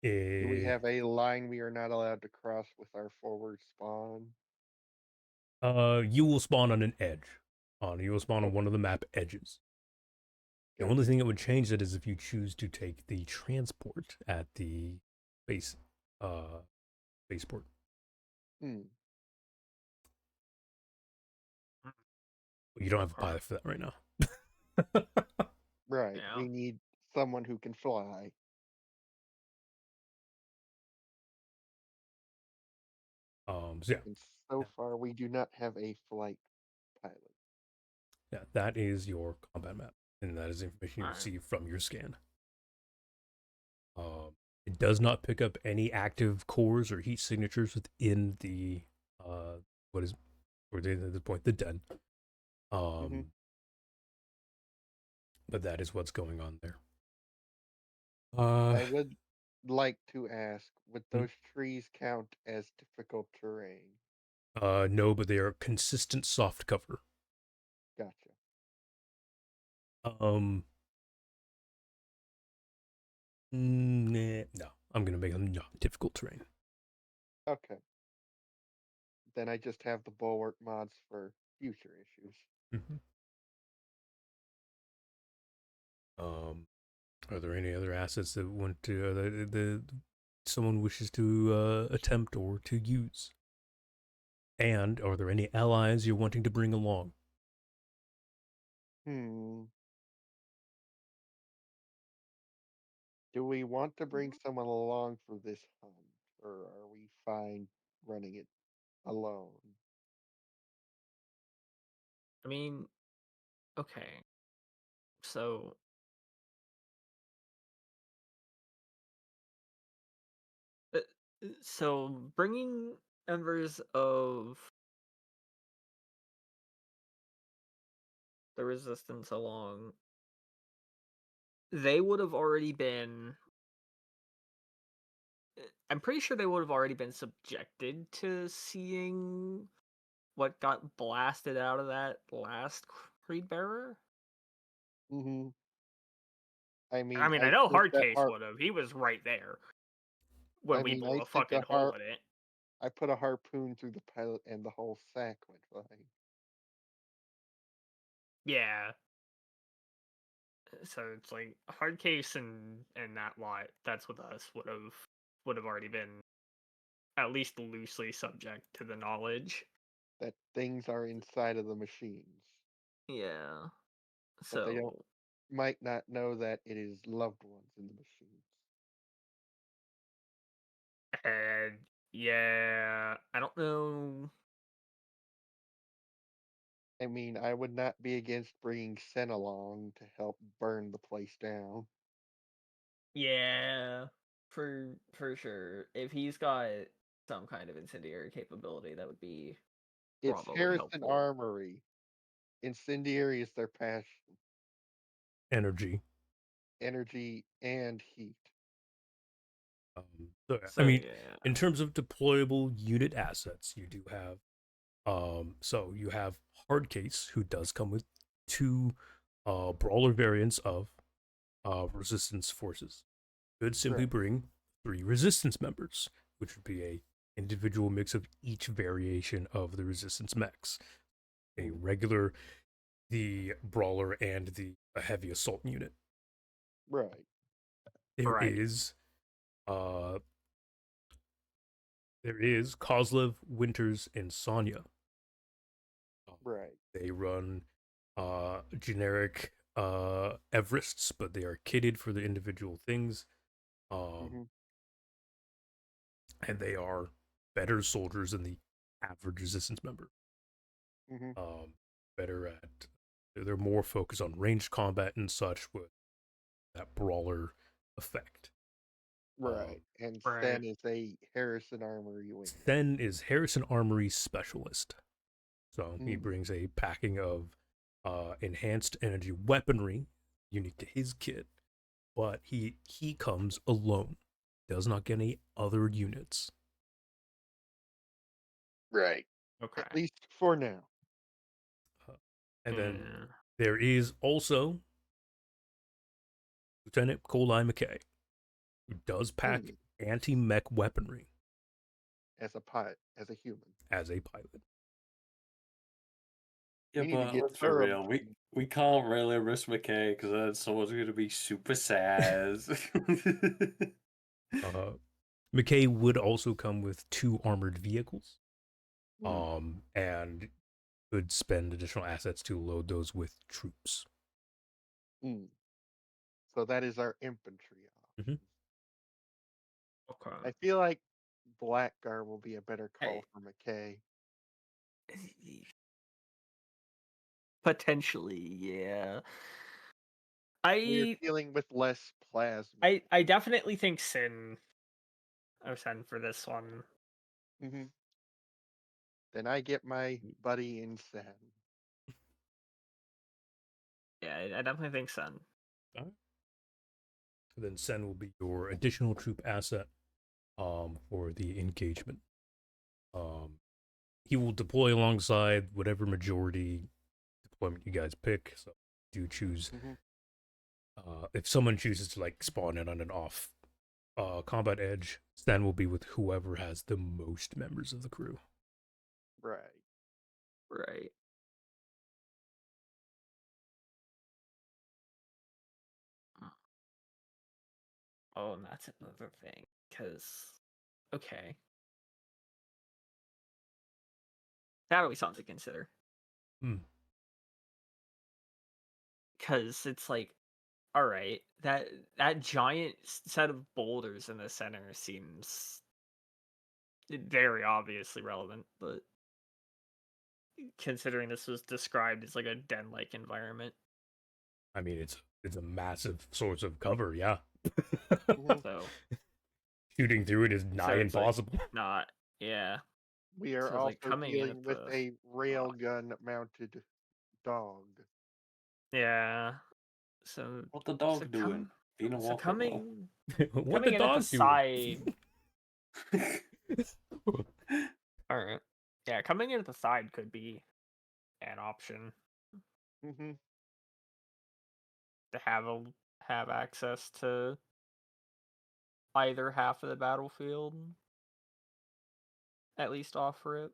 Okay. Do we have a line we are not allowed to cross with our forward spawn? You will spawn on an edge. You will spawn on one of the map edges. The only thing that would change that is if you choose to take the transport at the base, spaceport. Hmm. You don't have a pilot for that right now. Right. Yeah. We need someone who can fly. So yeah, And so far, we do not have a flight pilot. yeah, that is your combat map, and that is information you Alright. receive from your scan. It does not pick up any active cores or heat signatures within the what is, or at this point, the den. But that is what's going on there. I would like to ask, would those trees count as difficult terrain? No, but they are consistent soft cover. Gotcha. No, I'm gonna make them not difficult terrain. Okay. Then I just have the bulwark mods for future issues. Are there any other assets that want to someone wishes to attempt or to use? And are there any allies you're wanting to bring along? Do we want to bring someone along for this hunt, or are we fine running it alone? I mean, okay. So bringing members of the resistance along, they would have already been, I'm pretty sure they would have already been subjected to seeing what got blasted out of that last creed bearer. I I mean, mean, I I know sent that Hardcase would have. He was right there when I we mean, blew I a sent fucking hole in it. I put a harpoon through the pilot and the whole sack went flying. Yeah. So it's like Hardcase and that lot. That's with us would have already been at least loosely subject to the knowledge. That things are inside of the machines. Yeah. But they So might not know that it is loved ones in the machines. and yeah, I don't know. I mean, I would not be against bringing Sen along to help burn the place down. Yeah, for sure. If he's got some kind of incendiary capability, that would be It's probably Harrison helpful. Armory. Incendiary is their passion. Energy. Energy and heat. I mean, yeah. in terms of deployable unit assets, you do have so you have Hardcase, who does come with two brawler variants of resistance forces. Could simply Right. bring 3 resistance members, which would be a individual mix of each variation of the resistance mechs. A regular, the brawler, and the a heavy assault unit. Right. There Right. is Kozlev, Winters, and Sonya. Right. They run generic Everests, but they are kitted for the individual things. hmm And they are better soldiers than the average resistance member. hmm Better at they're more focused on ranged combat and such with that brawler effect. Right. And Right. Sen is a Harrison Armory wing. Sen is Harrison Armory specialist, so he Mm. brings a packing of enhanced energy weaponry unique to his kit, but he comes alone. Does not get any other units. Right. Okay. At least for now. And then Yeah. there is also Lieutenant Colai McKay, who does pack anti-mech weaponry As a pilot, as a human. as a pilot. Yeah, We need to but get let's be her real. We can't really risk McKay because then someone's going to be super sad. McKay would also come with 2 armored vehicles, Mm. and could spend additional assets to load those with troops. Mm. So that is our infantry option. Okay. I feel like Blackguard will be a better call Hey. for McKay. Potentially, yeah. We're I dealing with less plasma. I definitely think Sin for this one. hmm Then I get my buddy in Sen. Yeah, I definitely think Sin. So then Sen will be your additional troop asset for the engagement. He will deploy alongside whatever majority deployment you guys pick. So do choose hmm if someone chooses to like spawn in on an off combat edge, Sen will be with whoever has the most members of the crew. Right. Right. Oh, and that's another thing. Okay. That'll be something to consider. Hmm. Because it's like, all right, that giant set of boulders in the center seems very obviously relevant, but considering this was described as like a den-like environment, I mean, it's a massive source of cover. Yeah. Mhm. so Shooting through it is nigh it's like impossible. not, yeah. We are So it's like also coming in dealing at with the a railgun mounted dog. yeah. So What the dog so doing? Being a so walker ball. What coming the in at the dog doing? side. All right. Yeah, coming in at the side could be an option hmm to have access to either half of the battlefield, at least offer it.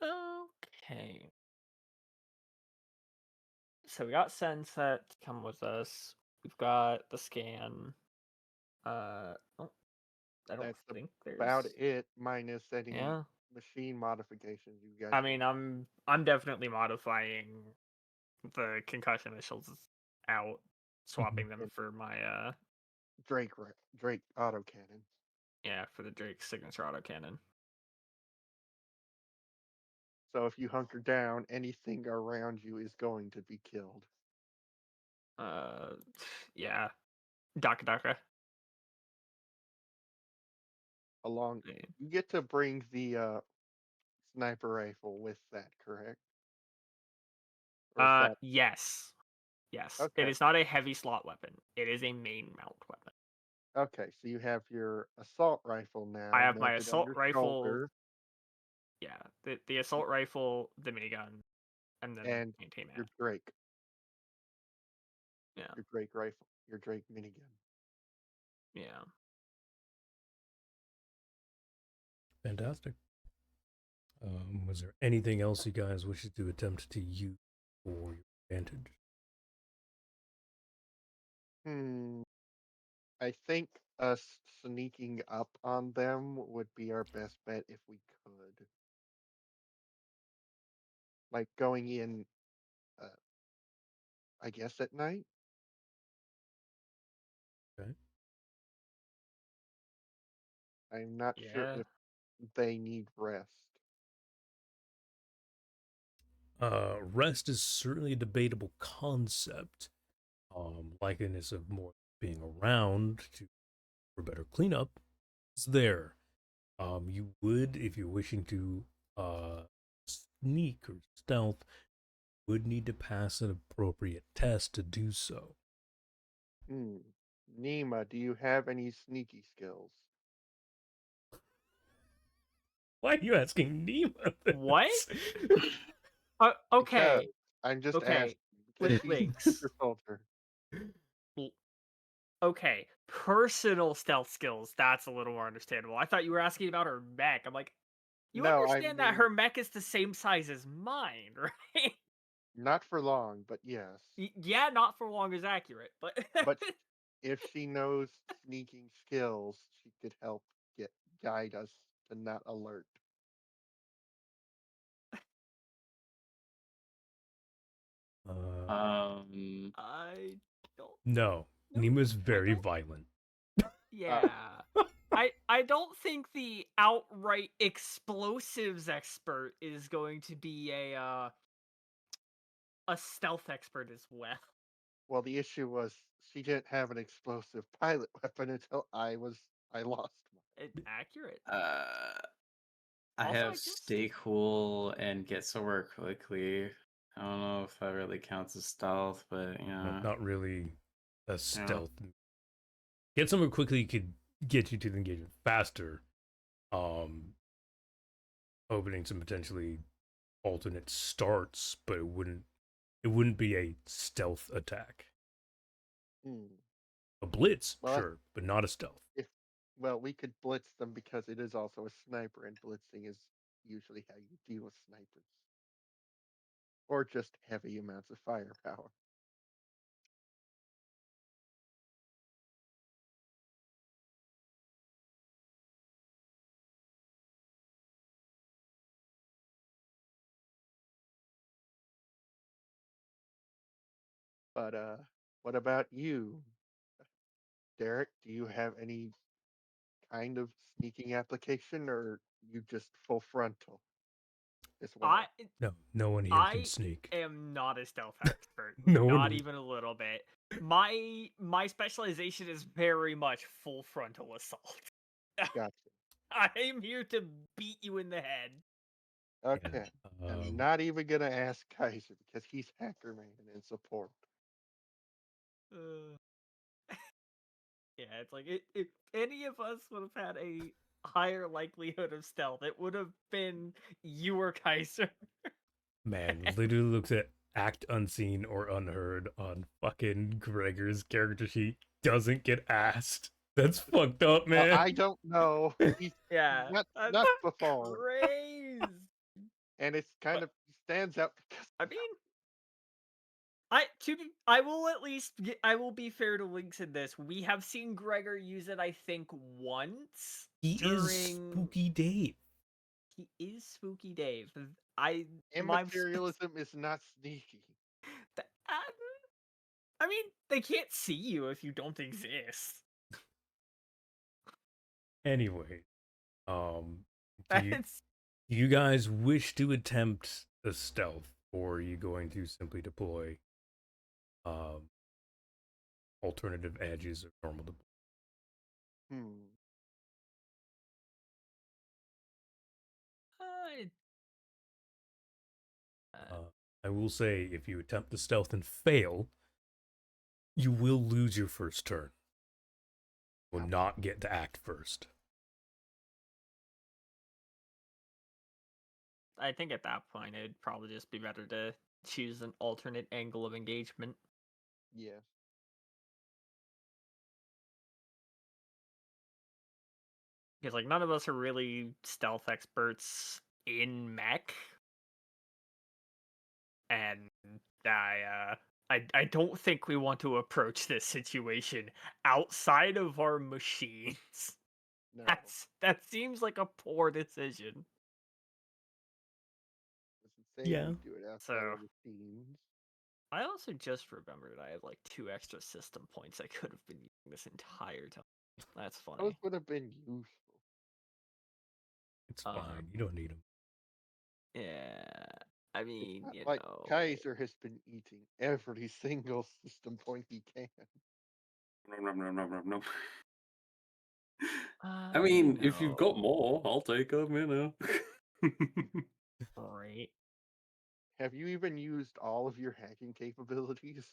Okay. So we got Sunset to come with us. We've got the scan. Oh, I don't That's think about there's. it, minus any Yeah. machine modifications you guys. I mean, I'm definitely modifying the concussion missiles out, swapping them And for my Drake autocannon. yeah, for the Drake signature autocannon. So if you hunker down, anything around you is going to be killed. Uh, yeah, Daka Daka. Along, Yeah. you get to bring the sniper rifle with that, correct? Or is that Yes, yes. It okay? is not a heavy slot weapon. It is a main mount weapon. Okay, so you have your assault rifle now I have my mounted on assault your rifle. shoulder, Yeah, the assault rifle, the minigun, and then the and maintain your mat. Drake, Yeah, your Drake rifle, your Drake minigun. yeah. Fantastic. Was there anything else you guys wish to attempt to use for your advantage? Hmm. I think us sneaking up on them would be our best bet if we could. Like going in, uh, I guess at night. Okay. I'm not sure Yeah. if they need rest. Rest is certainly a debatable concept. Likeliness of more being around to for better cleanup is there. You would, if you're wishing to sneak or stealth, would need to pass an appropriate test to do so. Hmm. Nima, do you have any sneaky skills? Why are you asking Nima What? this? Because Okay, I'm just okay. asking because she's a Links. super soldier. L- Okay, personal stealth skills. That's a little more understandable. I thought you were asking about her mech. I'm like, you No, I understand that mean her mech is the same size as mine, right? not for long, but yes. Yeah, not for long is accurate, but But if she knows sneaking skills, she could help get guide us to not alert. I don't No, know. Nima's I very don't. violent. Yeah. I don't think the outright explosives expert is going to be a stealth expert as well. Well, the issue was she didn't have an explosive pilot weapon until I lost one. Accurate. I Also, have stay cool and get somewhere quickly. I don't know if that really counts as stealth, but yeah. Not really a Yeah. stealth. Get somewhere quickly could get you to the engagement faster. Um, Opening some potentially alternate starts, but it wouldn't be a stealth attack. Hmm. A blitz, Well, sure, but not a stealth. if well, we could blitz them because it is also a sniper, and blitzing is usually how you deal with snipers, or just heavy amounts of firepower. But what about you, Derek? Do you have any kind of sneaking application, or you just full frontal as I well? No, no one here can I sneak. am not a stealth expert. No one Not would. even a little bit. My specialization is very much full frontal assault. Gotcha. I'm here to beat you in the head. Okay. Yeah, I'm not even gonna ask Kaiser because he's Hacker Man in support. Uh, yeah, it's like if any of us would have had a higher likelihood of stealth, it would have been you or Kaiser. man, literally looks at act unseen or unheard on fucking Gregor's character sheet. Doesn't get asked. That's fucked up, man. I don't know. He's Yeah, that's not before, crazy. and it's kind But of stands out because I mean, I will at least I will be fair to Links in this. We have seen Gregor use it, I think, once He is during. Spooky Dave. He is Spooky Dave. immaterialism is not sneaky. Th- uh, I mean, they can't see you if you don't exist. Anyway, do you That's do you guys wish to attempt a stealth, or are you going to simply deploy um alternative edges or normal deploy? Hmm. uh, I will say, if you attempt the stealth and fail, you will lose your first turn. will not get to act first. I think at that point it'd probably just be better to choose an alternate angle of engagement. Yeah. Because like none of us are really stealth experts in mech. And I don't think we want to approach this situation outside of our machines. No. That seems like a poor decision. Doesn't say Yeah. we do it outside So- of the scenes. I also just remembered I have like 2 extra system points I could have been using this entire time. That's funny. Those would have been useful. It's fine. You don't need them. Yeah, I mean, Not you like know, Kaiser has been eating every single system point he can. Nom, nom, nom, nom, nom. I you mean, if you've got know, more, I'll take them, you know. right? Have you even used all of your hacking capabilities?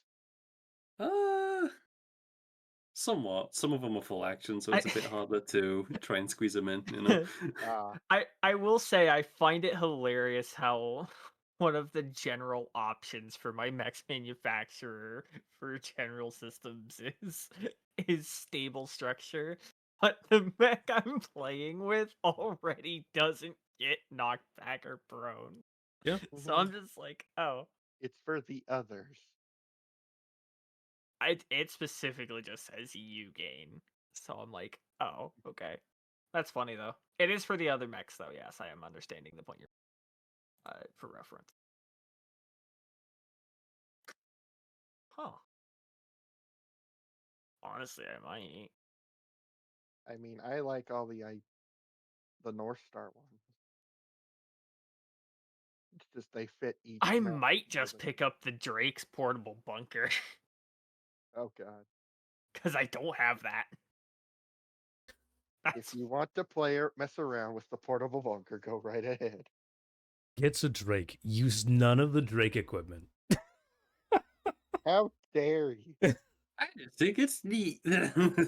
Somewhat. Some of them are full action, so I- it's a bit harder to try and squeeze them in, you know. Ah, I will say I find it hilarious how one of the general options for my mechs manufacturer for general systems is stable structure, but the mech I'm playing with already doesn't get knocked back or prone. Yeah. So I'm just like, oh, it's for the others. it specifically just says you gain. So I'm like, oh, okay. That's funny though. It is for the other mechs though. Yes, I am understanding the point you're for reference. Huh. Honestly, I might. I mean, I like all the North Star ones. It's just they fit each. I mech might just better. pick up the Drake's portable bunker Oh god! because I don't have that. If That's you want to mess around with the portable bunker, go right ahead. Gets a Drake. Use none of the Drake equipment. How dare you? I just think it's neat. that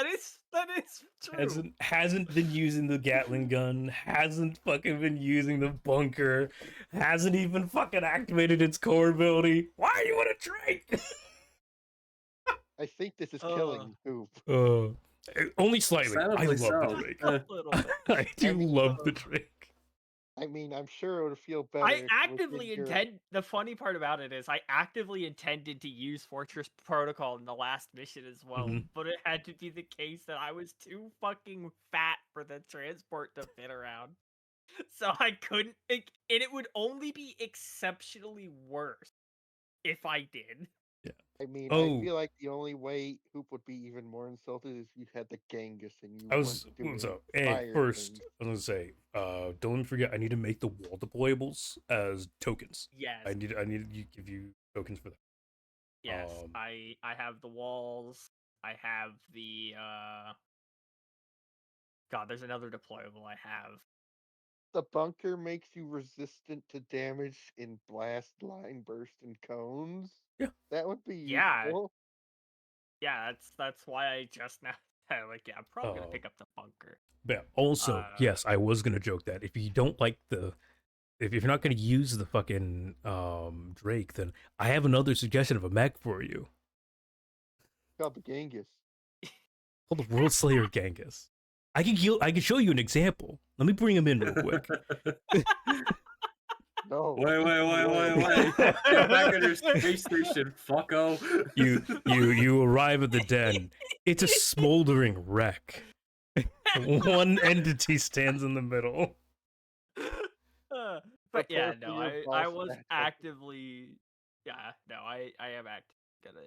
is true. Hasn't been using the Gatling gun. Hasn't fucking been using the bunker. Hasn't even fucking activated its core ability. Why are you on a Drake? I think this is killing you, Hoop. Only slightly. I Understandably love the so. Drake. A little bit. I do mean, love the Drake. I mean, I'm sure it would feel better. I if it was in actively your- intend. The funny part about it is, I actively intended to use Fortress Protocol in the last mission as well, Mhm. but it had to be the case that I was too fucking fat for the transport to fit around, so I couldn't. And it would only be exceptionally worse if I did. I mean, Oh. I feel like the only way Hoop would be even more insulted is if you had the Genghis and you I was weren't doing so hey, fire first things. I was gonna say, don't forget I need to make the wall deployables as tokens. Yes, I need to give you tokens for that. yes. um, I have the walls. I have the God. There's another deployable I have. The bunker makes you resistant to damage in blast, line burst, and cones. Yeah. That would be Yeah. useful. Yeah, that's why I just now like, yeah, I'm probably gonna pick up the bunker. But also, yes, I was gonna joke that if you don't like if you're not gonna use the fucking Drake, then I have another suggestion of a mech for you. Called the Genghis. Called the World Slayer Genghis. I can show you an example. Let me bring him in real quick. No. Wait. Get back on your space station, fucko. You arrive at the den. It's a smoldering wreck. One entity stands in the middle. But Prepare yeah, for no, your I boss was battle. actively, yeah, no, I am gonna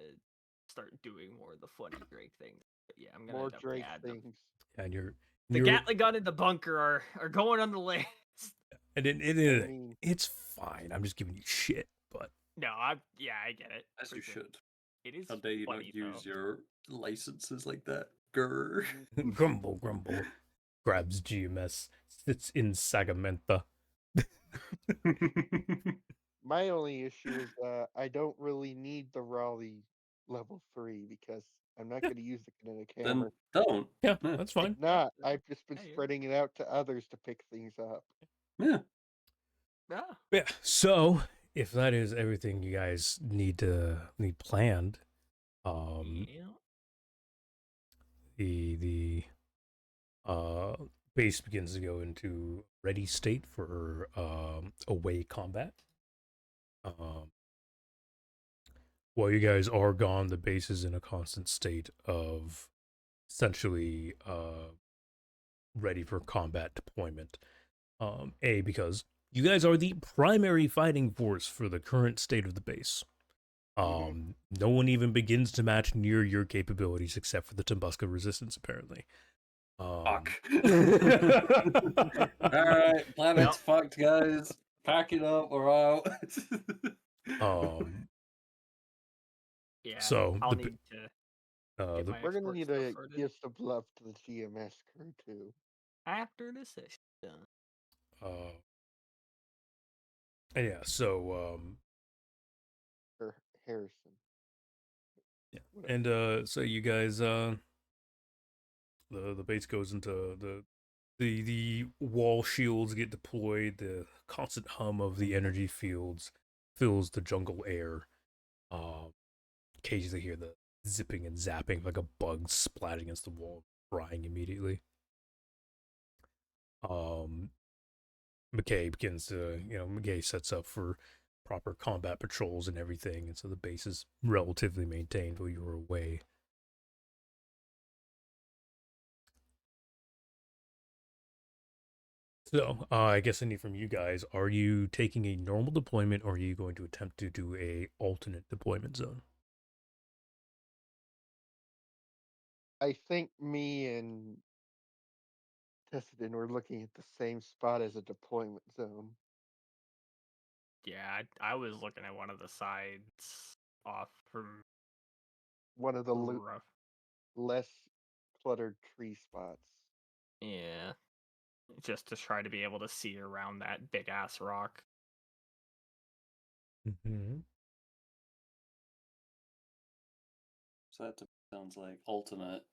start doing more of the funny Drake things. But yeah, I'm gonna More definitely Drake add them. things. And The Gatling gun and the bunker are going on the list. and I mean, it's fine. I'm just giving you shit, but No, I get it. As for you sure. should. It is How dare you not funny, use though. your licenses like that? Grr. grumble. Grabs GMS, sits in Sagamenta. my only issue is I don't really need the Raleigh level 3 because I'm not Yeah. going to use the kinetic Then hammer. don't. Yeah, Yeah. that's If fine. not, I've just been Yeah, you're- spreading it out to others to pick things up. Yeah. Yeah. Yeah. So if that is everything you guys need planned, Yeah. the base begins to go into ready state for away combat. While you guys are gone, the base is in a constant state of essentially ready for combat deployment. Because you guys are the primary fighting force for the current state of the base. No one even begins to match near your capabilities except for the Tumbuska resistance, apparently. Fuck. Alright, planet's fucked, guys. Pack it up, we're out. Yeah. So I'll the need to get the my We're going to export need stuff to sorted give some love to the GMS crew, too. after this session. Done. and yeah, so Or Harrison. yeah, Whatever. and so you guys the base goes into the wall shields get deployed. The constant hum of the energy fields fills the jungle air. Occasionally hear the zipping and zapping like a bug splatting against the wall, frying immediately. McKay begins to, McKay sets up for proper combat patrols and everything, and so the base is relatively maintained while you were away. So, I guess I need from you guys, are you taking a normal deployment or are you going to attempt to do a alternate deployment zone? I think me and Tessedin were looking at the same spot as a deployment zone. Yeah, I was looking at one of the sides off from One of the rough. less cluttered tree spots. Yeah. Just to try to be able to see around that big ass rock. Mm-hmm. So that sounds like alternate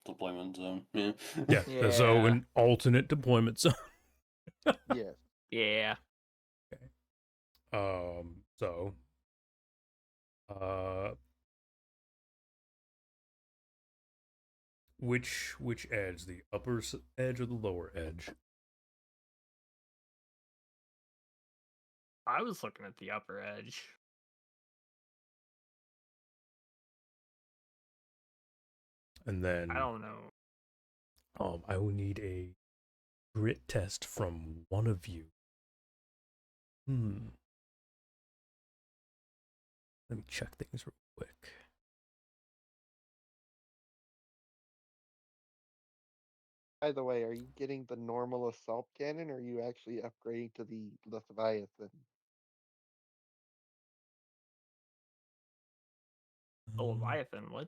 deployment zone. Yeah. Yeah, so Yeah. an alternate deployment zone. Yes. Yeah. So, which edge, the upper edge or the lower edge? I was looking at the upper edge. And then I don't know. I will need a grit test from one of you. Let me check things real quick. By the way, are you getting the normal assault cannon or are you actually upgrading to the Leviathan? The Leviathan, what?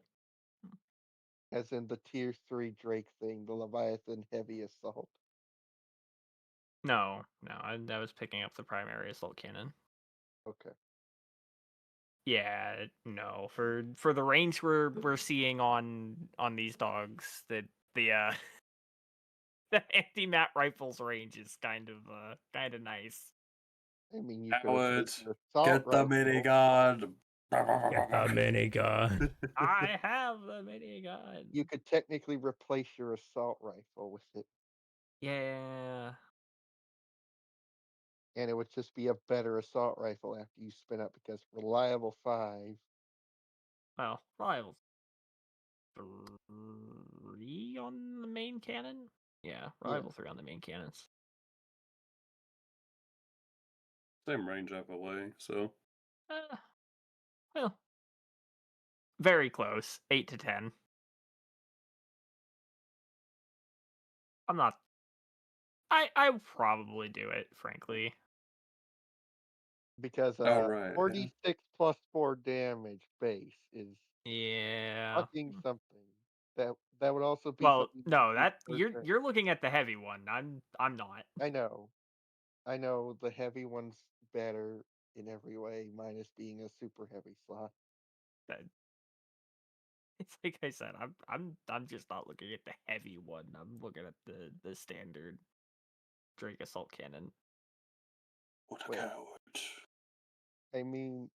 As in the tier 3 Drake thing, the Leviathan heavy assault. No, I was picking up the primary assault cannon. Okay. Yeah, no. For the range we're seeing on these dogs, that the the anti-mat rifles range is kind of nice. I mean, you could Howard, have assault get the rifle. minigun. Get the minigun. I have the minigun. You could technically replace your assault rifle with it, Yeah. and it would just be a better assault rifle after you spin up because reliable 5. Well, rivals 3 on the main cannon. Yeah, rival 3 on the main cannons. Same range either way, so. Well, very close. 8 to 10. I'm not. I would probably do it, frankly. Because Oh, right. 46 plus 4 damage base is Yeah. fucking something. That would also be Well, something. no, you that could turn. you're looking at the heavy one. I'm not. I know the heavy one's better in every way, minus being a super heavy slot. It's like I said, I'm just not looking at the heavy one. I'm looking at the standard Drake assault cannon. What a Wait. coward. I mean,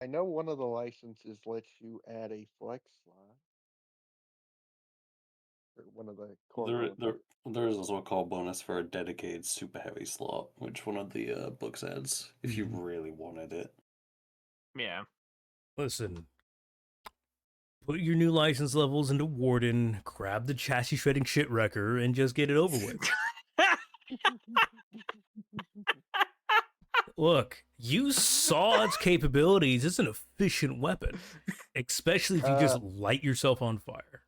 I know one of the licenses lets you add a flex slot. Or one of the core There is also a call bonus for a dedicated super heavy slot, which one of the books adds if you really wanted it. Yeah. Listen, put your new license levels into Warden, grab the chassis shredding shit wrecker, and just get it over with. Look, you saw its capabilities. It's an efficient weapon, especially if you just light yourself on fire.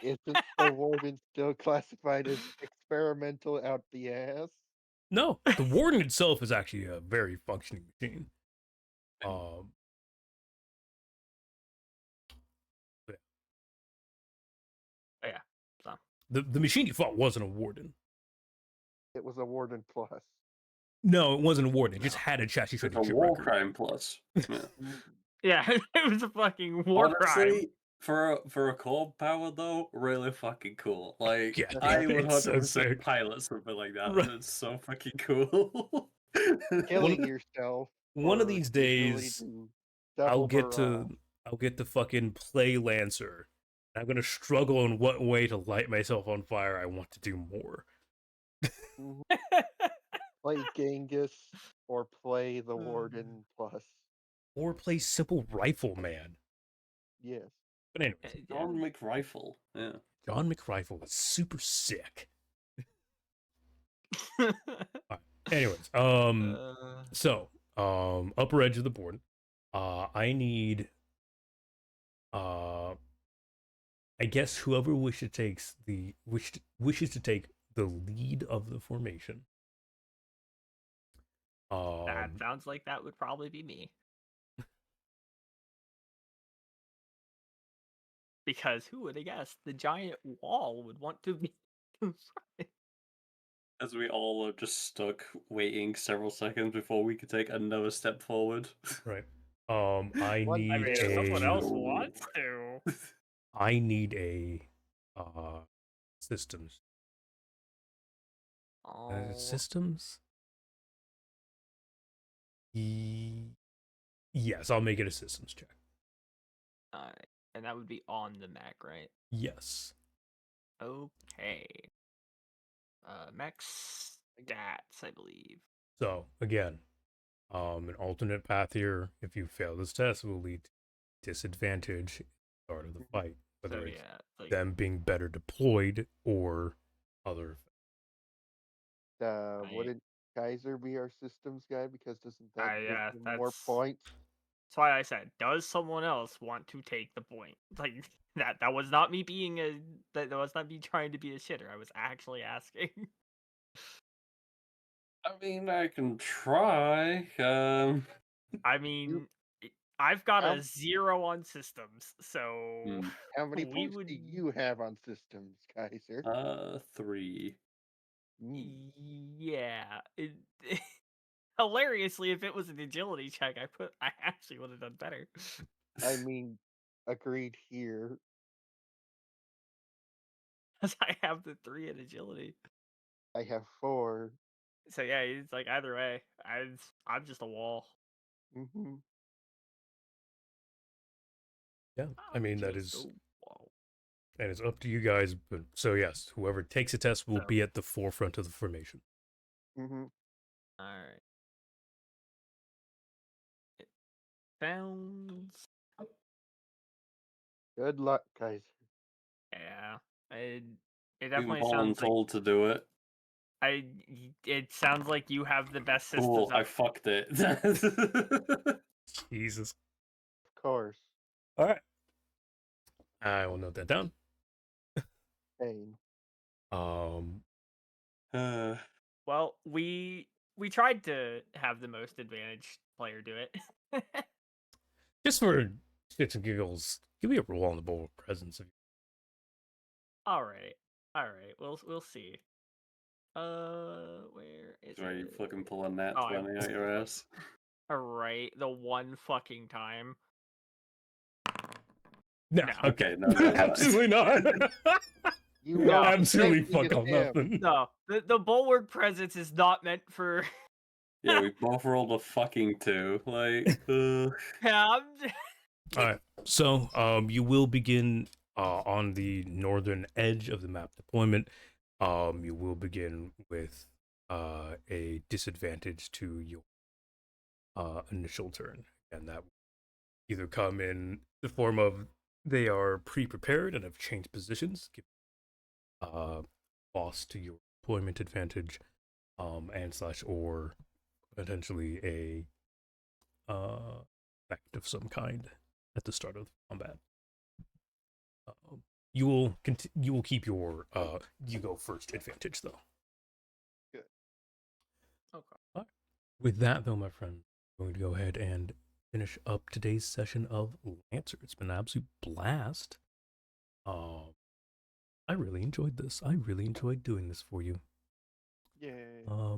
Isn't the Warden still classified as experimental out the ass? No, the Warden itself is actually a very functioning machine. Yeah. So The machine you fought wasn't a Warden. It was a Warden Plus. No, it wasn't a Warden. It just had a chassis It's shredding a shit war wrecker. crime plus. Yeah. yeah, it was a fucking war crime. Honestly, for a core power though, really fucking cool. Like Yeah, I would it's so 100% sick. pilot something like that. Right. It's so fucking cool. Killing yourself. One of for these the ability days, to I'll double get barrage. to fucking play Lancer. I'm gonna struggle in what way to light myself on fire. I want to do more. Mhm. Play Genghis or play the Warden Plus. Or play Simple Rifleman. Yes. But anyways, John McRifle. Yeah. John McRifle was super sick. Anyways, so upper edge of the board. I need I guess whoever wishes to take the lead of the formation. That sounds like that would probably be me. Because who would have guessed the giant wall would want to be As we all are just stuck waiting several seconds before we could take another step forward. Right. I One- need I mean, if a someone else wants to. I need a systems. Oh, Systems? Yes, I'll make it a systems check. alright. And that would be on the Mac, right? Yes. Okay. Max stats, I believe. So again, an alternate path here. If you fail this test, will lead to disadvantage at the start of the fight, whether So it's yeah, like them being better deployed or other. Wouldn't Kaiser be our systems guy? Because doesn't that yeah, give him more that's points? that's why I said, does someone else want to take the point? Like that was not me being that was not me trying to be a shitter. I was actually asking. I mean, I can try. I mean, I've got How- a 0 on systems, so How many we points would. do you have on systems, Kaiser? 3. Yeah. Hilariously, if it was an agility check, I actually would have done better. I mean, agreed here. Because I have the 3 in agility. I have 4. So yeah, it's like either way, I'm just a wall. Mm-hmm. Yeah, I mean that Just is, a wall. and it's up to you guys. But so yes, whoever takes a test will So- be at the forefront of the formation. Mm-hmm. All right. It sounds. Good luck, Kaiser. Yeah. It Been definitely sounds like told to do it. It sounds like you have the best systems. Oh, I fucked it. Jesus. Of course. All right. I will note that down. Pain. Well, we tried to have the most advantaged player do it. Just for shits and giggles, give me a roll on the bowl of presence. All right. We'll see. Where is Where you it? fucking pull a nat Oh, 20 out your ass. All right, the one fucking time. No, No. Okay, no, no, no. absolutely not. You No, are Absolutely protecting fuck all him. nothing. No, the bulwark presence is not meant for. Yeah, we both rolled a fucking 2. Like, Yeah, All right. So, you will begin on the northern edge of the map deployment. You will begin with a disadvantage to your initial turn, and that will either come in the form of they are pre-prepared and have changed positions, give loss to your deployment advantage, and slash or potentially a effect of some kind at the start of combat. You will you will keep your you go first advantage though. Good. Okay. With that though, my friend, I'm going to go ahead and finish up today's session of Lancer. It's been an absolute blast. I really enjoyed this. I really enjoyed doing this for you. Yay. Yeah.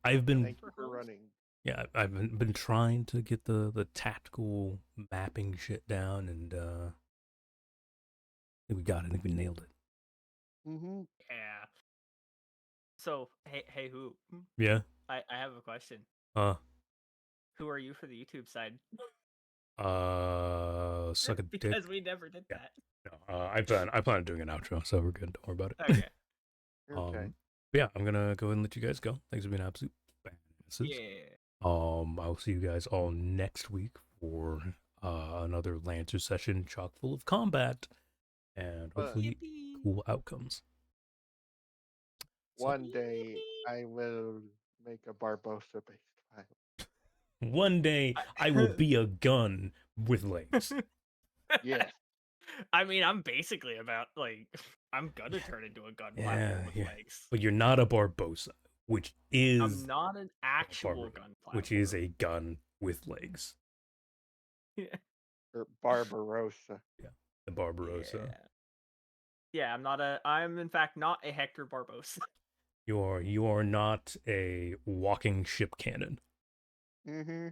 I've been Thank you for running. yeah, I've been trying to get the tactical mapping shit down, and I think we got it. I think we nailed it. Mm-hmm. Yeah. So, hey, who? Yeah. I have a question. Who are you for the YouTube side? Suck a dick. Because we never did Yeah. that. No, I plan on doing an outro, so we're good. Don't worry about it. Okay. Okay. But yeah, I'm gonna go ahead and let you guys go. Thanks for being absolute badasses. Yeah. I'll see you guys all next week for another Lancer session chock full of combat and hopefully Yippee. cool outcomes. So, One day I will make a Barbosa based file. one day I will be a gun with legs. Yes. I mean, I'm basically about like I'm gonna turn into a gun platform with legs. But you're not a Barbosa, which is I'm not an actual gun platform. which is a gun with legs. Or Barbarossa. The Barbarossa. Yeah, I'm in fact not a Hector Barbosa. You are not a walking ship cannon. Mm-hmm.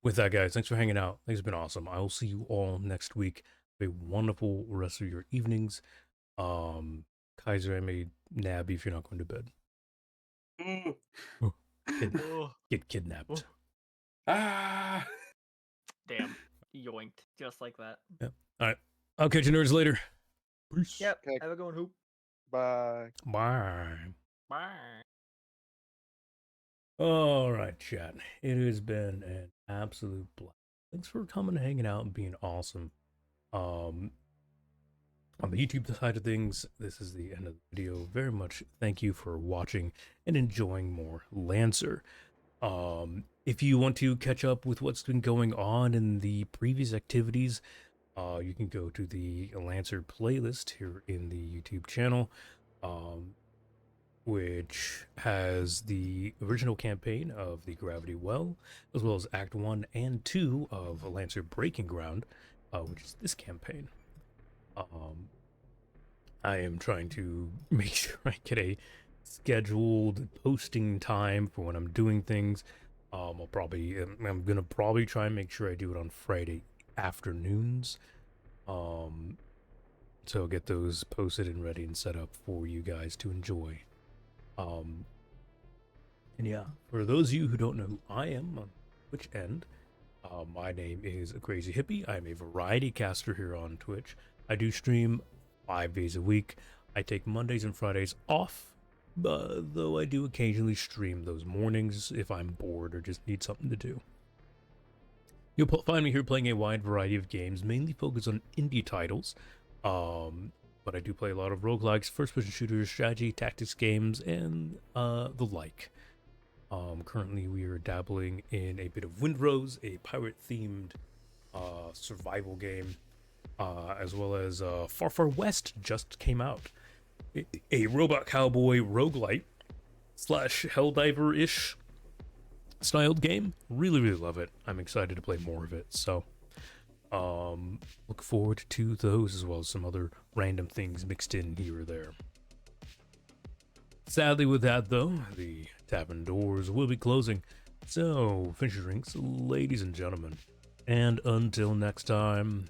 With that, guys, thanks for hanging out. Thanks, it's been awesome. I will see you all next week. Have a wonderful rest of your evenings. Kaiser, I may nab you if you're not going to bed. Get kidnapped. Ah! Damn. Yoinked. Just like that. Yep. All right. I'll catch you nerds later. Peace. Yep. Okay. Have a good one, Hoop. Bye. Bye. Bye. All right, chat. It has been an absolute blast. Thanks for coming and hanging out and being awesome. On the YouTube side of things, this is the end of the video. Very much thank you for watching and enjoying more Lancer. If you want to catch up with what's been going on in the previous activities, you can go to the Lancer playlist here in the YouTube channel, which has the original campaign of the Gravity Well, as well as Act 1 and 2 of Lancer Breaking Ground, which is this campaign. I am trying to make sure I get a scheduled posting time for when I'm doing things. I'm gonna probably try and make sure I do it on Friday afternoons. So get those posted and ready and set up for you guys to enjoy. And yeah, for those of you who don't know who I am, on which end, my name is Crazy Hippie. I'm a variety caster here on Twitch. I do stream 5 days a week. I take Mondays and Fridays off, though I do occasionally stream those mornings if I'm bored or just need something to do. You'll find me here playing a wide variety of games, mainly focused on indie titles, but I do play a lot of roguelikes, first-person shooters, strategy, tactics games, and the like. Currently, we are dabbling in a bit of Windrose, a pirate-themed survival game, as well as Far Far West just came out. A robot cowboy roguelite / Helldiver-ish styled game. Really, really love it. I'm excited to play more of it. So, look forward to those as well as some other random things mixed in here or there. Sadly, with that though, the tavern doors will be closing. So, finish your drinks, ladies and gentlemen. And until next time,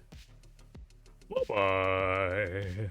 bye-bye.